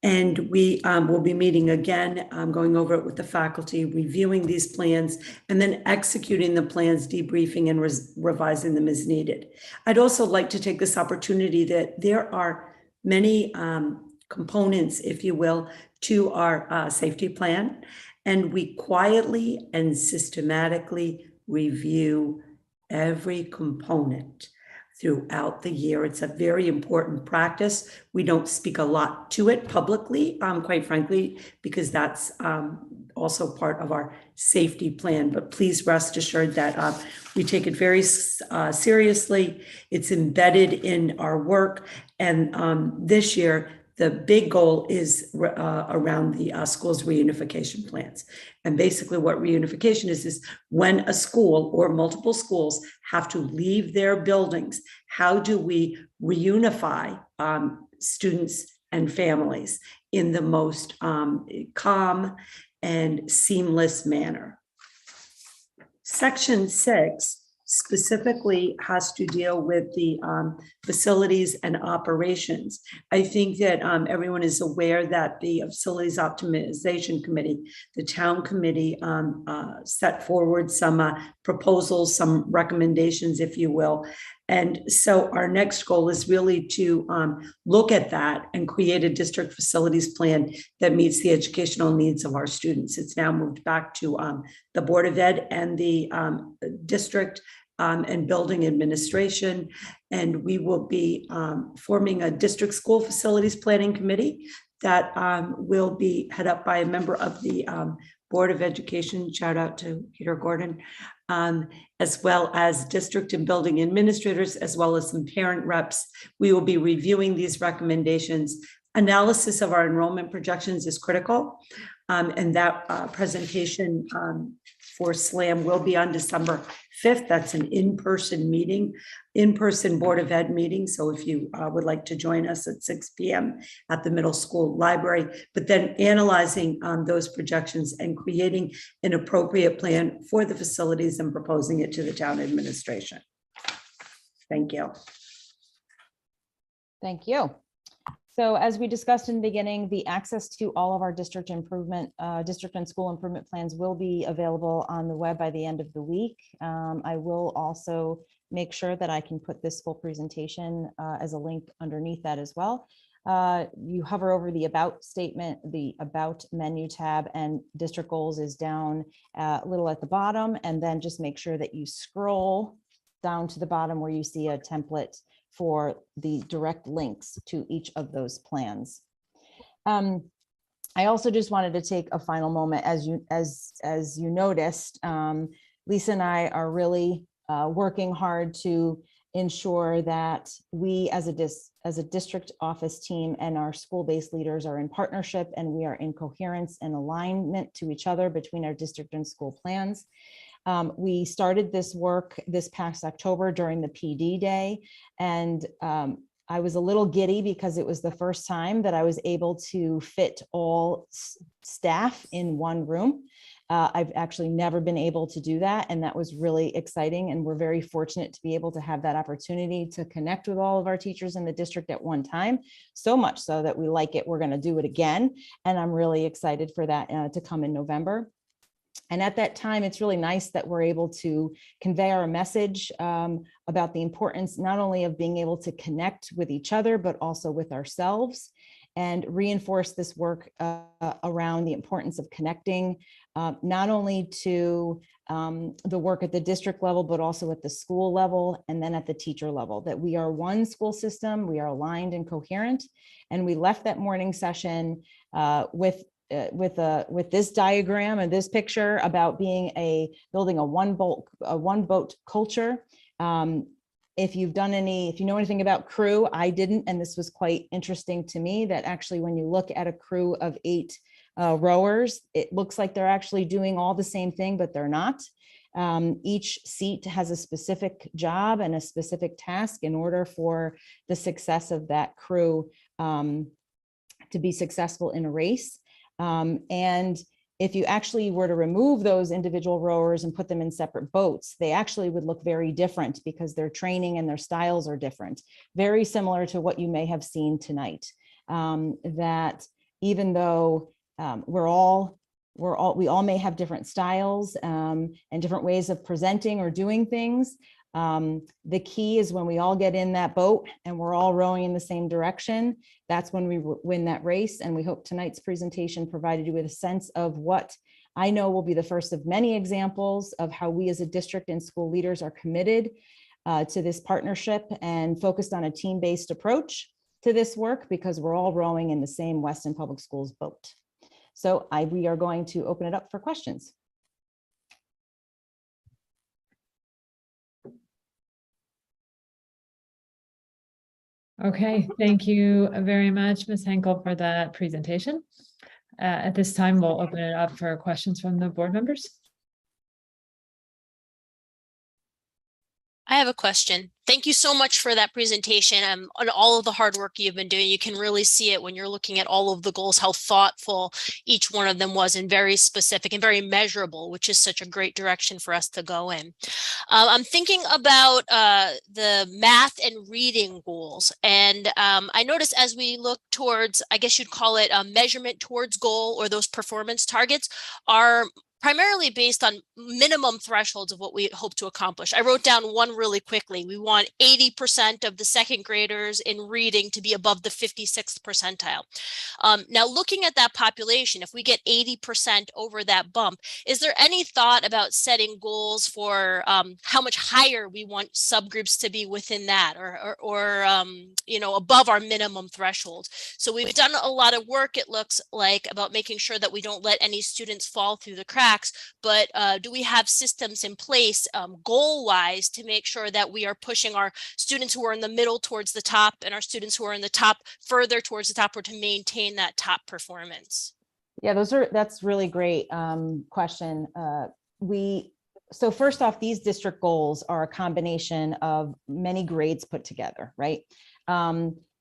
and we will be meeting again, going over it with the faculty, reviewing these plans, and then executing the plans, debriefing and revising them as needed. I'd also like to take this opportunity that there are many components, if you will, to our safety plan, and we quietly and systematically review every component throughout the year. It's a very important practice. We don't speak a lot to it publicly, quite frankly, because that's also part of our safety plan. But please rest assured that we take it very seriously. It's embedded in our work. And this year, the big goal is around the school's reunification plans. And basically what reunification is when a school or multiple schools have to leave their buildings, how do we reunify students and families in the most calm and seamless manner? Section 6 specifically has to deal with the facilities and operations. I think that everyone is aware that the Facilities Optimization Committee, the town committee, set forward some proposals, some recommendations, if you will. And so our next goal is really to look at that and create a district facilities plan that meets the educational needs of our students. It's now moved back to the Board of Ed and the district and building administration. And we will be forming a district school facilities planning committee that will be head up by a member of the Board of Education, shout out to Peter Gordon, as well as district and building administrators, as well as some parent reps. We will be reviewing these recommendations. Analysis of our enrollment projections is critical. And that presentation for SLAM will be on December 5th. That's an in-person meeting, in-person Board of Ed meeting. So if you would like to join us at 6 p.m. at the middle school library, but then analyzing those projections and creating an appropriate plan for the facilities and proposing it to the town administration. Thank you. Thank you. So as we discussed in the beginning, the access to all of our district and school improvement plans will be available on the web by the end of the week. I will also make sure that I can put this full presentation as a link underneath that as well. You hover over the About statement, the About menu tab, and district goals is down a little at the bottom, and then just make sure that you scroll down to the bottom where you see a template for the direct links to each of those plans. I also just wanted to take a final moment, as you noticed, Lisa and I are really working hard to ensure that we as a district office team and our school-based leaders are in partnership, and we are in coherence and alignment to each other between our district and school plans. We started this work this past October during the PD day, and I was a little giddy because it was the first time that I was able to fit all staff in one room. I've actually never been able to do that, and that was really exciting, and we're very fortunate to be able to have that opportunity to connect with all of our teachers in the district at one time, so much so that we like it. We're going to do it again, and I'm really excited for that to come in November. And at that time, it's really nice that we're able to convey our message about the importance not only of being able to connect with each other, but also with ourselves, and reinforce this work around the importance of connecting not only to the work at the district level, but also at the school level and then at the teacher level, that we are one school system, we are aligned and coherent. And we left that morning session with this diagram and this picture about building a one boat culture. If you know anything about crew, I didn't, and this was quite interesting to me, that actually when you look at a crew of 8 rowers, it looks like they're actually doing all the same thing, but they're not. Each seat has a specific job and a specific task in order for the success of that crew to be successful in a race. And if you actually were to remove those individual rowers and put them in separate boats, they actually would look very different because their training and their styles are different, very similar to what you may have seen tonight. That even though we all may have different styles and different ways of presenting or doing things, the key is when we all get in that boat and we're all rowing in the same direction, that's when we win that race. And we hope tonight's presentation provided you with a sense of what I know will be the first of many examples of how we as a district and school leaders are committed to this partnership and focused on a team-based approach to this work, because we're all rowing in the same Weston Public Schools boat. So we are going to open it up for questions. Okay, thank you very much, Ms. Henkel, for that presentation. At this time, we'll open it up for questions from the board members. I have a question. Thank you so much for that presentation and all of the hard work you've been doing. You can really see it when you're looking at all of the goals, how thoughtful each one of them was, and very specific and very measurable, which is such a great direction for us to go in. I'm thinking about the math and reading goals. And I noticed as we look towards, I guess you'd call it a measurement towards goal, or those performance targets are primarily based on minimum thresholds of what we hope to accomplish. I wrote down one really quickly. We want 80% of the second graders in reading to be above the 56th percentile. Now, looking at that population, if we get 80% over that bump, is there any thought about setting goals for how much higher we want subgroups to be within that, or you know, above our minimum threshold? So we've done a lot of work, it looks like, about making sure that we don't let any students fall through the cracks. But do we have systems in place goal-wise to make sure that we are pushing our students who are in the middle towards the top and our students who are in the top further towards the top, or to maintain that top performance? Yeah, that's really great question. So first off, these district goals are a combination of many grades put together, right?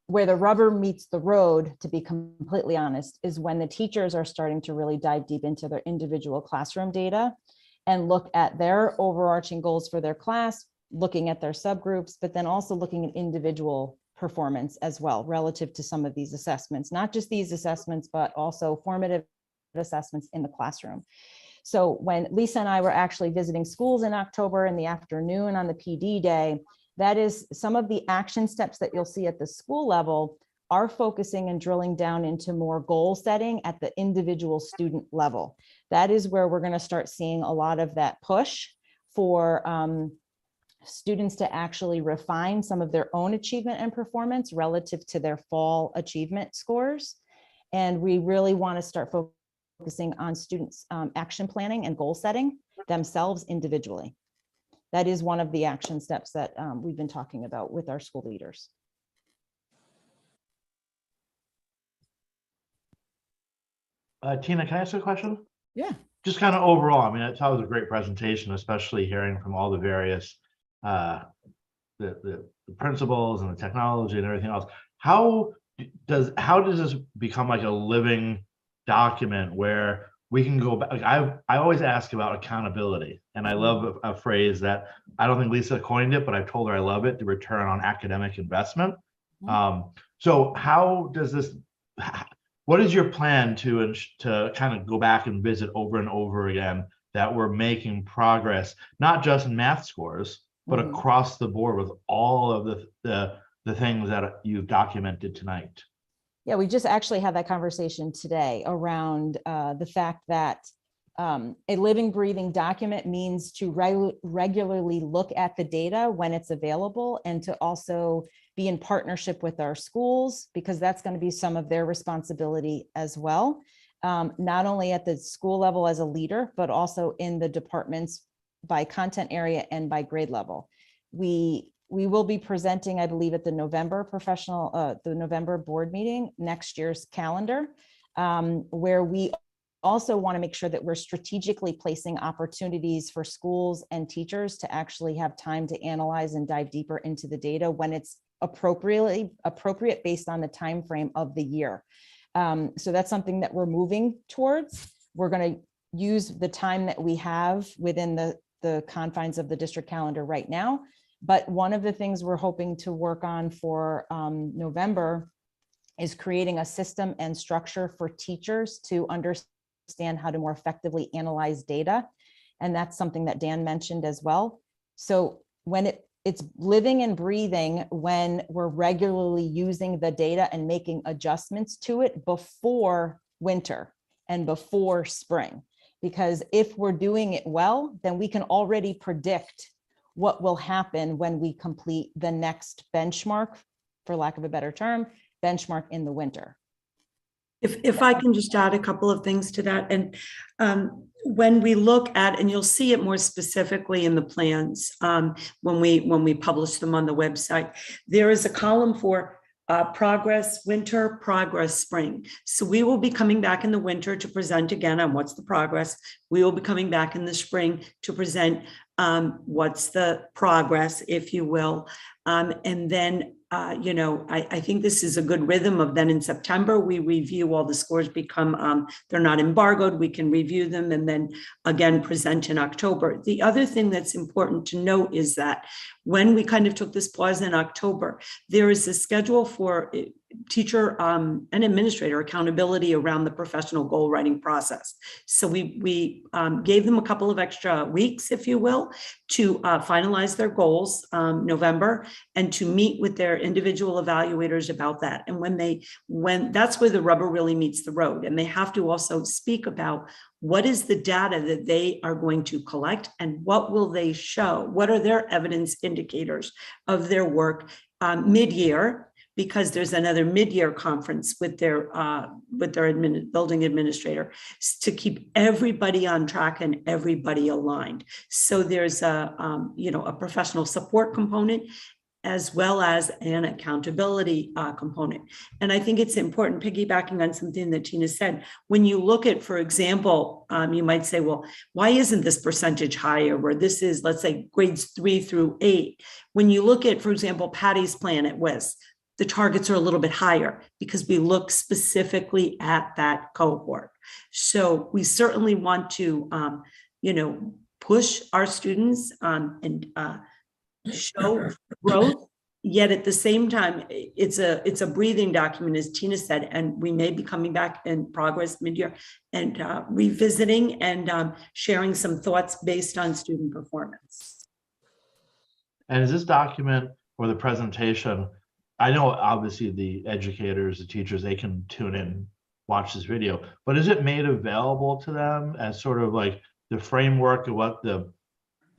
Where the rubber meets the road, to be completely honest, is when the teachers are starting to really dive deep into their individual classroom data and look at their overarching goals for their class, looking at their subgroups, but then also looking at individual performance as well, relative to some of these assessments, not just these assessments, but also formative assessments in the classroom. So when Lisa and I were actually visiting schools in October in the afternoon on the PD day, that is some of the action steps that you'll see at the school level are focusing and drilling down into more goal setting at the individual student level. That is where we're going to start seeing a lot of that push for students to actually refine some of their own achievement and performance relative to their fall achievement scores. And we really want to start focusing on students' action planning and goal setting themselves individually. That is one of the action steps that we've been talking about with our school leaders. Tina, can I ask a question? Yeah. Just kind of overall, I mean, I thought it was a great presentation, especially hearing from all the various the principles and the technology and everything else. How does this become like a living document where we can go back? Like I always ask about accountability, and I love a phrase that I don't think Lisa coined it, but I've told her I love it: the return on academic investment. So how does this? What is your plan to kind of go back and visit over and over again that we're making progress, not just in math scores, but Mhm. across the board with all of the things that you've documented tonight. Yeah, we just actually had that conversation today around the fact that a living, breathing document means to regularly look at the data when it's available, and to also be in partnership with our schools, because that's going to be some of their responsibility as well. Not only at the school level as a leader, but also in the departments by content area and by grade level. We will be presenting, I believe, at the November the November board meeting, next year's calendar, where we also want to make sure that we're strategically placing opportunities for schools and teachers to actually have time to analyze and dive deeper into the data when it's appropriate based on the time frame of the year. So that's something that we're moving towards. We're going to use the time that we have within the confines of the district calendar right now. But one of the things we're hoping to work on for November is creating a system and structure for teachers to understand how to more effectively analyze data. And that's something that Dan mentioned as well. So when it's living and breathing when we're regularly using the data and making adjustments to it before winter and before spring. Because if we're doing it well, then we can already predict what will happen when we complete the next benchmark, for lack of a better term, benchmark in the winter. If I can just add a couple of things to that, and when we look at, and you'll see it more specifically in the plans when we publish them on the website, there is a column for progress winter, progress spring. So we will be coming back in the winter to present again on what's the progress. We will be coming back in the spring to present what's the progress, if you will. And then I think this is a good rhythm of then in September, we review all the scores become, they're not embargoed, we can review them and then again present in October. The other thing that's important to note is that when we kind of took this pause in October, there is a schedule for teacher and administrator accountability around the professional goal writing process. So we gave them a couple of extra weeks, if you will, to finalize their goals November, and to meet with their individual evaluators about that. And when that's where the rubber really meets the road, and they have to also speak about what is the data that they are going to collect and what will they show? What are their evidence indicators of their work mid-year? Because there's another mid-year conference with their building administrator to keep everybody on track and everybody aligned. So there's a professional support component as well as an accountability component. And I think it's important, piggybacking on something that Tina said, when you look at, for example, you might say, well, why isn't this percentage higher? Where this is, let's say, grades 3 through 8. When you look at, for example, Patty's plan at WIS, the targets are a little bit higher because we look specifically at that cohort. So we certainly want to, push our students and show growth. Yet at the same time, it's a breathing document, as Tina said, and we may be coming back in progress mid-year and revisiting and sharing some thoughts based on student performance. And is this document or the presentation, I know obviously the educators, the teachers, they can tune in, watch this video, but is it made available to them as sort of like the framework of what the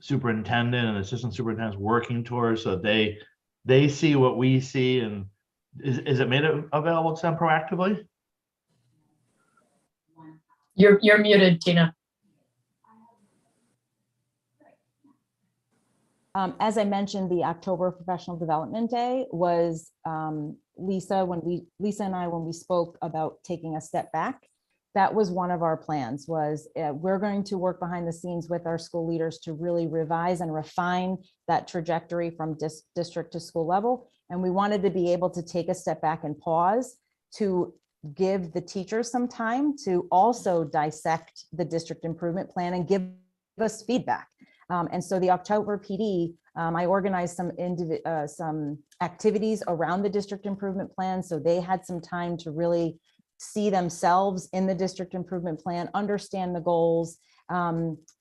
superintendent and assistant superintendents working towards, so they see what we see, and is it made available to them proactively? You're muted, Tina. As I mentioned, the October Professional Development Day was Lisa and I, when we spoke about taking a step back, that was one of our plans, was we're going to work behind the scenes with our school leaders to really revise and refine that trajectory from district to school level. And we wanted to be able to take a step back and pause to give the teachers some time to also dissect the district improvement plan and give us feedback. And so the October PD, I organized some activities around the district improvement plan. So they had some time to really see themselves in the district improvement plan, understand the goals,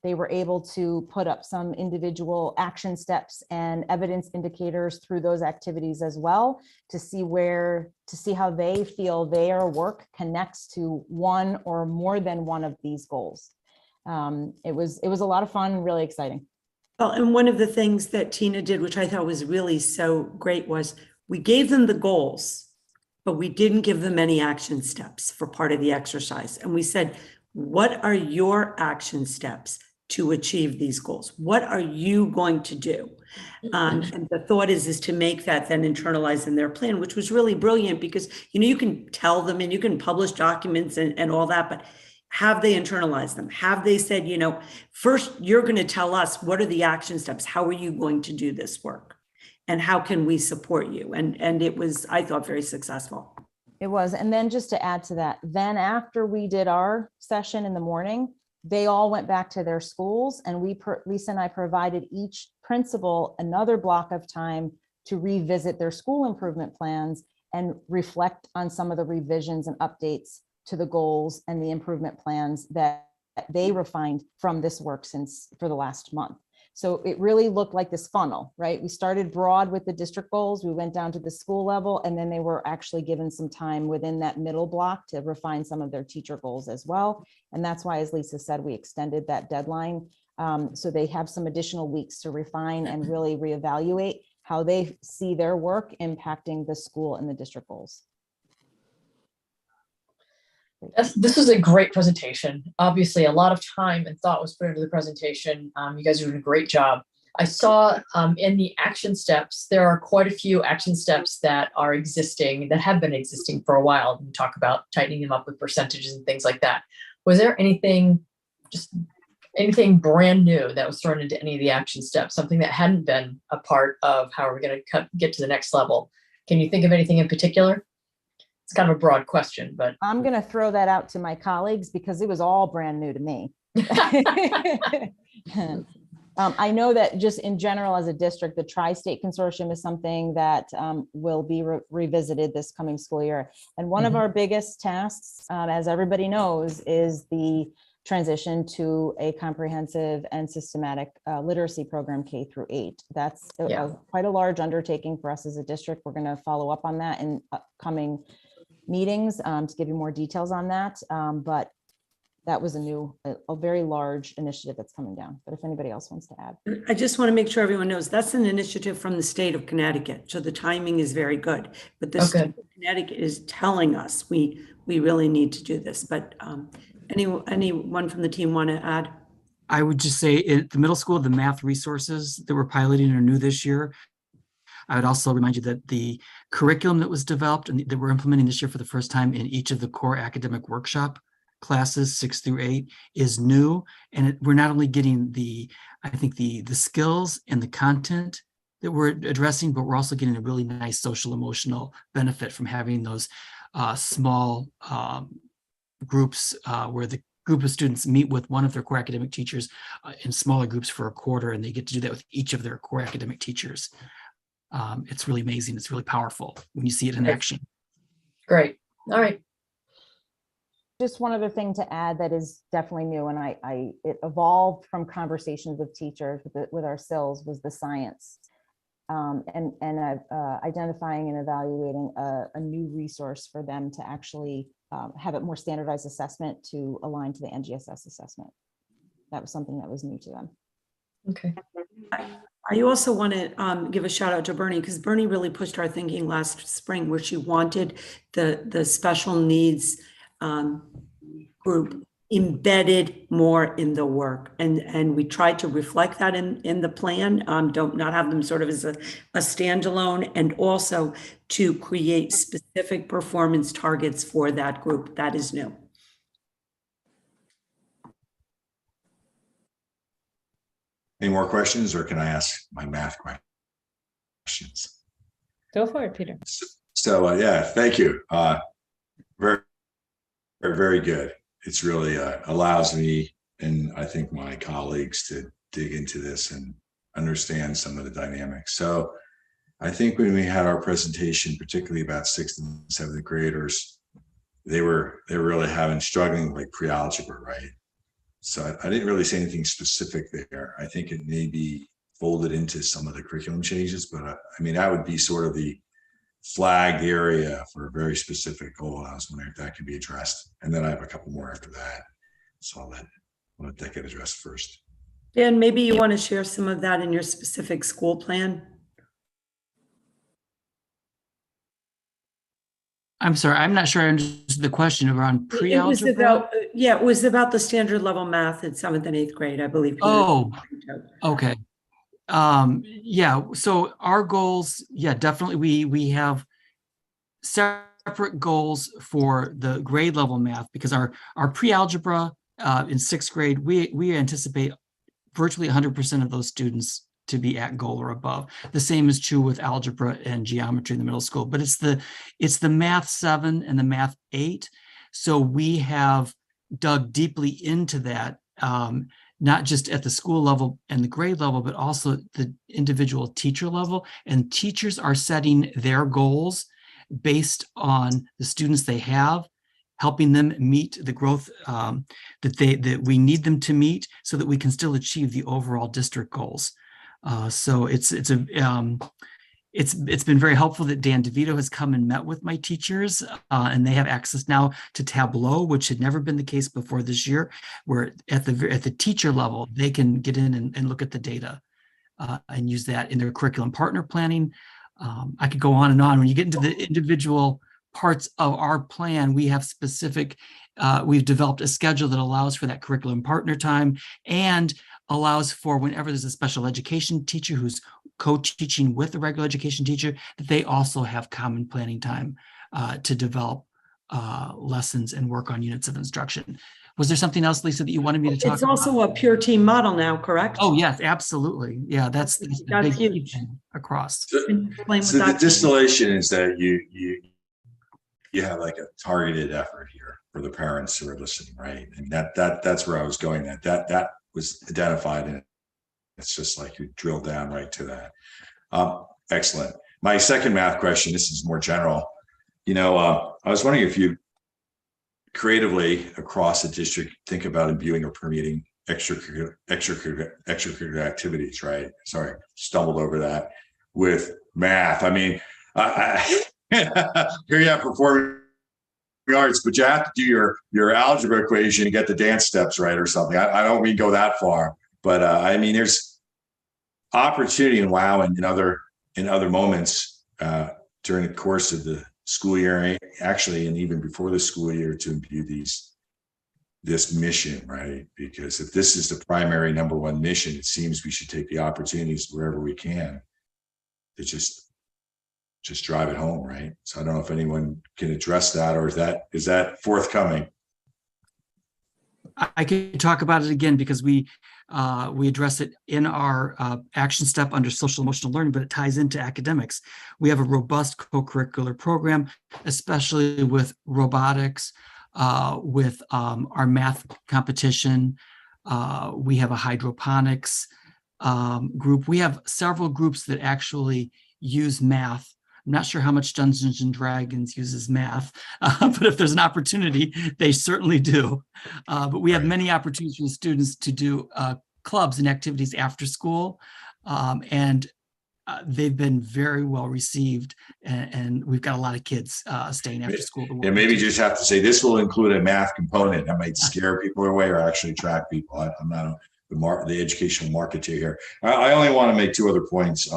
They were able to put up some individual action steps and evidence indicators through those activities as well to see how they feel their work connects to one or more than one of these goals. It was a lot of fun, really exciting. Well, and one of the things that Tina did, which I thought was really so great, was we gave them the goals, but we didn't give them any action steps for part of the exercise. And we said, what are your action steps to achieve these goals? What are you going to do? And the thought is to make that then internalize in their plan, which was really brilliant because, you can tell them and you can publish documents and all that, but have they internalized them? Have they said, first you're going to tell us what are the action steps? How are you going to do this work? And how can we support you? And it was, I thought, very successful. It was. And then just to add to that, then after we did our session in the morning, they all went back to their schools and Lisa and I provided each principal another block of time to revisit their school improvement plans and reflect on some of the revisions and updates to the goals and the improvement plans that they refined from this work for the last month. So it really looked like this funnel, right? We started broad with the district goals, we went down to the school level, and then they were actually given some time within that middle block to refine some of their teacher goals as well. And that's why, as Lisa said, we extended that deadline. So they have some additional weeks to refine and really reevaluate how they see their work impacting the school and the district goals. This was a great presentation. Obviously, a lot of time and thought was put into the presentation. You guys are doing a great job. I saw in the action steps, there are quite a few action steps that are existing, that have been existing for a while. We talk about tightening them up with percentages and things like that. Was there anything brand new that was thrown into any of the action steps, something that hadn't been a part of how we're going to get to the next level? Can you think of anything in particular? It's kind of a broad question, but I'm going to throw that out to my colleagues because it was all brand new to me. I know that just in general as a district, the Tri-State Consortium is something that will be revisited this coming school year. And one of our biggest tasks, as everybody knows, is the transition to a comprehensive and systematic literacy program K through 8. That's quite a large undertaking for us as a district. We're going to follow up on that in upcoming meetings to give you more details on that. But that was a very large initiative that's coming down. But if anybody else wants to add. I just want to make sure everyone knows that's an initiative from the state of Connecticut. So the timing is very good. But the state of Connecticut is telling us we really need to do this. But anyone from the team want to add? I would just say at the middle school, the math resources that we're piloting are new this year. I would also remind you that the curriculum that was developed and that we're implementing this year for the first time in each of the core academic workshop classes 6 through 8 is new. And we're not only getting the skills and the content that we're addressing, but we're also getting a really nice social emotional benefit from having those small groups where the group of students meet with one of their core academic teachers in smaller groups for a quarter, and they get to do that with each of their core academic teachers. It's really amazing. It's really powerful when you see it in action. Great. All right. Just one other thing to add that is definitely new, and it evolved from conversations with teachers with our SILs, was the science and identifying and evaluating a new resource for them to actually have it more standardized assessment to align to the NGSS assessment. That was something that was new to them. Okay. I also want to give a shout out to Bernie, because Bernie really pushed our thinking last spring, where she wanted the special needs group embedded more in the work, and we tried to reflect that in the plan. Not have them sort of as a standalone, and also to create specific performance targets for that group. That is new. Any more questions, or can I ask my math questions? Go for it, Peter. So yeah, thank you. Very, very good. It's really allows me, and I think my colleagues, to dig into this and understand some of the dynamics. So I think when we had our presentation, particularly about 6th and 7th graders, they were really struggling with like pre-algebra, right? So I didn't really say anything specific there. I think it may be folded into some of the curriculum changes, but I mean, that would be sort of the flagged area for a very specific goal. I was wondering if that could be addressed. And then I have a couple more after that. So I'll let that get addressed first. Dan, maybe you want to share some of that in your specific school plan? I'm sorry, I'm not sure I understood the question around It was pre-algebra. about, yeah, it was about the standard level math in 7th and 8th grade, I believe. Oh, okay. Yeah, so our goals, yeah, definitely we have separate goals for the grade level math because our pre-algebra in 6th grade, we anticipate virtually 100% of those students to be at goal or above. The same is true with algebra and geometry in the middle school, but it's the math 7 and the math 8. So we have dug deeply into that, not just at the school level and the grade level, but also the individual teacher level. And teachers are setting their goals based on the students they have, helping them meet the growth that we need them to meet so that we can still achieve the overall district goals. So it's been very helpful that Dan DeVito has come and met with my teachers, and they have access now to Tableau, which had never been the case before this year, where at the teacher level, they can get in and look at the data and use that in their curriculum partner planning. I could go on and on. When you get into the individual parts of our plan, we have specific, we've developed a schedule that allows for that curriculum partner time and allows for whenever there's a special education teacher who's co-teaching with the regular education teacher, that they also have common planning time to develop lessons and work on units of instruction. Was there something else, Lisa, that you wanted me to talk about? It's also a pure team model now, correct? Oh, yes, absolutely. Yeah, that's the big huge thing across. So the distillation is that you have like a targeted effort here for the parents who are listening, right? And that's where I was going. That was identified, and it's just like you drill down right to that. Excellent. My second math question, this is more general. I was wondering if you creatively across the district think about imbuing or permeating extracurricular activities, right? Sorry, stumbled over that with math. I mean, here you have performing arts, but you have to do your algebra equation to get the dance steps right or something. I don't mean go that far, but I mean there's opportunity in WOW and in other moments during the course of the school year, actually, and even before the school year, to imbue this mission, right? Because if this is the primary number one mission, it seems we should take the opportunities wherever we can to just drive it home, right? So I don't know if anyone can address that, or is that forthcoming? I can talk about it again because we address it in our action step under social emotional learning, but it ties into academics. We have a robust co-curricular program, especially with robotics, with our math competition. We have a hydroponics group. We have several groups that actually use math. I'm not sure how much Dungeons and Dragons uses math, but if there's an opportunity, they certainly do. But we have many opportunities for the students to do clubs and activities after school, and they've been very well received. And we've got a lot of kids staying after school. And maybe just have to say this will include a math component that might scare people away or actually attract people. I'm not the educational marketeer here. I only want to make two other points.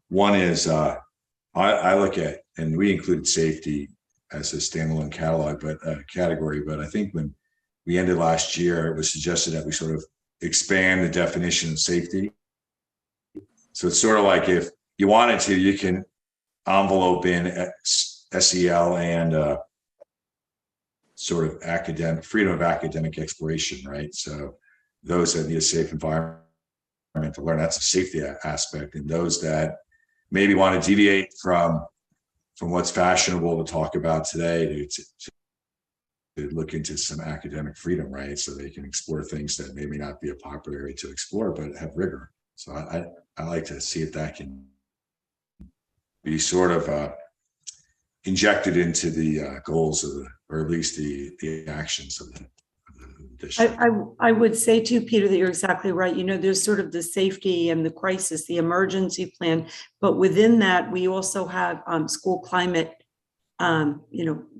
One is I look at, and we included safety as a standalone category, but I think when we ended last year, it was suggested that we sort of expand the definition of safety. So it's sort of like if you wanted to, you can envelope in SEL and sort of freedom of academic exploration, right? So those that need a safe environment to learn, that's a safety aspect, and those that maybe want to deviate from what's fashionable to talk about today to look into some academic freedom, right? So they can explore things that maybe not be a popular area to explore, but have rigor. So I like to see if that can be sort of injected into the goals of or at least the actions of the this year. I would say too, Peter, that you're exactly right. You know, there's sort of the safety and the crisis, the emergency plan, but within that, we also have school climate,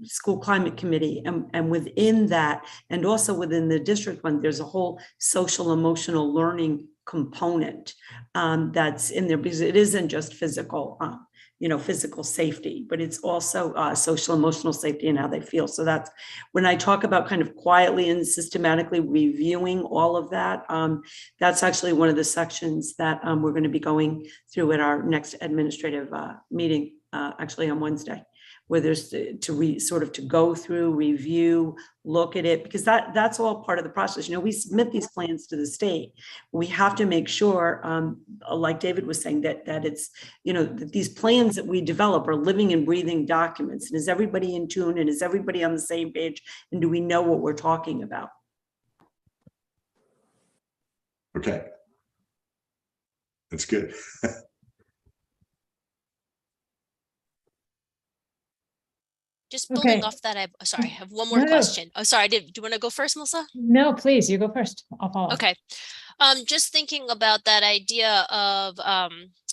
school climate committee, and within that, and also within the district one, there's a whole social emotional learning component that's in there, because it isn't just physical, physical safety, but it's also social emotional safety and how they feel. So that's when I talk about kind of quietly and systematically reviewing all of that. That's actually one of the sections that we're going to be going through at our next administrative meeting, actually on Wednesday, where there's to go through, review, look at it, because that's all part of the process. You know, we submit these plans to the state. We have to make sure, like David was saying, that it's, that these plans that we develop are living and breathing documents. And is everybody in tune, and is everybody on the same page? And do we know what we're talking about? Okay. That's good. Just building Okay. off that, I have one more No. question. Oh, sorry, do you want to go first, Melissa? No, please, you go first. I'll follow. Okay. Just thinking about that idea of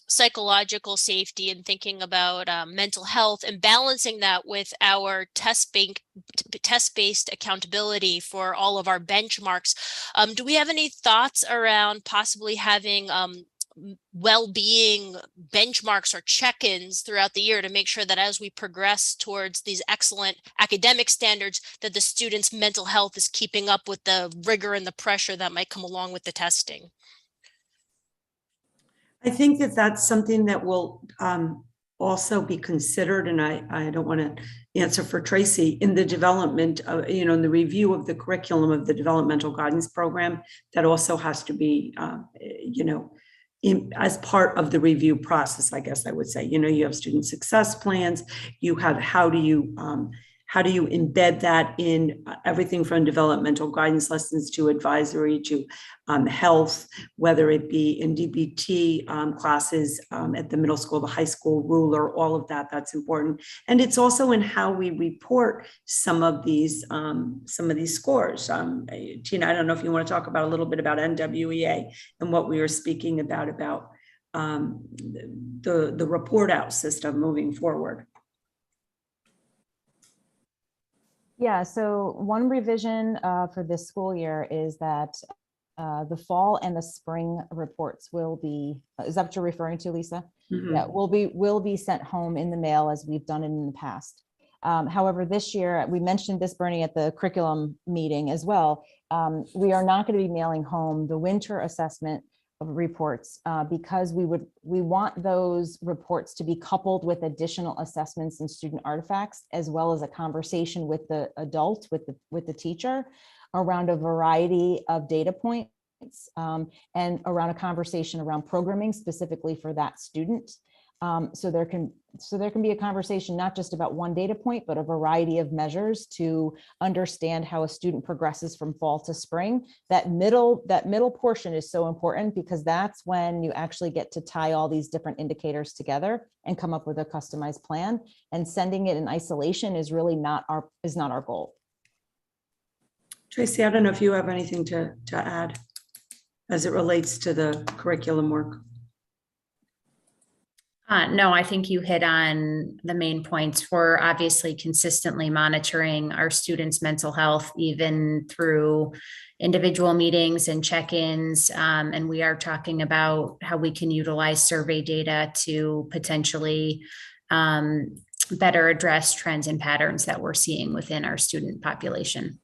psychological safety and thinking about mental health and balancing that with our test-based accountability for all of our benchmarks. Do we have any thoughts around possibly having well-being benchmarks or check-ins throughout the year to make sure that as we progress towards these excellent academic standards, that the students' mental health is keeping up with the rigor and the pressure that might come along with the testing? I think that that's something that will also be considered, and I don't want to answer for Tracy, in the development of, in the review of the curriculum of the developmental guidance program. That also has to be, as part of the review process, I guess I would say. You have student success plans, you have how do you embed that in everything from developmental guidance lessons to advisory to health, whether it be in DBT classes at the middle school, the high school, ruler, all of that, that's important. And it's also in how we report some of these scores. Tina, I don't know if you want to talk about a little bit about NWEA and what we were speaking about the report out system moving forward. Yeah, so one revision for this school year is that the fall and the spring reports will be, is that what you're referring to, Lisa? Mm-hmm. Yeah, will be sent home in the mail as we've done it in the past. However, this year, we mentioned this, Bernie, at the curriculum meeting as well. We are not going to be mailing home the winter assessment reports because we want those reports to be coupled with additional assessments and student artifacts, as well as a conversation with the adult, with the teacher, around a variety of data points and around a conversation around programming specifically for that student. So there can be a conversation not just about one data point, but a variety of measures to understand how a student progresses from fall to spring. That middle portion is so important because that's when you actually get to tie all these different indicators together and come up with a customized plan. And sending it in isolation is really not our goal. Tracy, I don't know if you have anything to add as it relates to the curriculum work. No, I think you hit on the main points. We're obviously consistently monitoring our students' mental health, even through individual meetings and check-ins. And we are talking about how we can utilize survey data to potentially better address trends and patterns that we're seeing within our student population.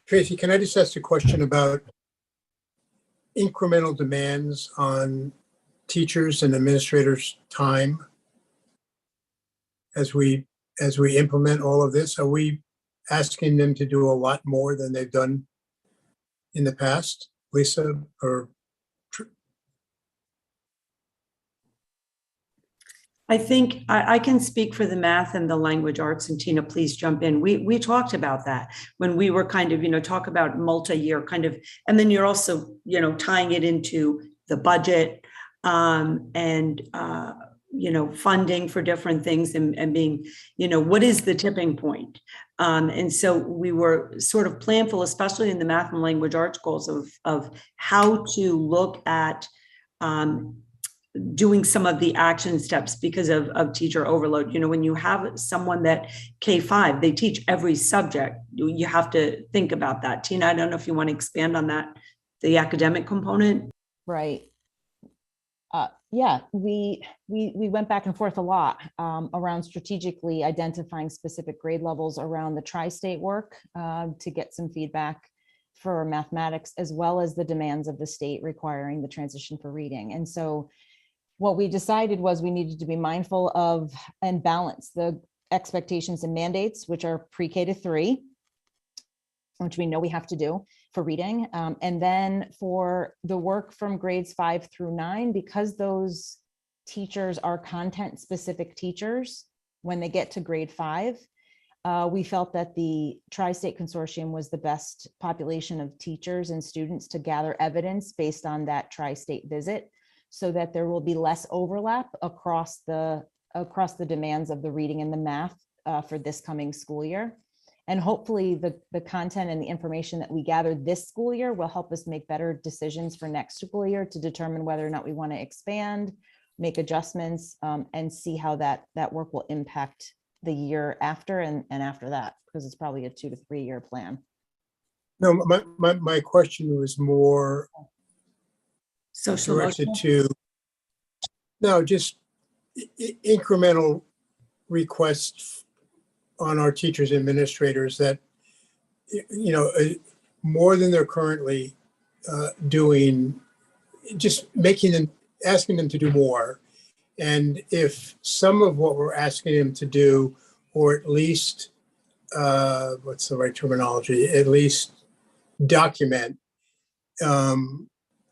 Tracy, can I just ask a question about incremental demands on teachers and administrators' time as we implement all of this? Are we asking them to do a lot more than they've done in the past, Lisa? Or I think I can speak for the math and the language arts, and Tina, please jump in. We talked about that when we were kind of, talk about multi-year kind of, and then you're also, tying it into the budget and funding for different things and being, what is the tipping point? And so we were sort of planful, especially in the math and language arts goals of how to look at doing some of the action steps because of teacher overload. When you have someone that K-5, they teach every subject, you have to think about that. Tina, I don't know if you want to expand on that, the academic component. Right. Yeah, we went back and forth a lot around strategically identifying specific grade levels around the tri-state work to get some feedback for mathematics, as well as the demands of the state requiring the transition for reading. And so what we decided was we needed to be mindful of and balance the expectations and mandates, which are pre-K to 3, which we know we have to do for reading. And then for the work from grades 5 through 9, because those teachers are content specific teachers, when they get to grade 5, we felt that the Tri-State Consortium was the best population of teachers and students to gather evidence based on that tri-state visit, so that there will be less overlap across the demands of the reading and the math for this coming school year. And hopefully the content and the information that we gather this school year will help us make better decisions for next school year to determine whether or not we want to expand, make adjustments, and see how that work will impact the year after and after that, because it's probably a 2 to 3 year plan. No, my question was more social directed emotional? to, no, just incremental requests on our teachers and administrators that, more than they're currently doing, just asking them to do more. And if some of what we're asking them to do, or at least, what's the right terminology, at least document,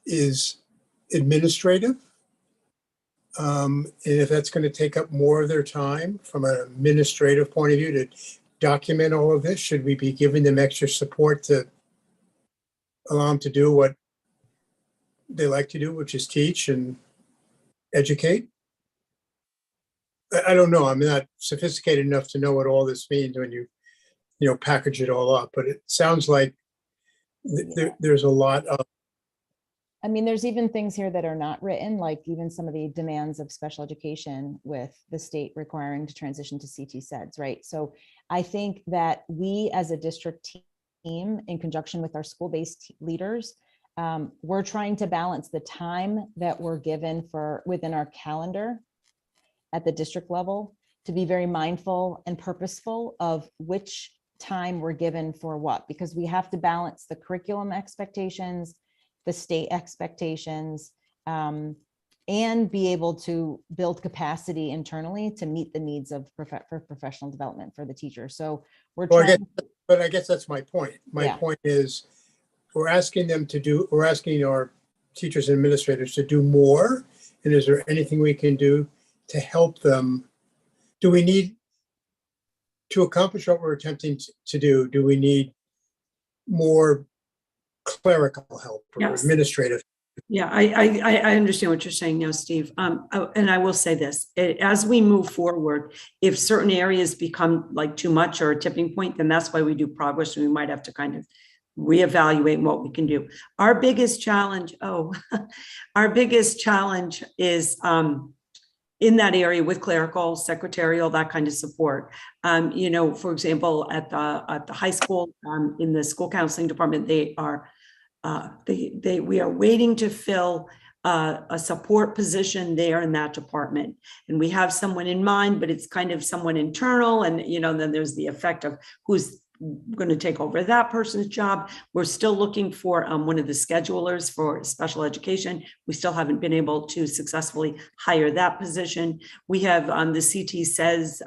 is administrative. And if that's going to take up more of their time from an administrative point of view to document all of this, should we be giving them extra support to allow them to do what they like to do, which is teach and educate? I don't know. I'm not sophisticated enough to know what all this means when you package it all up, but it sounds like there's a lot of, I mean, there's even things here that are not written, like even some of the demands of special education with the state requiring to transition to CT SEDS, right? So I think that we as a district team, in conjunction with our school-based leaders, we're trying to balance the time that we're given for within our calendar at the district level to be very mindful and purposeful of which time we're given for what, because we have to balance the curriculum expectations, the state expectations, and be able to build capacity internally to meet the needs of for professional development for the teacher. So we're trying. But I guess that's my point. My point is we're asking our teachers and administrators to do more. And is there anything we can do to help them? Do we need to accomplish what we're attempting to do? Do we need more clerical help or administrative? Yeah, I understand what you're saying now, Steve. And I will say this, as we move forward, if certain areas become like too much or a tipping point, then that's why we do progress. And we might have to kind of reevaluate what we can do. Our biggest challenge, is in that area with clerical, secretarial, that kind of support. For example, at the high school, in the school counseling department, we are waiting to fill a support position there in that department. And we have someone in mind, but it's kind of someone internal. And, then there's the effect of who's going to take over that person's job. We're still looking for one of the schedulers for special education. We still haven't been able to successfully hire that position. We have the CT says,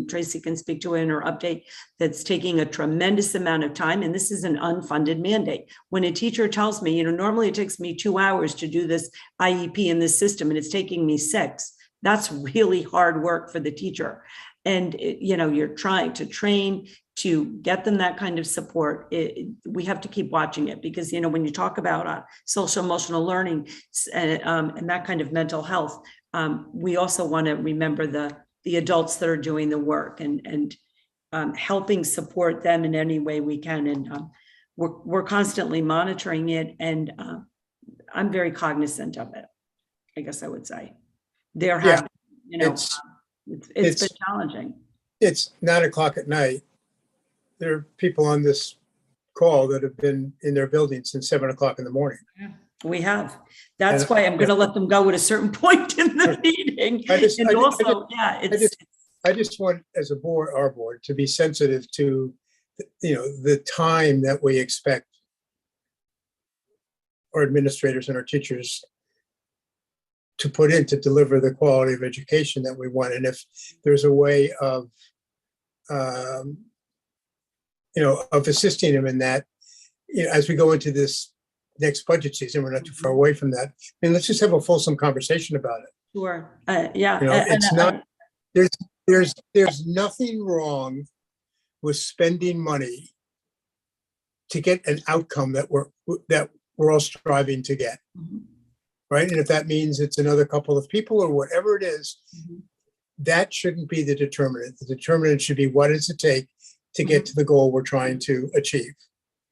Tracy can speak to it in her update, that's taking a tremendous amount of time. And this is an unfunded mandate. When a teacher tells me, normally it takes me 2 hours to do this IEP in this system, and it's taking me 6, that's really hard work for the teacher. And, you're trying to train, to get them that kind of support. We have to keep watching it because, when you talk about social emotional learning and that kind of mental health, we also want to remember the adults that are doing the work and helping support them in any way we can. And we're constantly monitoring it, and I'm very cognizant of it, I guess I would say. There have, it's been challenging. It's 9:00 at night. There are people on this call that have been in their building since 7:00 in the morning. We have. That's why I'm going to let them go at a certain point in the meeting. I just want, as a board, our board, to be sensitive to, the time that we expect our administrators and our teachers to put in to deliver the quality of education that we want. And if there's a way of, of assisting them in that, as we go into this next budget season, we're not too far away from that. Let's just have a fulsome conversation about it. Sure. It's not, there's nothing wrong with spending money to get an outcome that we're all striving to get. Right. And if that means it's another couple of people or whatever it is, that shouldn't be the determinant. The determinant should be what does it take to get to the goal we're trying to achieve.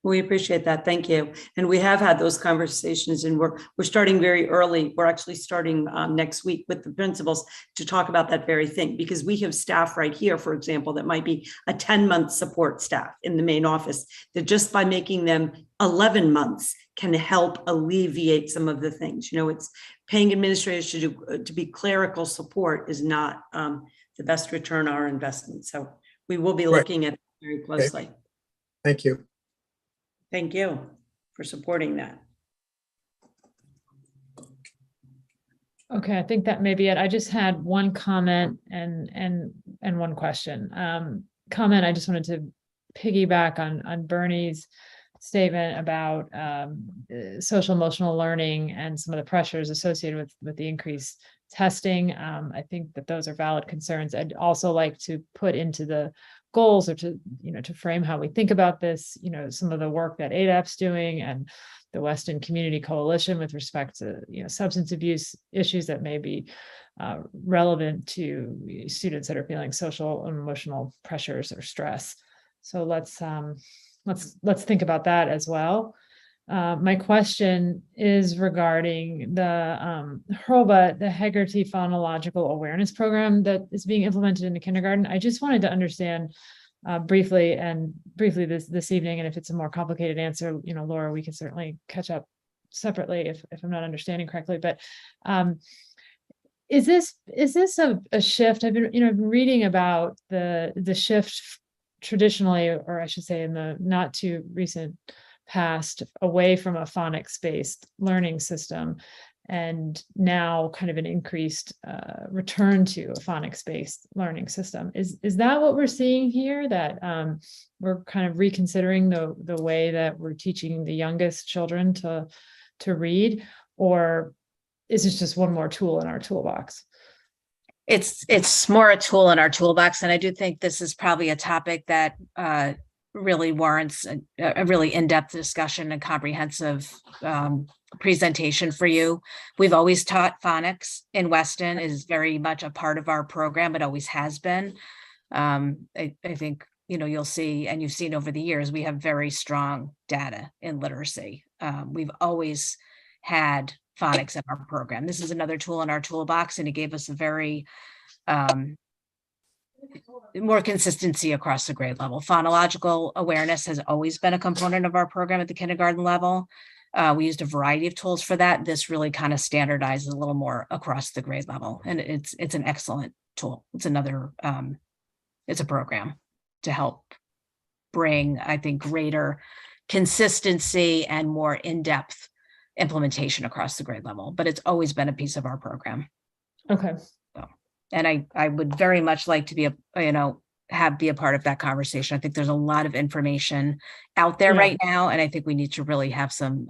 We appreciate that. Thank you. And we have had those conversations, and we're starting very early. We're actually starting next week with the principals to talk about that very thing, because we have staff right here, for example, that might be a 10-month support staff in the main office, that just by making them 11 months can help alleviate some of the things. It's paying administrators to be clerical support is not the best return on our investment. So we will be looking at it very closely. Okay. Thank you. Thank you for supporting that. Okay, I think that may be it. I just had one comment and one question. Comment, I just wanted to piggyback on Bernie's statement about social emotional learning and some of the pressures associated with the increased testing. I think that those are valid concerns. I'd also like to put into the goals, or to frame how we think about this, some of the work that ADAP's doing and the Weston Community Coalition with respect to substance abuse issues that may be relevant to students that are feeling social and emotional pressures or stress. So let's think about that as well. My question is regarding the HRLBA, the Hegarty Phonological Awareness Program that is being implemented in the kindergarten. I just wanted to understand briefly this evening, and if it's a more complicated answer, Laura, we can certainly catch up separately if I'm not understanding correctly. But is this a shift? I've been reading about the shift traditionally, or I should say in the not too recent past, away from a phonics-based learning system, and now kind of an increased return to a phonics-based learning system. Is that what we're seeing here, that we're kind of reconsidering the way that we're teaching the youngest children to read, or is this just one more tool in our toolbox? It's more a tool in our toolbox, and I do think this is probably a topic that really warrants a really in-depth discussion and comprehensive presentation for you. We've always taught phonics in Weston. It is very much a part of our program. It always has been. I think, you'll see, and you've seen over the years, we have very strong data in literacy. We've always had phonics in our program. This is another tool in our toolbox, and it gave us a very more consistency across the grade level. Phonological awareness has always been a component of our program at the kindergarten level. We used a variety of tools for that. This really kind of standardizes a little more across the grade level, and it's an excellent tool. It's another, it's a program to help bring, I think, greater consistency and more in-depth implementation across the grade level, but it's always been a piece of our program. Okay. And I would very much like to be be a part of that conversation. I think there's a lot of information out there right now, and I think we need to really have some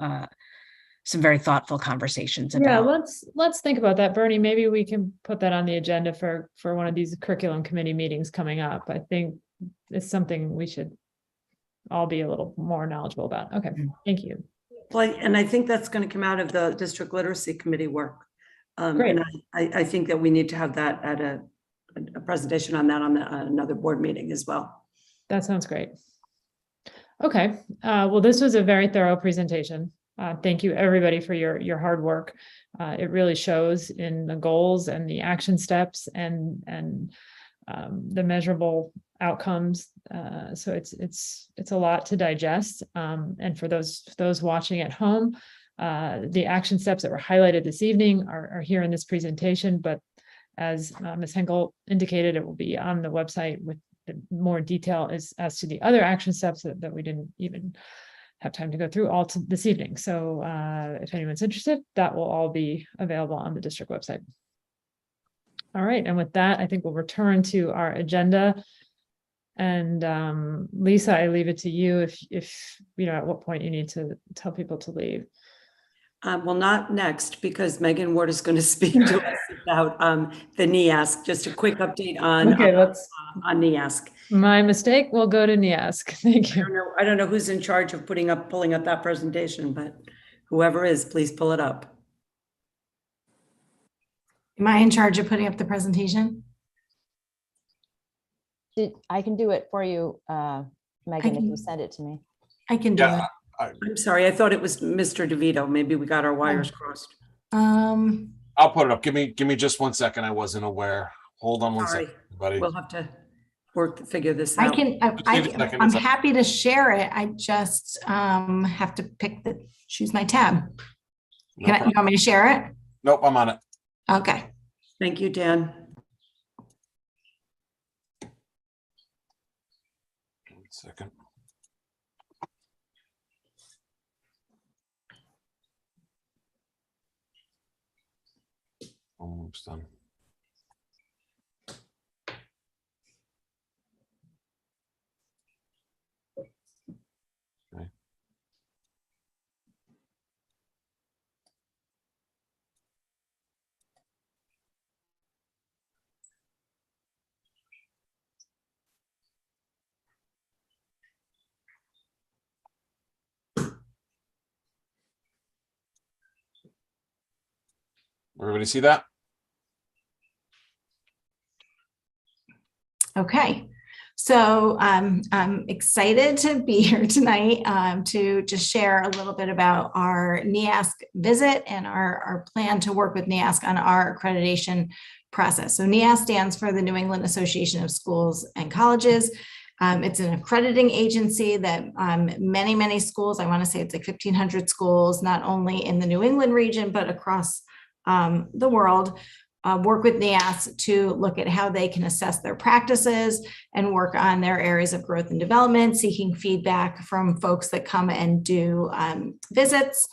very thoughtful conversations about. Yeah, let's think about that, Bernie. Maybe we can put that on the agenda for one of these curriculum committee meetings coming up. I think it's something we should all be a little more knowledgeable about. Okay, thank you. Well, and I think that's going to come out of the district literacy committee work. Great. And I think that we need to have that at a presentation on that on another board meeting as well. That sounds great. Okay, well, this was a very thorough presentation. Thank you, everybody, for your hard work. It really shows in the goals and the action steps and the measurable outcomes. So it's a lot to digest. And for those watching at home, the action steps that were highlighted this evening are here in this presentation, but as Ms. Henkel indicated, it will be on the website with more detail as to the other action steps that we didn't even have time to go through all this evening. So if anyone's interested, that will all be available on the district website. All right, and with that, I think we'll return to our agenda. And Lisa, I leave it to you if you know at what point you need to tell people to leave. Well, not next, because Megan Ward is going to speak to us about the NEASC. Just a quick update on NEASC. My mistake. We'll go to NEASC. Thank you. I don't know who's in charge of pulling up that presentation, but whoever is, please pull it up. Am I in charge of putting up the presentation? I can do it for you, Megan, if you send it to me. I can do it. I'm sorry, I thought it was Mr. DeVito. Maybe we got our wires crossed. I'll put it up. Give me just 1 second. I wasn't aware. Hold on one second, buddy. We'll have to figure this out. I'm happy to share it. I just have to choose my tab. You want me to share it? Nope, I'm on it. Okay. Thank you, Dan. 1 second. Almost done. Okay. Everybody see that? Okay, so I'm excited to be here tonight to just share a little bit about our NEASC visit and our plan to work with NEASC on our accreditation process. So NEASC stands for the New England Association of Schools and Colleges. It's an accrediting agency that many schools, I want to say it's like 1,500 schools, not only in the New England region, but across the world, work with NEASC to look at how they can assess their practices and work on their areas of growth and development, seeking feedback from folks that come and do visits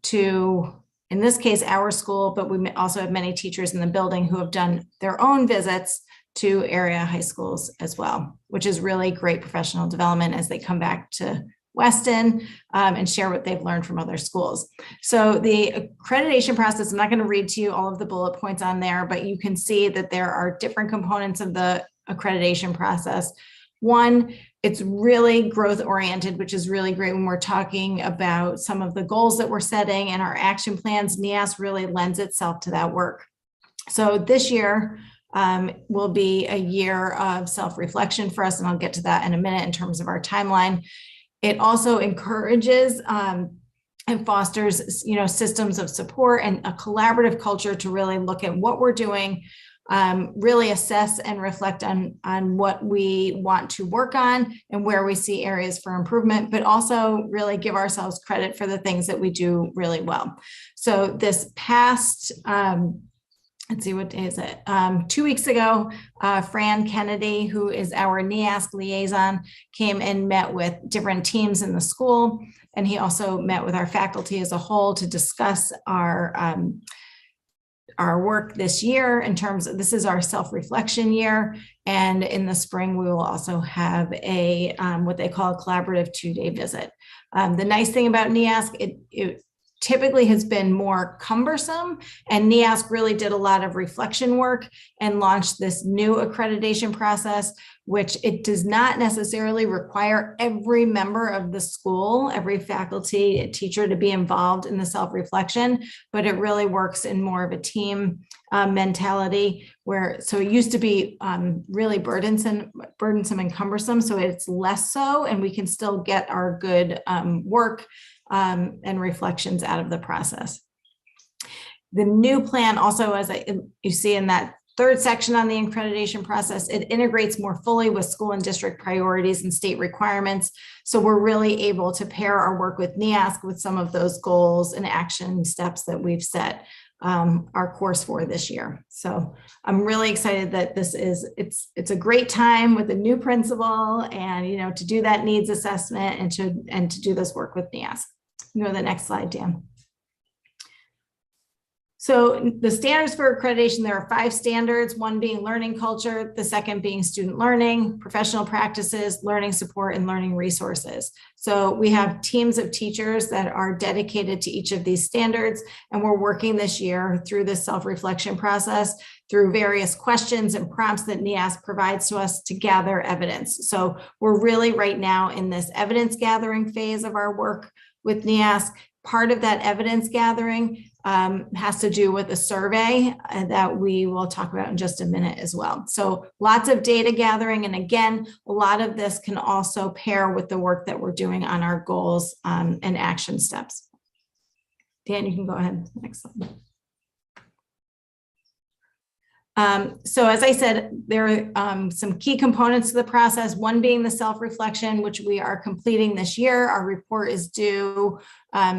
to, in this case, our school, but we also have many teachers in the building who have done their own visits to area high schools as well, which is really great professional development as they come back to Weston and share what they've learned from other schools. So the accreditation process, I'm not going to read to you all of the bullet points on there, but you can see that there are different components of the accreditation process. One, it's really growth oriented, which is really great when we're talking about some of the goals that we're setting and our action plans. NEASC really lends itself to that work. So this year will be a year of self-reflection for us, and I'll get to that in a minute in terms of our timeline. It also encourages and fosters, systems of support and a collaborative culture to really look at what we're doing, really assess and reflect on what we want to work on and where we see areas for improvement, but also really give ourselves credit for the things that we do really well. So this past, let's see, what day is it? 2 weeks ago, Fran Kennedy, who is our NEASC liaison, came and met with different teams in the school. And he also met with our faculty as a whole to discuss our work this year in terms of, this is our self-reflection year. And in the spring, we will also have a, what they call a collaborative 2-day visit. The nice thing about NEASC, it typically has been more cumbersome. And NEASC really did a lot of reflection work and launched this new accreditation process, which it does not necessarily require every member of the school, every faculty, teacher to be involved in the self-reflection, but it really works in more of a team mentality where, so it used to be really burdensome and cumbersome. So it's less so, and we can still get our good work and reflections out of the process. The new plan also, as you see in that third section on the accreditation process, it integrates more fully with school and district priorities and state requirements. So we're really able to pair our work with NEASC with some of those goals and action steps that we've set our course for this year. So I'm really excited that it's a great time with a new principal, and to do that needs assessment and to do this work with NEASC. Go to the next slide, Dan. So the standards for accreditation, there are 5 standards, one being learning culture, the second being student learning, professional practices, learning support, and learning resources. So we have teams of teachers that are dedicated to each of these standards, and we're working this year through this self-reflection process through various questions and prompts that NEASC provides to us to gather evidence. So we're really right now in this evidence gathering phase of our work with NEASC. Part of that evidence gathering has to do with a survey that we will talk about in just a minute as well. So lots of data gathering. And again, a lot of this can also pair with the work that we're doing on our goals and action steps. Dan, you can go ahead. Next slide. So as I said, there are some key components to the process, one being the self-reflection, which we are completing this year. Our report is due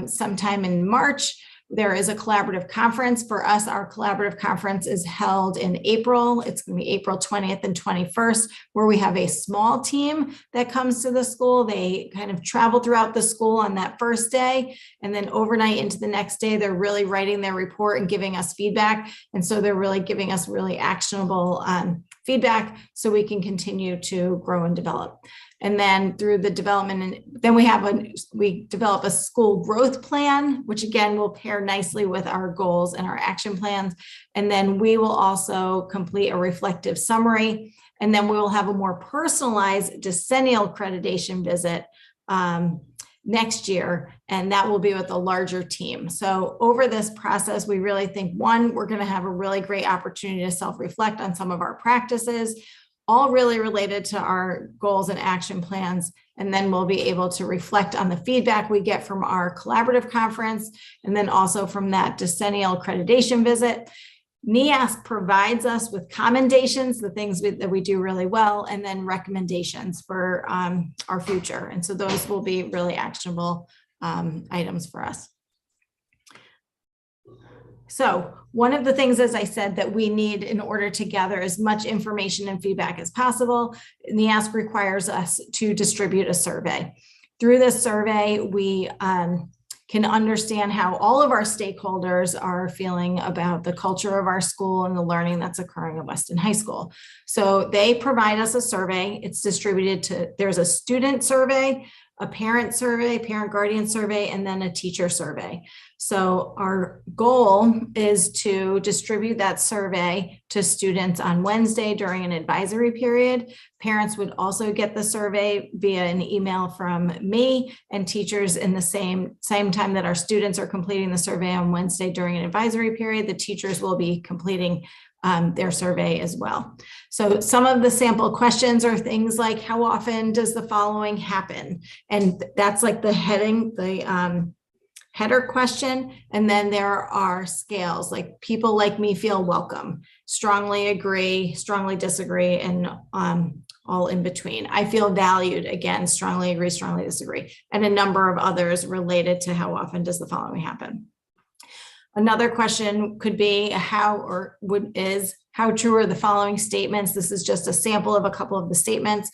sometime in March. There is a collaborative conference for us. Our collaborative conference is held in April. It's going to be April 20th and 21st, where we have a small team that comes to the school. They kind of travel throughout the school on that first day, and then overnight into the next day, they're really writing their report and giving us feedback. And so they're really giving us really actionable feedback so we can continue to grow and develop. And then through the development, and then we develop a school growth plan, which again will pair nicely with our goals and our action plans. And then we will also complete a reflective summary. And then we will have a more personalized decennial accreditation visit next year, and that will be with a larger team. So over this process, we really think, one, we're going to have a really great opportunity to self-reflect on some of our practices, all really related to our goals and action plans. And then we'll be able to reflect on the feedback we get from our collaborative conference, and then also from that decennial accreditation visit. NEASC provides us with commendations, the things that we do really well, and then recommendations for our future. And so those will be really actionable items for us. So one of the things, as I said, that we need in order to gather as much information and feedback as possible, NEASC requires us to distribute a survey. Through this survey, we can understand how all of our stakeholders are feeling about the culture of our school and the learning that's occurring at Weston High School. So they provide us a survey. It's distributed to, there's a student survey, a parent survey, parent guardian survey, and then a teacher survey. So our goal is to distribute that survey to students on Wednesday during an advisory period. Parents would also get the survey via an email from me, and teachers in the same time that our students are completing the survey on Wednesday during an advisory period, the teachers will be completing their survey as well. So some of the sample questions are things like, how often does the following happen? And that's like the heading, the header question. And then there are scales like people like me feel welcome, strongly agree, strongly disagree, and all in between. I feel valued, again, strongly agree, strongly disagree, and a number of others related to how often does the following happen. Another question could be how true are the following statements? This is just a sample of a couple of the statements.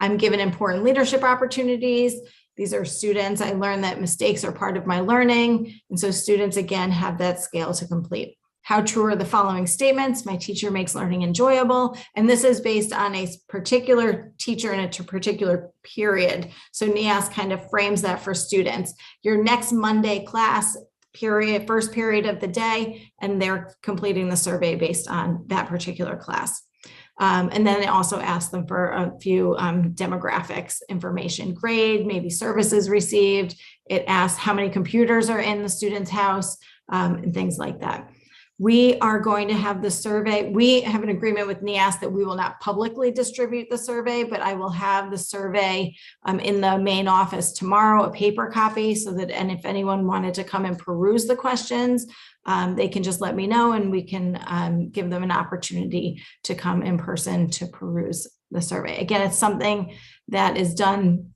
I'm given important leadership opportunities. These are students. I learned that mistakes are part of my learning. And so students, again, have that scale to complete. How true are the following statements? My teacher makes learning enjoyable. And this is based on a particular teacher in a particular period. So NEASC kind of frames that for students. Your next Monday class first period of the day, and they're completing the survey based on that particular class. And then it also asks them for a few demographics information, grade, maybe services received. It asks how many computers are in the student's house, and things like that. We are going to have the survey. We have an agreement with NEAS that we will not publicly distribute the survey, but I will have the survey in the main office tomorrow, a paper copy, so that, and if anyone wanted to come and peruse the questions, they can just let me know, and we can give them an opportunity to come in person to peruse the survey. Again, it's something that is done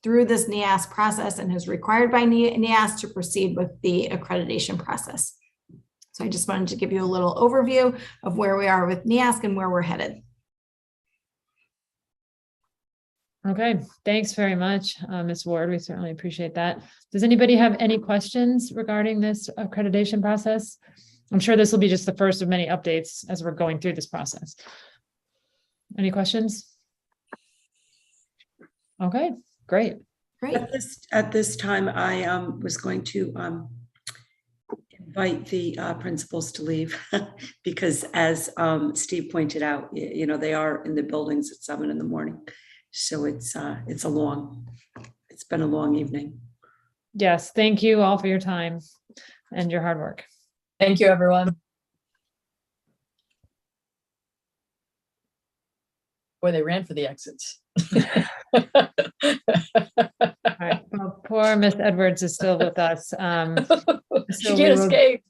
through this NEAS process and is required by NEAS to proceed with the accreditation process. So I just wanted to give you a little overview of where we are with NEASC and where we're headed. Okay, thanks very much, Ms. Ward. We certainly appreciate that. Does anybody have any questions regarding this accreditation process? I'm sure this will be just the first of many updates as we're going through this process. Any questions? Okay, great. At this time, I was going to invite the principals to leave because, as Steve pointed out, they are in the buildings at 7 in the morning. So it's been a long evening. Yes, thank you all for your time and your hard work. Thank you, everyone. Boy, they ran for the exits. All right. Well, poor Miss Edwards is still with us. She can't escape.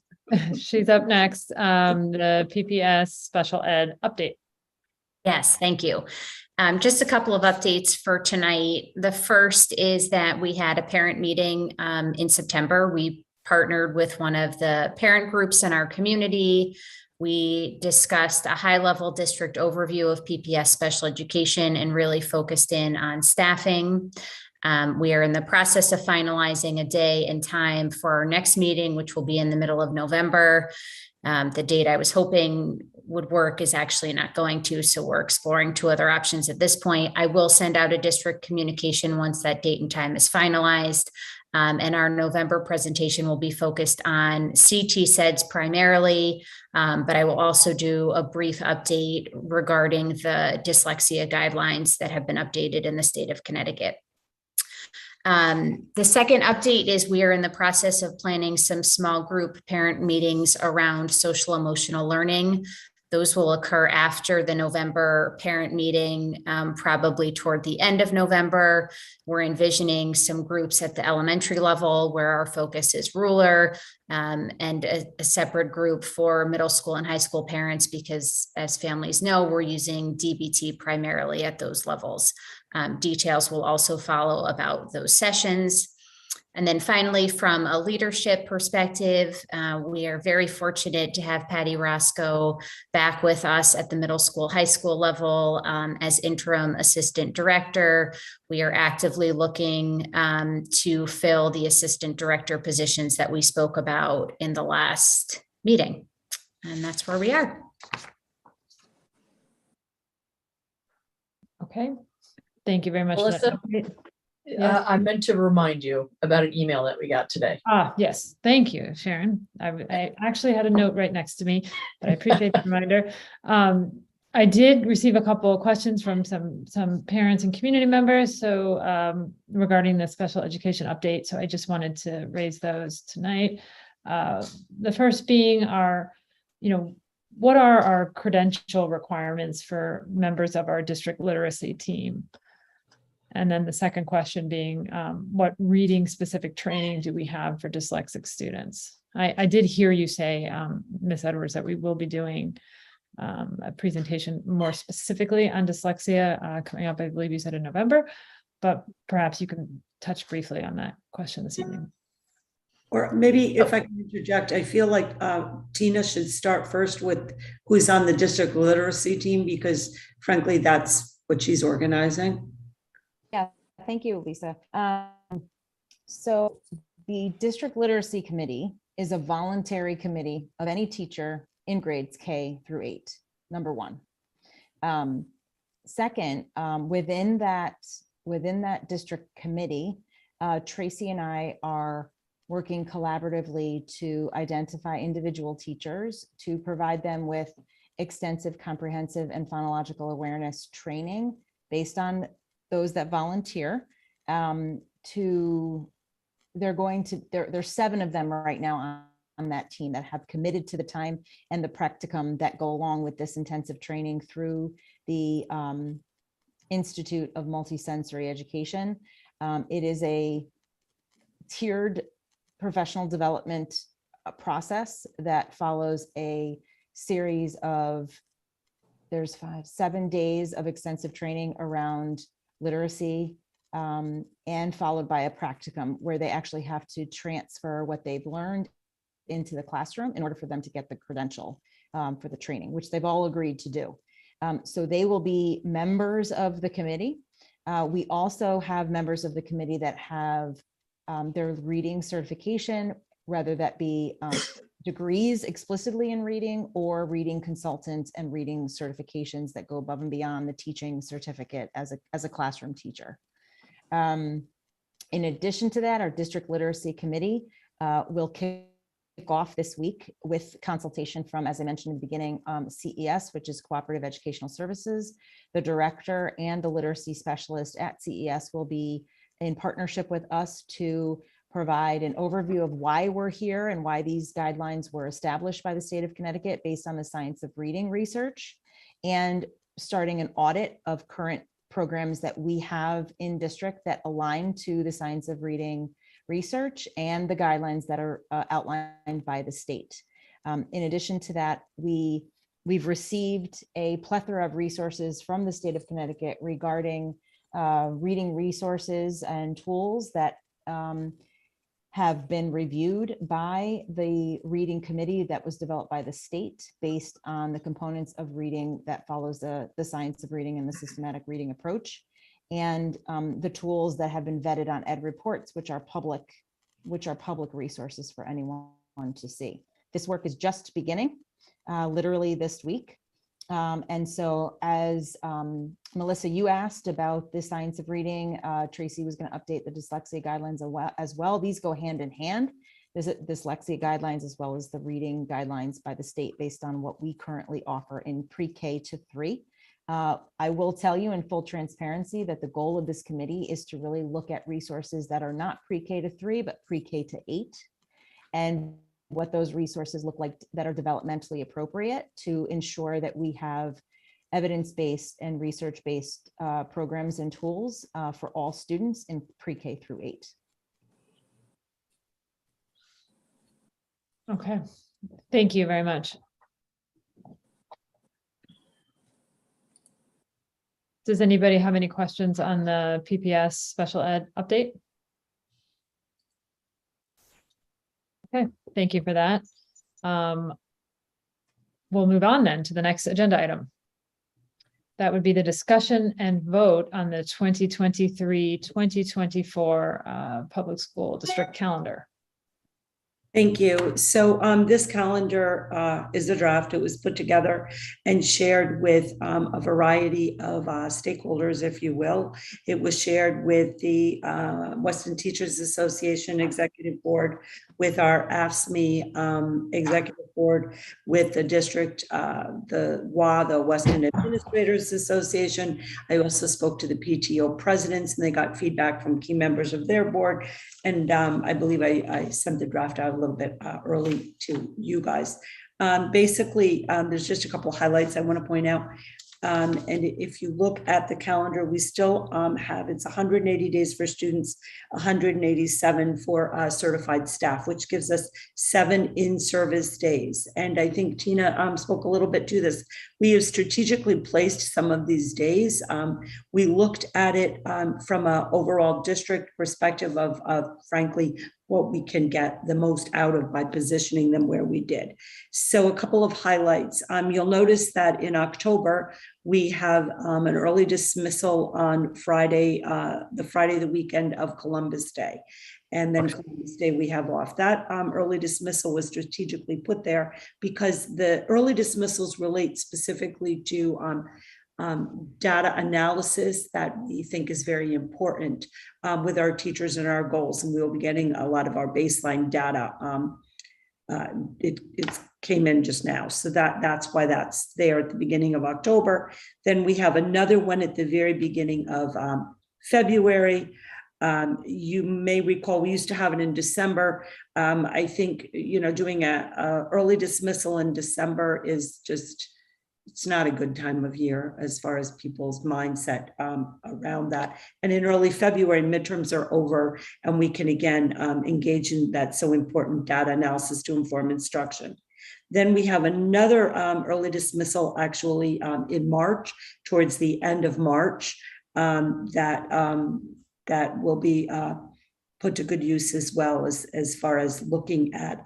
She's up next. The PPS special ed update. Yes, thank you. Just a couple of updates for tonight. The first is that we had a parent meeting in September. We partnered with one of the parent groups in our community. We discussed a high-level district overview of PPS special education and really focused in on staffing. We are in the process of finalizing a day and time for our next meeting, which will be in the middle of November. The date I was hoping would work is actually not going to, so we're exploring 2 other options at this point. I will send out a district communication once that date and time is finalized. And our November presentation will be focused on CT SEDS primarily, but I will also do a brief update regarding the dyslexia guidelines that have been updated in the state of Connecticut. The second update is we are in the process of planning some small group parent meetings around social emotional learning. Those will occur after the November parent meeting, probably toward the end of November. We're envisioning some groups at the elementary level where our focus is ruler, and a separate group for middle school and high school parents, because as families know, we're using DBT primarily at those levels. Details will also follow about those sessions. And then finally, from a leadership perspective, we are very fortunate to have Patty Roscoe back with us at the middle school, high school level as interim assistant director. We are actively looking to fill the assistant director positions that we spoke about in the last meeting. And that's where we are. Okay. Thank you very much. Melissa, I meant to remind you about an email that we got today. Yes. Thank you, Sharon. I actually had a note right next to me, but I appreciate the reminder. I did receive a couple of questions from some parents and community members. So regarding the special education update. So I just wanted to raise those tonight. The first being what are our credential requirements for members of our district literacy team? And then the second question being, what reading specific training do we have for dyslexic students? I did hear you say, Ms. Edwards, that we will be doing a presentation more specifically on dyslexia coming up, I believe you said in November, but perhaps you can touch briefly on that question this evening. Or maybe if I can interject, I feel like Tina should start first with who's on the district literacy team, because frankly, that's what she's organizing. Yeah, thank you, Lisa. So the District Literacy Committee is a voluntary committee of any teacher in grades K through 8, number 1. Second, within that district committee, Tracy and I are working collaboratively to identify individual teachers, to provide them with extensive, comprehensive, and phonological awareness training based on those that volunteer. There's 7 of them right now on that team that have committed to the time and the practicum that go along with this intensive training through the Institute of Multisensory Education. It is a tiered professional development process that follows a series of, there's 7 days of extensive training around literacy, and followed by a practicum where they actually have to transfer what they've learned into the classroom in order for them to get the credential for the training, which they've all agreed to do. So they will be members of the committee. We also have members of the committee that have their reading certification, whether that be degrees explicitly in reading or reading consultants and reading certifications that go above and beyond the teaching certificate as a classroom teacher. In addition to that, our district literacy committee will kick off this week with consultation from, as I mentioned in the beginning, CES, which is Cooperative Educational Services. The director and the literacy specialist at CES will be in partnership with us to provide an overview of why we're here and why these guidelines were established by the state of Connecticut based on the science of reading research, and starting an audit of current programs that we have in district that align to the science of reading research and the guidelines that are outlined by the state. In addition to that, we've received a plethora of resources from the state of Connecticut regarding reading resources and tools that have been reviewed by the reading committee that was developed by the state based on the components of reading that follows the science of reading and the systematic reading approach, and the tools that have been vetted on Ed Reports, which are public resources for anyone to see. This work is just beginning, literally this week. And so as Melissa, you asked about the science of reading, Tracy was going to update the dyslexia guidelines as well. These go hand in hand. There's dyslexia guidelines as well as the reading guidelines by the state based on what we currently offer in pre-K to 3. I will tell you in full transparency that the goal of this committee is to really look at resources that are not pre-K to 3, but pre-K to 8. And what those resources look like that are developmentally appropriate to ensure that we have evidence-based and research-based programs and tools for all students in pre-K through 8. Okay, thank you very much. Does anybody have any questions on the PPS special ed update? Okay, thank you for that. We'll move on then to the next agenda item. That would be the discussion and vote on the 2023-2024 public school district calendar. Thank you. So this calendar is a draft. It was put together and shared with a variety of stakeholders, if you will. It was shared with the Western Teachers Association Executive Board, with our AFSCME Executive Board, with the district, the WA, the Western Administrators Association. I also spoke to the PTO presidents, and they got feedback from key members of their board. And I believe I sent the draft out a little bit early to you guys. Basically, there's just a couple of highlights I want to point out. And if you look at the calendar, we still have, it's 180 days for students, 187 for certified staff, which gives us 7 in-service days. And I think Tina spoke a little bit to this. We have strategically placed some of these days. We looked at it from an overall district perspective of frankly, what we can get the most out of by positioning them where we did. So a couple of highlights. You'll notice that in October, we have an early dismissal on Friday, the weekend of Columbus Day. And then Columbus Day we have off. That early dismissal was strategically put there because the early dismissals relate specifically to data analysis that we think is very important with our teachers and our goals. And we'll be getting a lot of our baseline data. It came in just now. So that's why that's there at the beginning of October. Then we have another one at the very beginning of February. You may recall, we used to have it in December. I think, doing a early dismissal in December is just, it's not a good time of year as far as people's mindset around that. And in early February, midterms are over, and we can again engage in that so important data analysis to inform instruction. Then we have another early dismissal actually in March, towards the end of March, that will be put to good use as well as far as looking at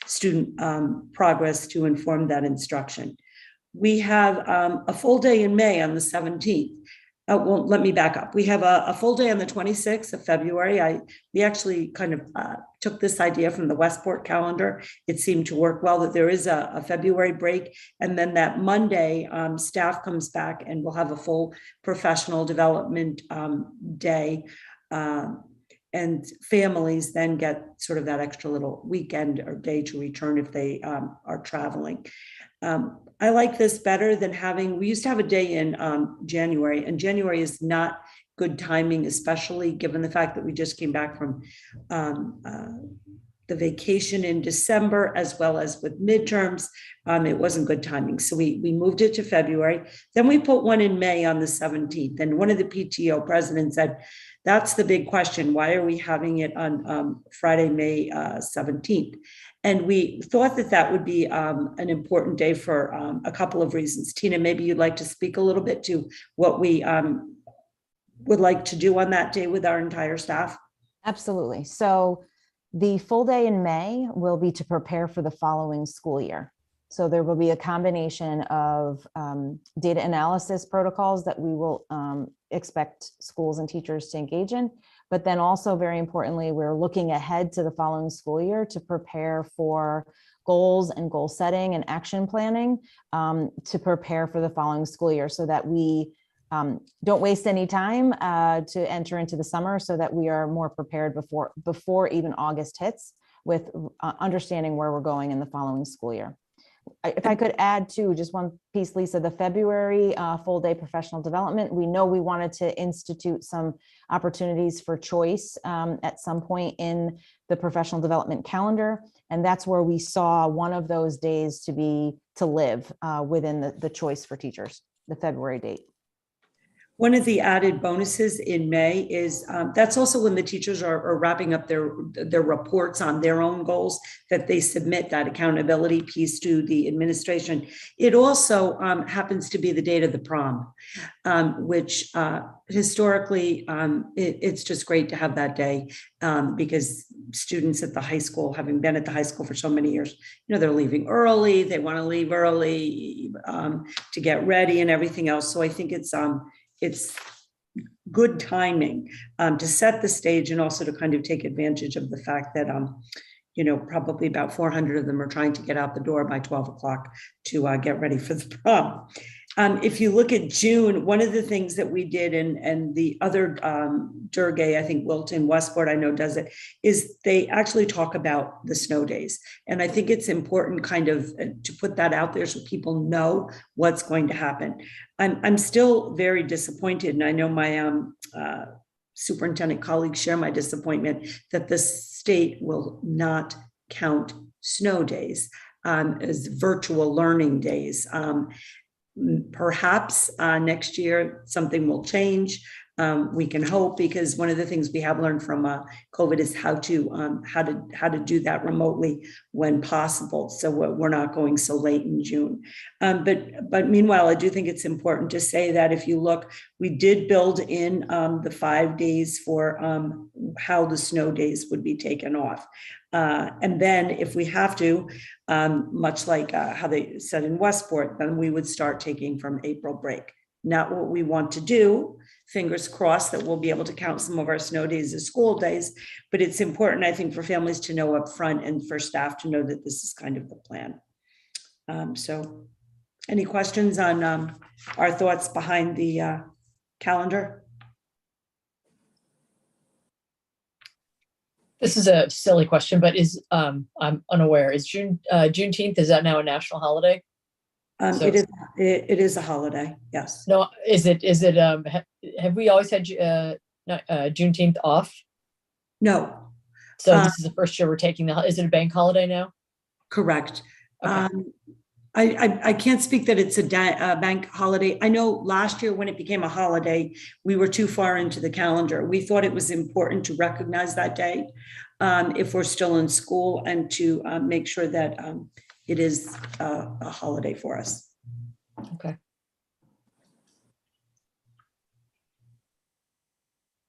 student progress to inform that instruction. We have a full day in May on the 17th. Well, let me back up. We have a full day on the 26th of February. We actually kind of took this idea from the Westport calendar. It seemed to work well that there is a February break. And then that Monday, staff comes back and we'll have a full professional development day. And families then get sort of that extra little weekend or day to return if they are traveling. I like this better than we used to have a day in January, and January is not good timing, especially given the fact that we just came back from the vacation in December, as well as with midterms. It wasn't good timing. So we moved it to February. Then we put one in May on the 17th. And one of the PTO presidents said, that's the big question. Why are we having it on Friday, May 17th? And we thought that would be an important day for a couple of reasons. Tina, maybe you'd like to speak a little bit to what we would like to do on that day with our entire staff. Absolutely. So the full day in May will be to prepare for the following school year. So there will be a combination of data analysis protocols that we will expect schools and teachers to engage in. But then also, very importantly, we're looking ahead to the following school year to prepare for goals and goal setting and action planning to prepare for the following school year, so that we don't waste any time to enter into the summer, so that we are more prepared before even August hits, with understanding where we're going in the following school year. If I could add too, just one piece, Lisa, the February full day professional development, we know we wanted to institute some opportunities for choice at some point in the professional development calendar. And that's where we saw one of those days to live within the choice for teachers, the February date. One of the added bonuses in May is that's also when the teachers are wrapping up their reports on their own goals, that they submit that accountability piece to the administration. It also happens to be the date of the prom, which historically, it's just great to have that day because students at the high school, having been at the high school for so many years, they're leaving early, they want to leave early to get ready and everything else. So I think it's good timing to set the stage, and also to kind of take advantage of the fact that, probably about 400 of them are trying to get out the door by 12 o'clock to get ready for the prom. If you look at June, one of the things that we did, and the other Durgay, I think Wilton, Westport, I know does it, is they actually talk about the snow days. And I think it's important kind of to put that out there so people know what's going to happen. I'm still very disappointed, and I know my superintendent colleagues share my disappointment that the state will not count snow days as virtual learning days. Perhaps next year something will change. We can hope, because one of the things we have learned from COVID is how to do that remotely when possible. So we're not going so late in June. But meanwhile, I do think it's important to say that if you look, we did build in the 5 days for how the snow days would be taken off. And then if we have to, much like how they said in Westport, then we would start taking from April break. Not what we want to do. Fingers crossed that we'll be able to count some of our snow days as school days, but it's important, I think, for families to know up front and for staff to know that this is kind of the plan. So Any questions on our thoughts behind the calendar? This is a silly question, but I'm unaware. Is Juneteenth, is that now a national holiday? So- It is a holiday, yes. No, is it, have we always had Juneteenth off? No. So this is the first year we're taking is it a bank holiday now? Correct. Okay. I can't speak that it's a bank holiday. I know last year when it became a holiday, we were too far into the calendar. We thought it was important to recognize that day if we're still in school and to make sure that it is a holiday for us. Okay.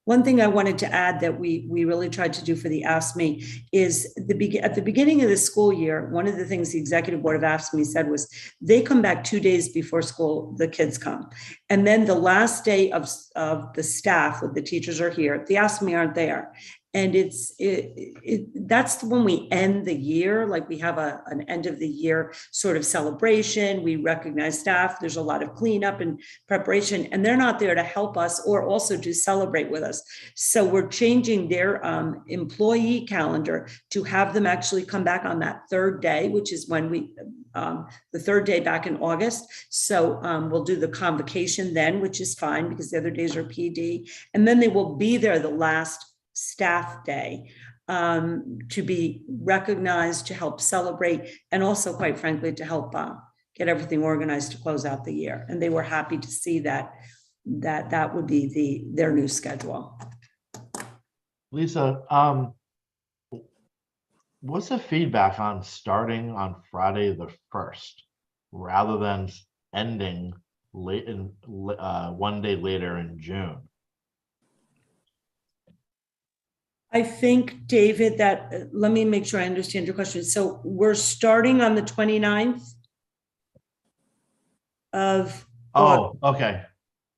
One thing I wanted to add that we really tried to do for the AFSCME is at the beginning of the school year, one of the things the executive board of AFSCME said was they come back 2 days before school, the kids come. And then the last day of the staff, with the teachers are here, the AFSCME aren't there. And that's when we end the year, like we have an end of the year sort of celebration. We recognize staff. There's a lot of cleanup and preparation, and they're not there to help us or also to celebrate with us. So we're changing their employee calendar to have them actually come back on that third day, which is when the third day back in August. So we'll do the convocation then, which is fine because the other days are PD. And then they will be there the last staff day to be recognized, to help celebrate, and also, quite frankly, to help get everything organized to close out the year. And they were happy to see that would be their new schedule. Lisa, what's the feedback on starting on Friday the 1st rather than ending late in 1 day later in June? I think, David, that let me make sure I understand your question. So we're starting on the 29th of. Oh, okay.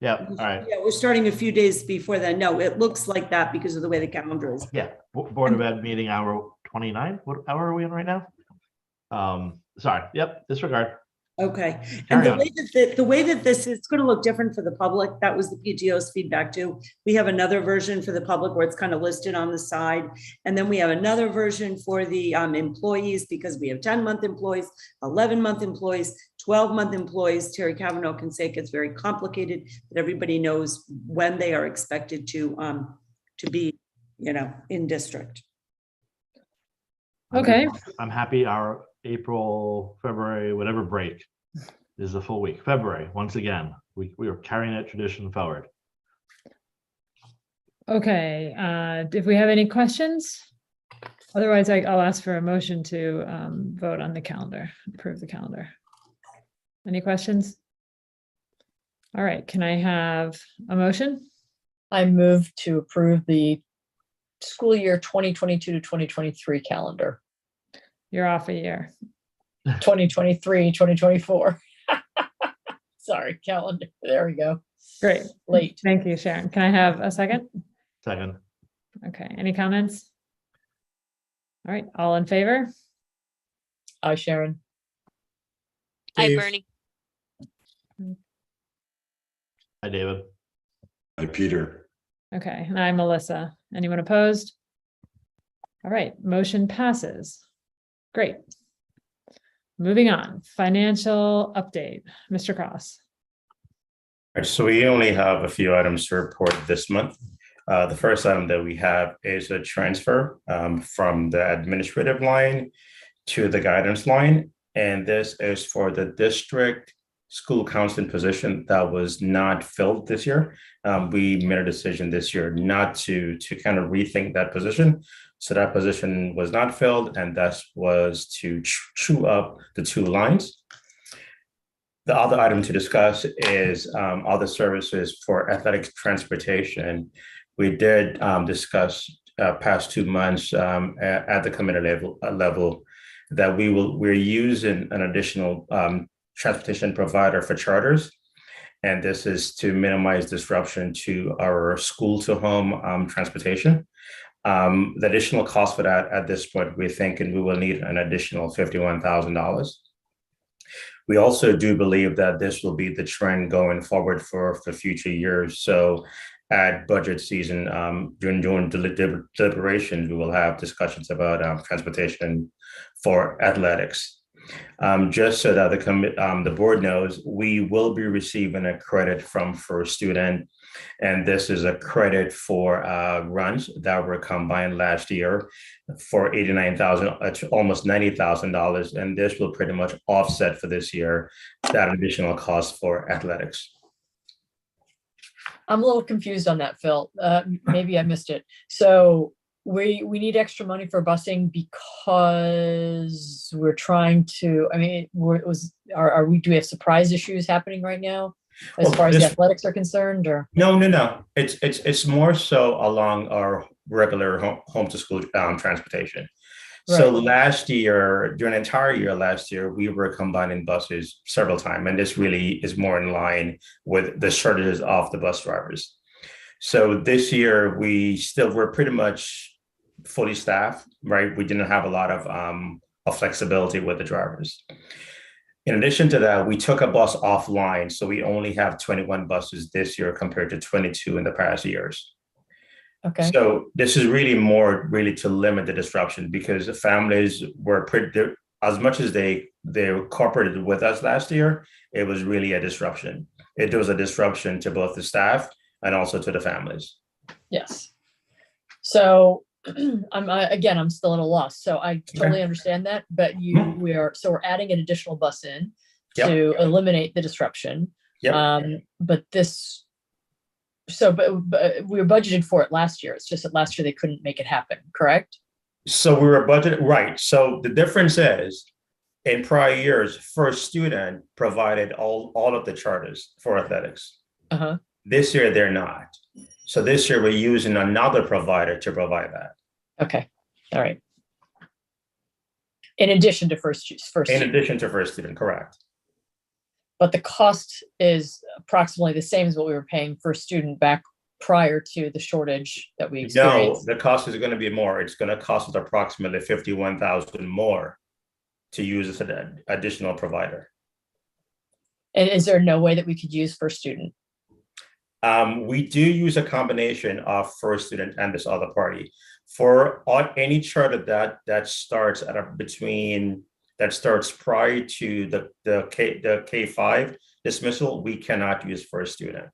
Yeah, all right. Yeah, we're starting a few days before then. No, it looks like that because of the way the calendar is. Yeah, Board of Ed meeting hour 29. What hour are we in right now? Sorry, yep, disregard. Okay, and the way that this is going to look different for the public, that was the PTO's feedback too. We have another version for the public where it's kind of listed on the side. And then we have another version for the employees, because we have 10-month employees, 11-month employees, 12-month employees. Terry Cavanaugh can say it gets very complicated, but everybody knows when they are expected to be, in district. Okay. I'm happy our April, February, whatever break is the full week. February, once again, we are carrying that tradition forward. Okay, if we have any questions, otherwise I'll ask for a motion to vote on the calendar, approve the calendar. Any questions? All right, can I have a motion? I move to approve the school year 2022 to 2023 calendar. You're off a year. 2023, 2024. Sorry, calendar. There we go. Great. Late. Thank you, Sharon. Can I have a second? Second. Okay, any comments? All right, all in favor? Aye, Sharon. Hi, Dave. Bernie. Hi, David. Hi, Peter. Okay, and I'm Melissa. Anyone opposed? All right, motion passes. Great. Moving on, financial update, Mr. Cross. All right, so we only have a few items to report this month. The first item that we have is a transfer from the administrative line to the guidance line. And this is for the district school counseling position that was not filled this year. We made a decision this year not to kind of rethink that position. So that position was not filled, and that was to chew up the two lines. The other item to discuss is other services for athletics transportation. We did discuss past 2 months at the committee level that we're using an additional transportation provider for charters. And this is to minimize disruption to our school to home transportation. The additional cost for that at this point, we're thinking we will need an additional $51,000. We also do believe that this will be the trend going forward for future years. So at budget season, during deliberations, we will have discussions about transportation for athletics. Just so that the board knows, we will be receiving a credit from First Student, and this is a credit for runs that were combined last year for $89,000, almost $90,000, and this will pretty much offset for this year that additional cost for athletics. I'm a little confused on that, Phil. Maybe I missed it. So we need extra money for busing because we're trying to, I mean, do we have surprise issues happening right now as far as the athletics are concerned, or? No. It's more so along our regular home to school transportation. Right. So last year, during the entire year last year, we were combining buses several times, and this really is more in line with the shortages of the bus drivers. So this year, we're pretty much fully staffed, right? We didn't have a lot of flexibility with the drivers. In addition to that, we took a bus offline, so we only have 21 buses this year compared to 22 in the past years. Okay. So this is really to limit the disruption, because the families were as much as they cooperated with us last year, it was really a disruption. It was a disruption to both the staff and also to the families. Yes. So I'm still at a loss. So I totally understand that, but we're adding an additional bus in to eliminate the disruption. But we were budgeted for it last year. It's just that last year they couldn't make it happen, correct? So we were budgeted, right. So the difference is, in prior years, First Student provided all of the charters for athletics. This year, they're not. So this year, we're using another provider to provide that. Okay. All right. In addition to first In addition to First Student, correct. But the cost is approximately the same as what we were paying First Student back prior to the shortage that we experienced. No, the cost is going to be more. It's going to cost us approximately $51,000 more to use an additional provider. And is there no way that we could use First Student? We do use a combination of First Student and this other party. For any charter that starts prior to the K-5 dismissal, we cannot use First Student.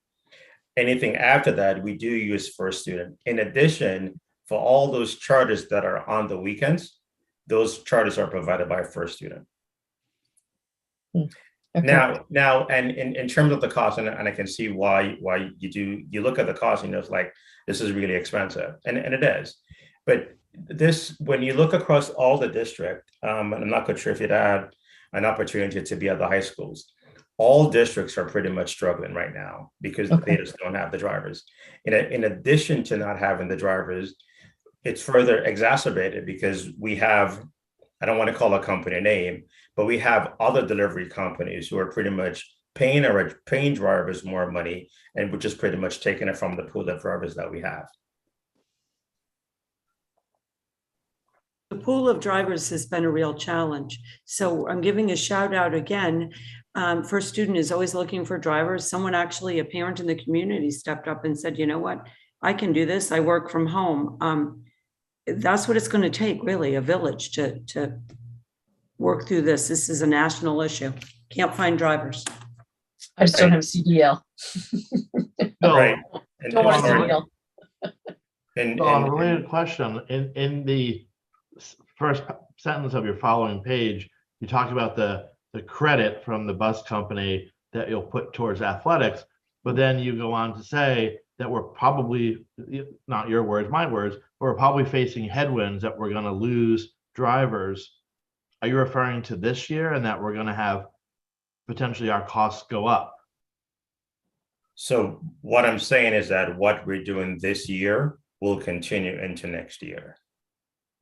Anything after that, we do use First Student. In addition, for all those charters that are on the weekends, those charters are provided by First Student. Okay. Now, and in terms of the cost, and I can see why you look at the cost and it's like, this is really expensive, and it is. But this, when you look across all the district, and I'm not quite sure if you'd had an opportunity to be at the high schools, all districts are pretty much struggling right now because they just don't have the drivers. In addition to not having the drivers, it's further exacerbated because we have, I don't want to call a company name, but we have other delivery companies who are pretty much paying drivers more money, and we're just pretty much taking it from the pool of drivers that we have. The pool of drivers has been a real challenge. So I'm giving a shout out again. First Student is always looking for drivers. Someone actually, a parent in the community, stepped up and said, you know what, I can do this. I work from home. That's what it's going to take, really, a village to work through this. This is a national issue. Can't find drivers. I just don't have CDL. Right. Don't want a CDL. And a related question, in the first sentence of your following page, you talked about the credit from the bus company that you'll put towards athletics, but then you go on to say that we're probably, not your words, my words, we're probably facing headwinds, that we're going to lose drivers. Are you referring to this year and that we're going to have potentially our costs go up? So what I'm saying is that what we're doing this year will continue into next year.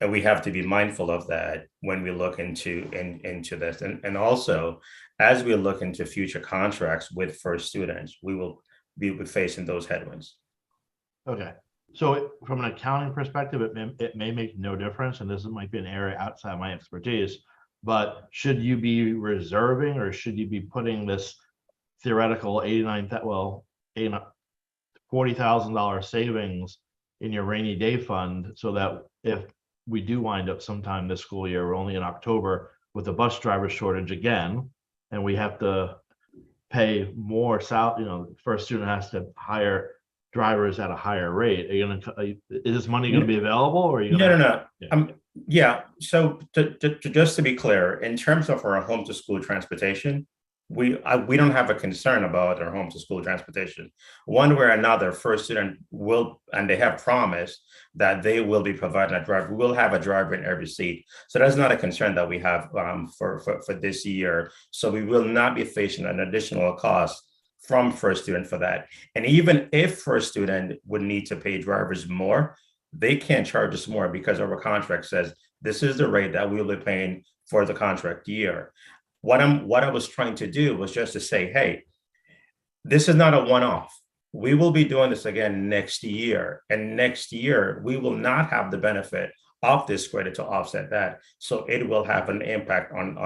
And we have to be mindful of that when we look into this. And also, as we look into future contracts with First Students, we will be facing those headwinds. Okay. So from an accounting perspective, it may make no difference, and this might be an area outside my expertise, but should you be reserving or should you be putting this theoretical $40,000 savings in your rainy day fund so that if we do wind up sometime this school year, we're only in October with a bus driver shortage again, and we have to pay more first student has to hire drivers at a higher rate. Is this money going to be available, or are you gonna? No. Yeah. So just to be clear, in terms of our home to school transportation, we don't have a concern about our home to school transportation. One way or another, first student will, and they have promised that they will be providing a driver. We'll have a driver in every seat. So that's not a concern that we have for this year. So we will not be facing an additional cost from first student for that. And even if first student would need to pay drivers more, they can't charge us more because our contract says this is the rate that we'll be paying for the contract year. What I was trying to do was just to say, hey, this is not a one-off. We will be doing this again next year, and next year we will not have the benefit of this credit to offset that. So it will have an impact on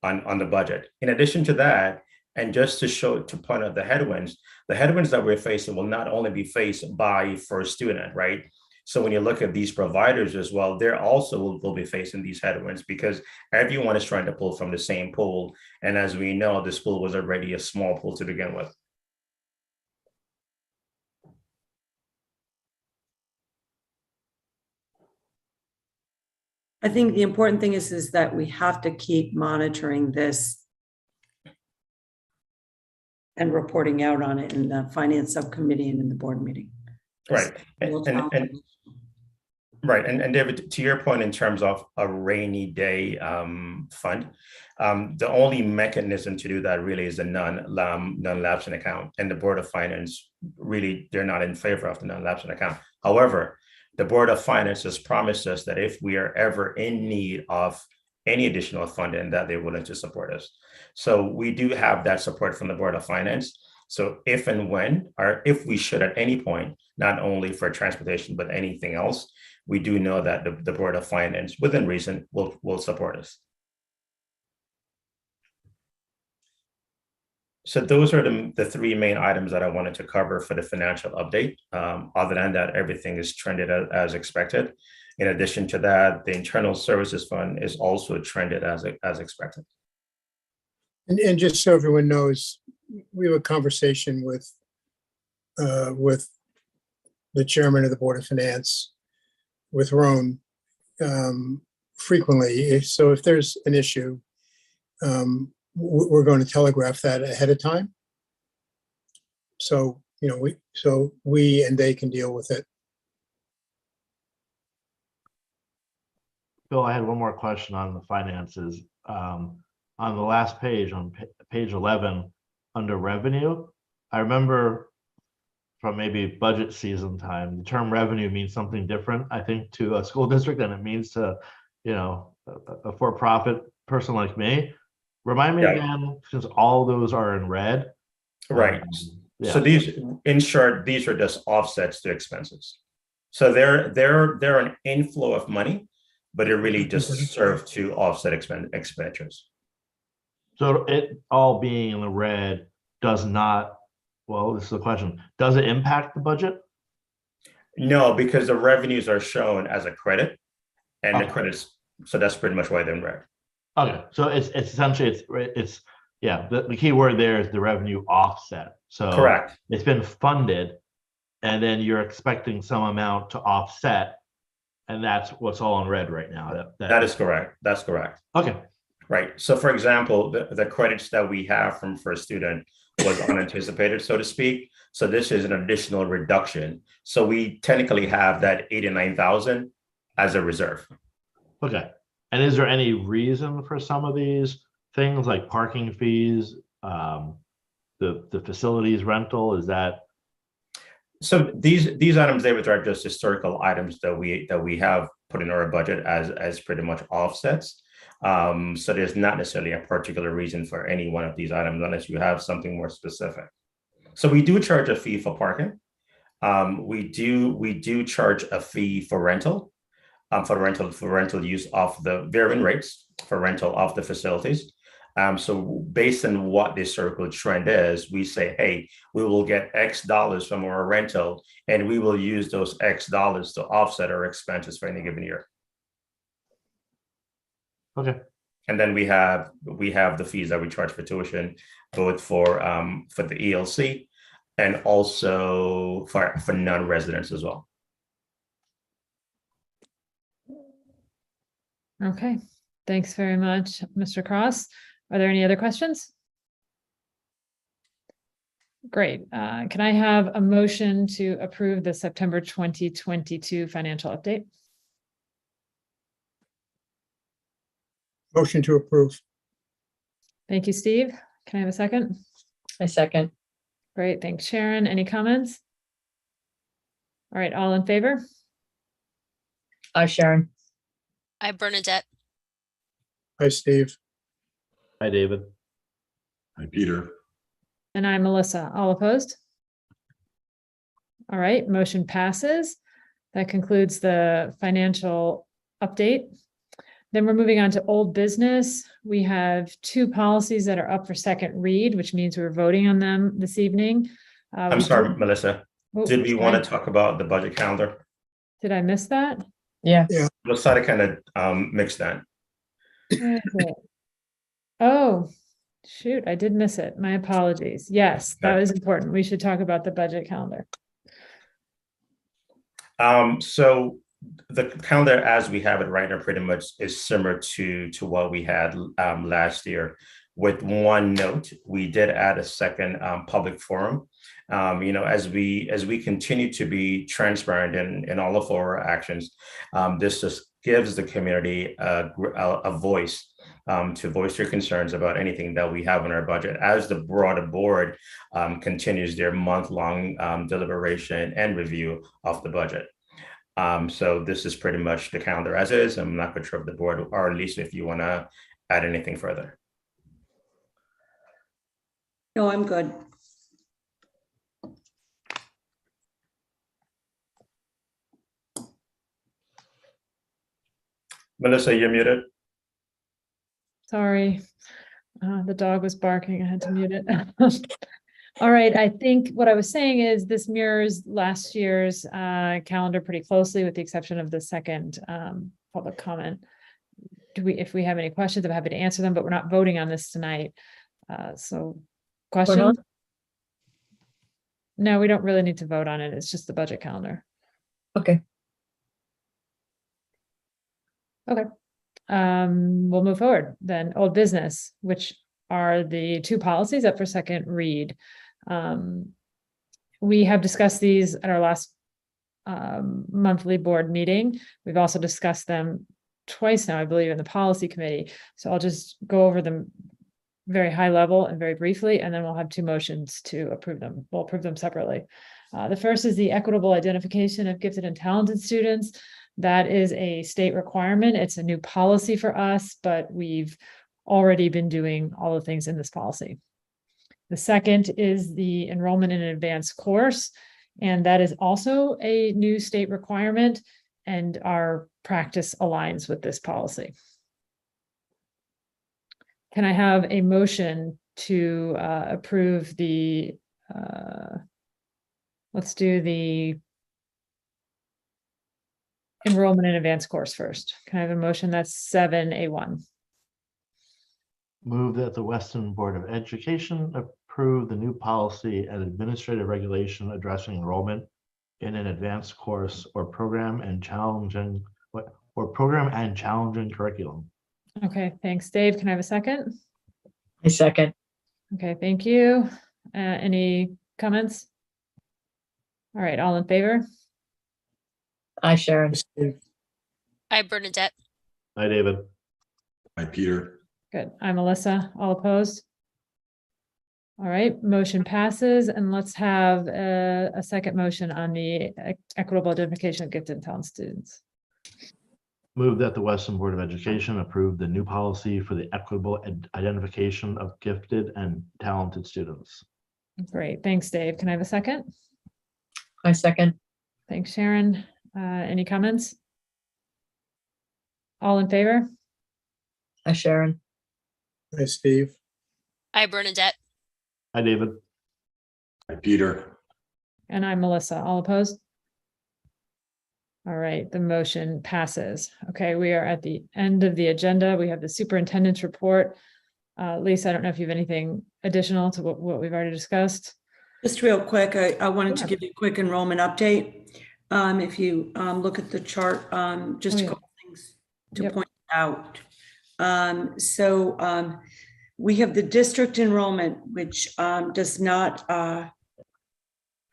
the budget. In addition to that, and just to point out the headwinds that we're facing will not only be faced by first student, right? So when you look at these providers as well, they're also will be facing these headwinds because everyone is trying to pull from the same pool. And as we know, this pool was already a small pool to begin with. I think the important thing is that we have to keep monitoring this and reporting out on it in the finance subcommittee and in the board meeting. Right. And David, to your point in terms of a rainy day fund, the only mechanism to do that really is the non-lapsing account. And the Board of Finance, really, they're not in favor of the non-lapsing account. However, the Board of Finance has promised us that if we are ever in need of any additional funding, that they're willing to support us. So we do have that support from the Board of Finance. So if and when, or if we should at any point, not only for transportation, but anything else, we do know that the Board of Finance, within reason, will support us. So those are the three main items that I wanted to cover for the financial update. Other than that, everything is trended as expected. In addition to that, the Internal Services Fund is also trended as expected. And just so everyone knows, we have a conversation with the chairman of the Board of Finance, with Roan, frequently. So if there's an issue, we're going to telegraph that ahead of time. So, we and they can deal with it. Bill, I had one more question on the finances. On the last page, on page 11, under revenue, I remember from maybe budget season time, the term revenue means something different, I think, to a school district than it means to, a for-profit person like me. Remind me again, since all those are in red. Right. Yeah. So these, in short, these are just offsets to expenses. So they're an inflow of money, but it really just serve to offset expenditures. So it all being in the red does not, well, this is the question, does it impact the budget? No, because the revenues are shown as a credit and the credits, so that's pretty much why they're in red. Okay, so it's essentially, it's the key word there is the revenue offset. So correct. It's been funded and then you're expecting some amount to offset, and that's what's all in red right now. That is correct. That's correct. Okay. Right. So for example, the credits that we have from first student was unanticipated, so to speak. So this is an additional reduction. So we technically have that 89,000 as a reserve. Okay. And is there any reason for some of these things like parking fees, the facilities rental? Is that? So these items, David, are just historical items that we have put in our budget as pretty much offsets. So there's not necessarily a particular reason for any one of these items unless you have something more specific. So we do charge a fee for parking. We do charge a fee for rental. for rental use of the varying rates for rental of the facilities. So based on what the historical trend is, we say, hey, we will get X dollars from our rental, and we will use those X dollars to offset our expenses for any given year. Okay. And then we have the fees that we charge for tuition, both for the ELC and also for non-residents as well. Okay, thanks very much, Mr. Cross. Are there any other questions? Great. Can I have a motion to approve the September 2022 financial update? Motion to approve. Thank you, Steve. Can I have a second? I second. Great, thanks, Sharon. Any comments? All right, all in favor? Aye, Sharon. Aye, Bernadette. Hi, Steve. Hi, David. Hi, Peter. And I'm Melissa. All opposed? All right, motion passes. That concludes the financial update. Then we're moving on to old business. We have two policies that are up for second read, which means we're voting on them this evening. I'm sorry, Melissa. Oh, Did we want sorry. to talk about the budget calendar? Did I miss that? Yeah. Let's try to kind of mix that. Where is it? Oh, shoot, I did miss it. My apologies. Yes, that was important. We should talk about the budget calendar. So the calendar as we have it right now pretty much is similar to what we had last year. With one note, we did add a second public forum. As we continue to be transparent in all of our actions, this just gives the community a voice to voice their concerns about anything that we have in our budget as the broader board continues their month-long deliberation and review of the budget. So this is pretty much the calendar as is. I'm not quite sure if the board, or at least if you want to add anything further. No, I'm good. Melissa, you're muted. Sorry, the dog was barking. I had to mute it. All right, I think what I was saying is this mirrors last year's calendar pretty closely, with the exception of the second public comment. If we have any questions, I'm happy to answer them, but we're not voting on this tonight. So questions? No, we don't really need to vote on it. It's just the budget calendar. Okay. Okay. We'll move forward then. Old business, which are the two policies up for second read. We have discussed these at our last monthly board meeting. We've also discussed them twice now, I believe, in the policy committee. So I'll just go over them very high level and very briefly, and then we'll have two motions to approve them. We'll approve them separately. The first is the equitable identification of gifted and talented students. That is a state requirement. It's a new policy for us, but we've already been doing all the things in this policy. The second is the enrollment in an advanced course, and that is also a new state requirement, and our practice aligns with this policy. Can I have a motion to approve the, let's do the enrollment in advanced course first. Can I have a motion? That's 7A1. Move that the Weston Board of Education approve the new policy and administrative regulation addressing enrollment in an advanced course or program and challenging curriculum. Okay, thanks, Dave. Can I have a second? A second. Okay, thank you. Any comments? All right, all in favor? Aye, Sharon. Aye, Bernadette. Hi, David. Hi, Peter. Good. I'm Melissa. All opposed? All right, motion passes, and let's have a second motion on the equitable identification of gifted and talented students. Move that the Weston Board of Education approve the new policy for the equitable identification of gifted and talented students. Great, thanks, Dave. Can I have a second? I second. Thanks, Sharon. Any comments? All in favor? Hi, Sharon. Hi, Steve. Hi, Bernadette. Hi, David. Hi, Peter. And I'm Melissa. All opposed? All right, the motion passes. Okay, we are at the end of the agenda. We have the superintendent's report. Lisa, I don't know if you have anything additional to what we've already discussed. Just real quick, I wanted to Sure. give you a quick enrollment update. If you look at the chart, just Oh, a yeah. couple things to Yep. point out. We have the district enrollment, which does not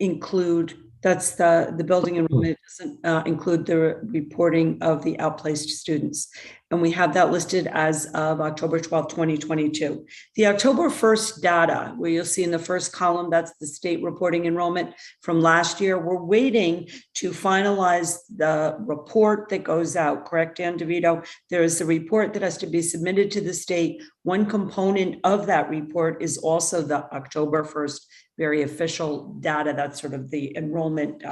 include, that's the building enrollment, doesn't include the reporting of the outplaced students. And we have that listed as of October 12th, 2022. The October 1st data, where you'll see in the first column, that's the state reporting enrollment from last year. We're waiting to finalize the report that goes out, correct, Dan DeVito? There is a report that has to be submitted to the state. One component of that report is also the October 1st very official data. That's sort of the enrollment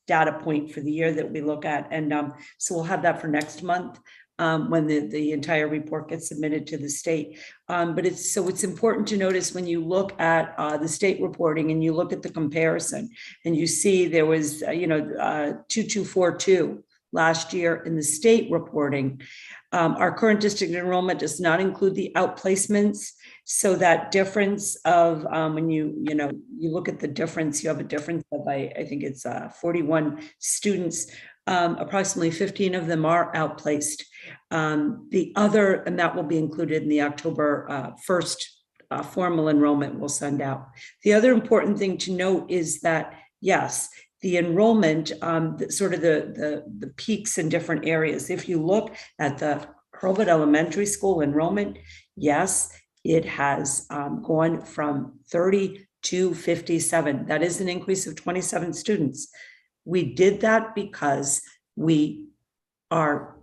data point for the year that we look at. And so we'll have that for next month when the entire report gets submitted to the state. But it's important to notice when you look at the state reporting and you look at the comparison and you see there was, 2242 last year in the state reporting. Our current district enrollment does not include the outplacements. So that difference of when you look at the difference, you have a difference of, I think it's 41 students, approximately 15 of them are outplaced. The other, and that will be included in the October 1st formal enrollment we'll send out. The other important thing to note is that, yes, the enrollment, sort of the peaks in different areas. If you look at the Hurlbut Elementary School enrollment, yes, it has gone from 30 to 57. That is an increase of 27 students. We did that because we are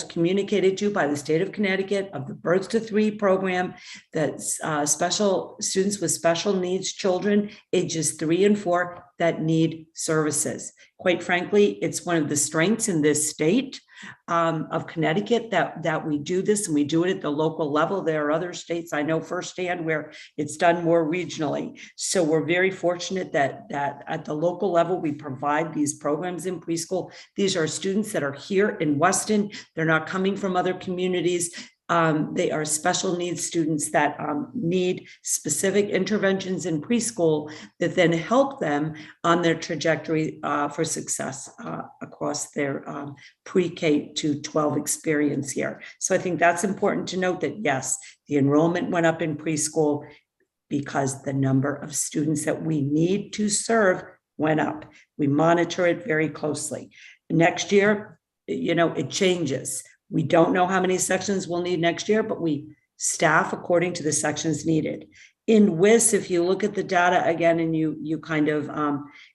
communicated to by the state of Connecticut of the Birds to Three program that special students with special needs children ages 3 and 4 that need services. Quite frankly, it's one of the strengths in this state of Connecticut that we do this, and we do it at the local level. There are other states I know firsthand where it's done more regionally. So we're very fortunate that at the local level, we provide these programs in preschool. These are students that are here in Weston. They're not coming from other communities. They are special needs students that need specific interventions in preschool that then help them on their trajectory for success across their pre-K to 12 experience here. So I think that's important to note that, yes, the enrollment went up in preschool because the number of students that we need to serve went up. We monitor it very closely. Next year, it changes. We don't know how many sections we'll need next year, but we staff according to the sections needed. In WIS, if you look at the data again and you kind of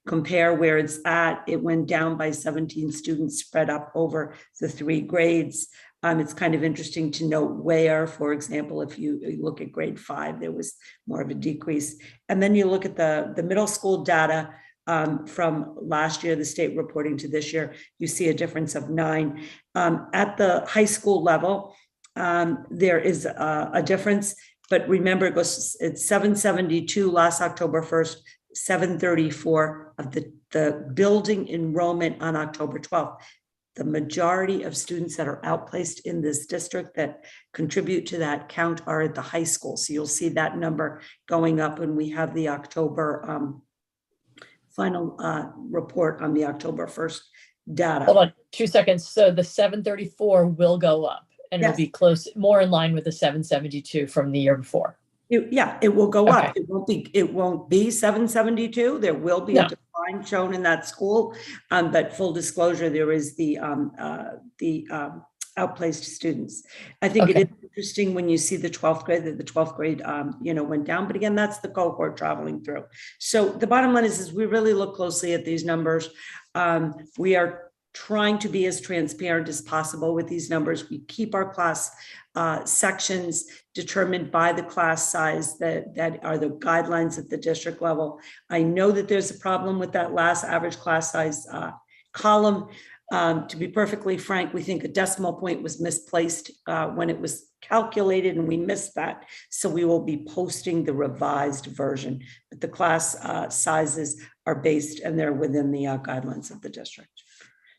compare where it's at, it went down by 17 students spread up over the 3 grades. It's kind of interesting to note where, for example, if you look at grade 5, there was more of a decrease. And then you look at the middle school data, from last year, the state reporting to this year, you see a difference of 9. At the high school level, there is a difference, but remember it's 772 last October 1st, 734 of the building enrollment on October 12th. The majority of students that are outplaced in this district that contribute to that count are at the high school. So you'll see that number going up when we have the October final report on the October 1st data. Hold on 2 seconds. So the 734 will go up and Yes. it'll be close, more in line with the 772 from the year before. It will go up. Okay. It won't be 772. There will be a No. decline shown in that school. But full disclosure, there is the outplaced students. I think it is interesting when you see the 12th grade, that the 12th grade, went down. But again, that's the cohort traveling through. So the bottom line is we really look closely at these numbers. We are trying to be as transparent as possible with these numbers. We keep our class sections determined by the class size that are the guidelines at the district level. I know that there's a problem with that last average class size column. To be perfectly frank, we think a decimal point was misplaced when it was calculated, and we missed that. So we will be posting the revised version, but the class sizes are based and they're within the guidelines of the district.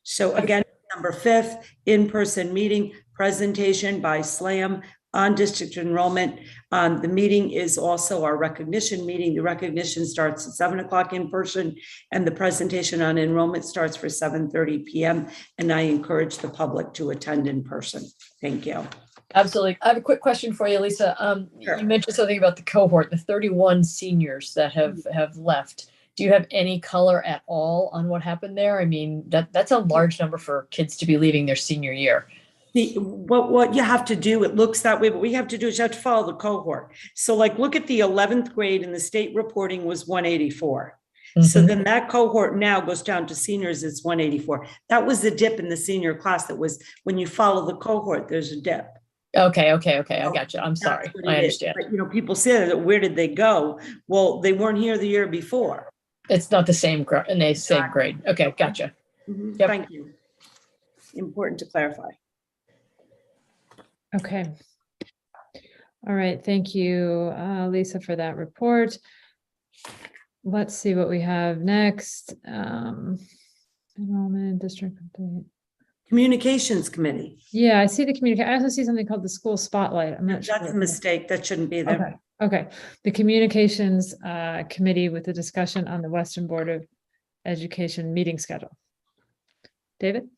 So again, December 5th, in-person meeting presentation by SLAM on district enrollment. The meeting is also our recognition meeting. The recognition starts at 7 o'clock in person, and the presentation on enrollment starts for 7:30 p.m. And I encourage the public to attend in person. Thank you. Absolutely. I have a quick question for you, Lisa. Sure. You mentioned something about the cohort, the 31 seniors that have left. Do you have any color at all on what happened there? I mean, that's a large number for kids to be leaving their senior year. What you have to do, it looks that way, but what you have to do is you have to follow the cohort. So like, look at the 11th grade, and the state reporting was 184. So then that cohort now goes down to seniors, it's 184. That was the dip in the senior class. That was when you follow the cohort, there's a dip. Okay. I got you. I'm sorry. I understand. But, you know, people say that, where did they go? Well, they weren't here the year before. It's not the same in the same grade. Okay, gotcha. Yep. Thank you. Important to clarify. Okay. All right, thank you, Lisa, for that report. Let's see what we have next. Enrollment district update. Communications committee. Yeah, I see the communication. I also see something called the school spotlight. I'm not sure. That's a mistake. That shouldn't be there. Okay. The communications committee with the discussion on the Western Board of Education meeting schedule. David?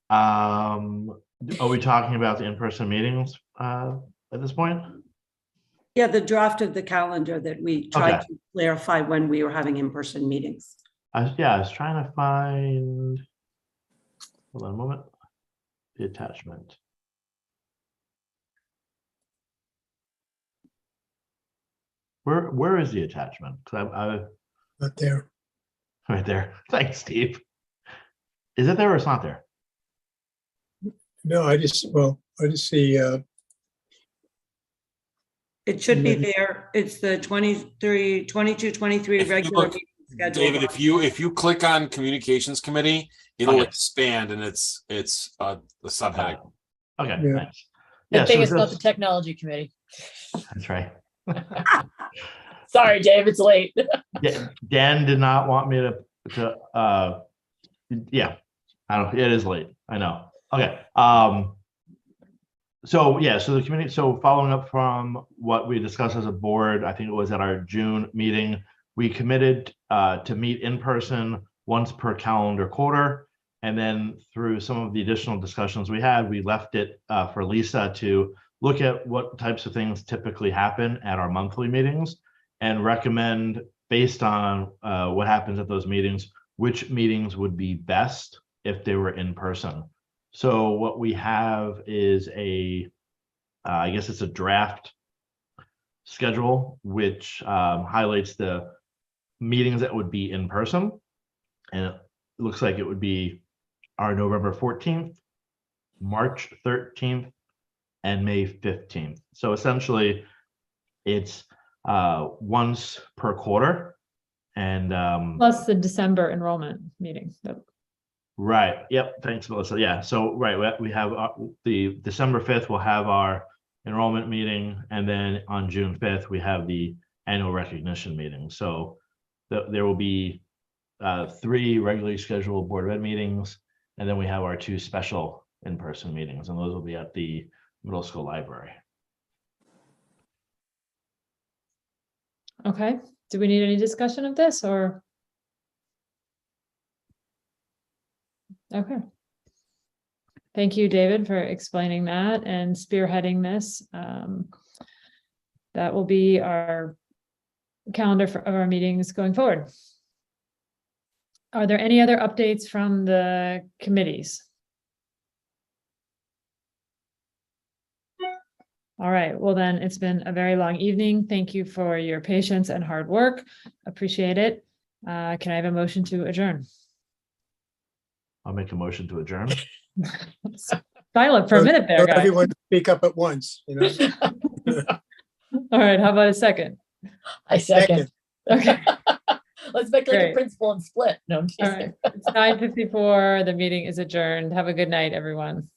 Are we talking about the in-person meetings at this point? Yeah, the draft of the calendar that we tried to clarify when we were having in-person meetings. I was trying to find, hold on a moment, the attachment. Where is the attachment? Because Not there. right there. Thanks, Steve. Is it there or it's not there? No, I just see, It should be there. It's the 22, 23 If you regular look, meeting schedule. David, if you click on communications committee, it'll expand, and it's the subheading. Okay, Yeah. thanks. Good thing so it's not this- the technology committee. That's right. Sorry, Dave, it's late. Dan did not want me to yeah, I don't, it is late, I know. Okay, so the community, so following up from what we discussed as a board, I think it was at our June meeting, we committed to meet in person once per calendar quarter. And then through some of the additional discussions we had, we left it for Lisa to look at what types of things typically happen at our monthly meetings and recommend, based on what happens at those meetings, which meetings would be best if they were in person. So what we have is I guess it's a draft schedule, which highlights the meetings that would be in person. And it looks like it would be our November 14th, March 13th, and May 15th. So essentially it's once per quarter. And Plus the December enrollment meeting. right. Yep. Thanks, Melissa. Yeah. So, right. We have the December 5th, we'll have our enrollment meeting. And then on June 5th, we have the annual recognition meeting. So there will be 3 regularly scheduled Board of Ed meetings. And then we have our 2 special in-person meetings, and those will be at the middle school library. Okay. Do we need any discussion of this or? Okay. Thank you, David, for explaining that and spearheading this. That will be our calendar of our meetings going forward. Are there any other updates from the committees? All right, well then, it's been a very long evening. Thank you for your patience and hard work. Appreciate it. Can I have a motion to adjourn? I'll make a motion to adjourn. Silent for a minute there, guys. Everyone speak up at once, you know? All right, how about a second? I second. Okay. Let's make like a Great. principal and split. No, I'm All teasing. right. It's 9:54. The meeting is adjourned. Have a good night, everyone.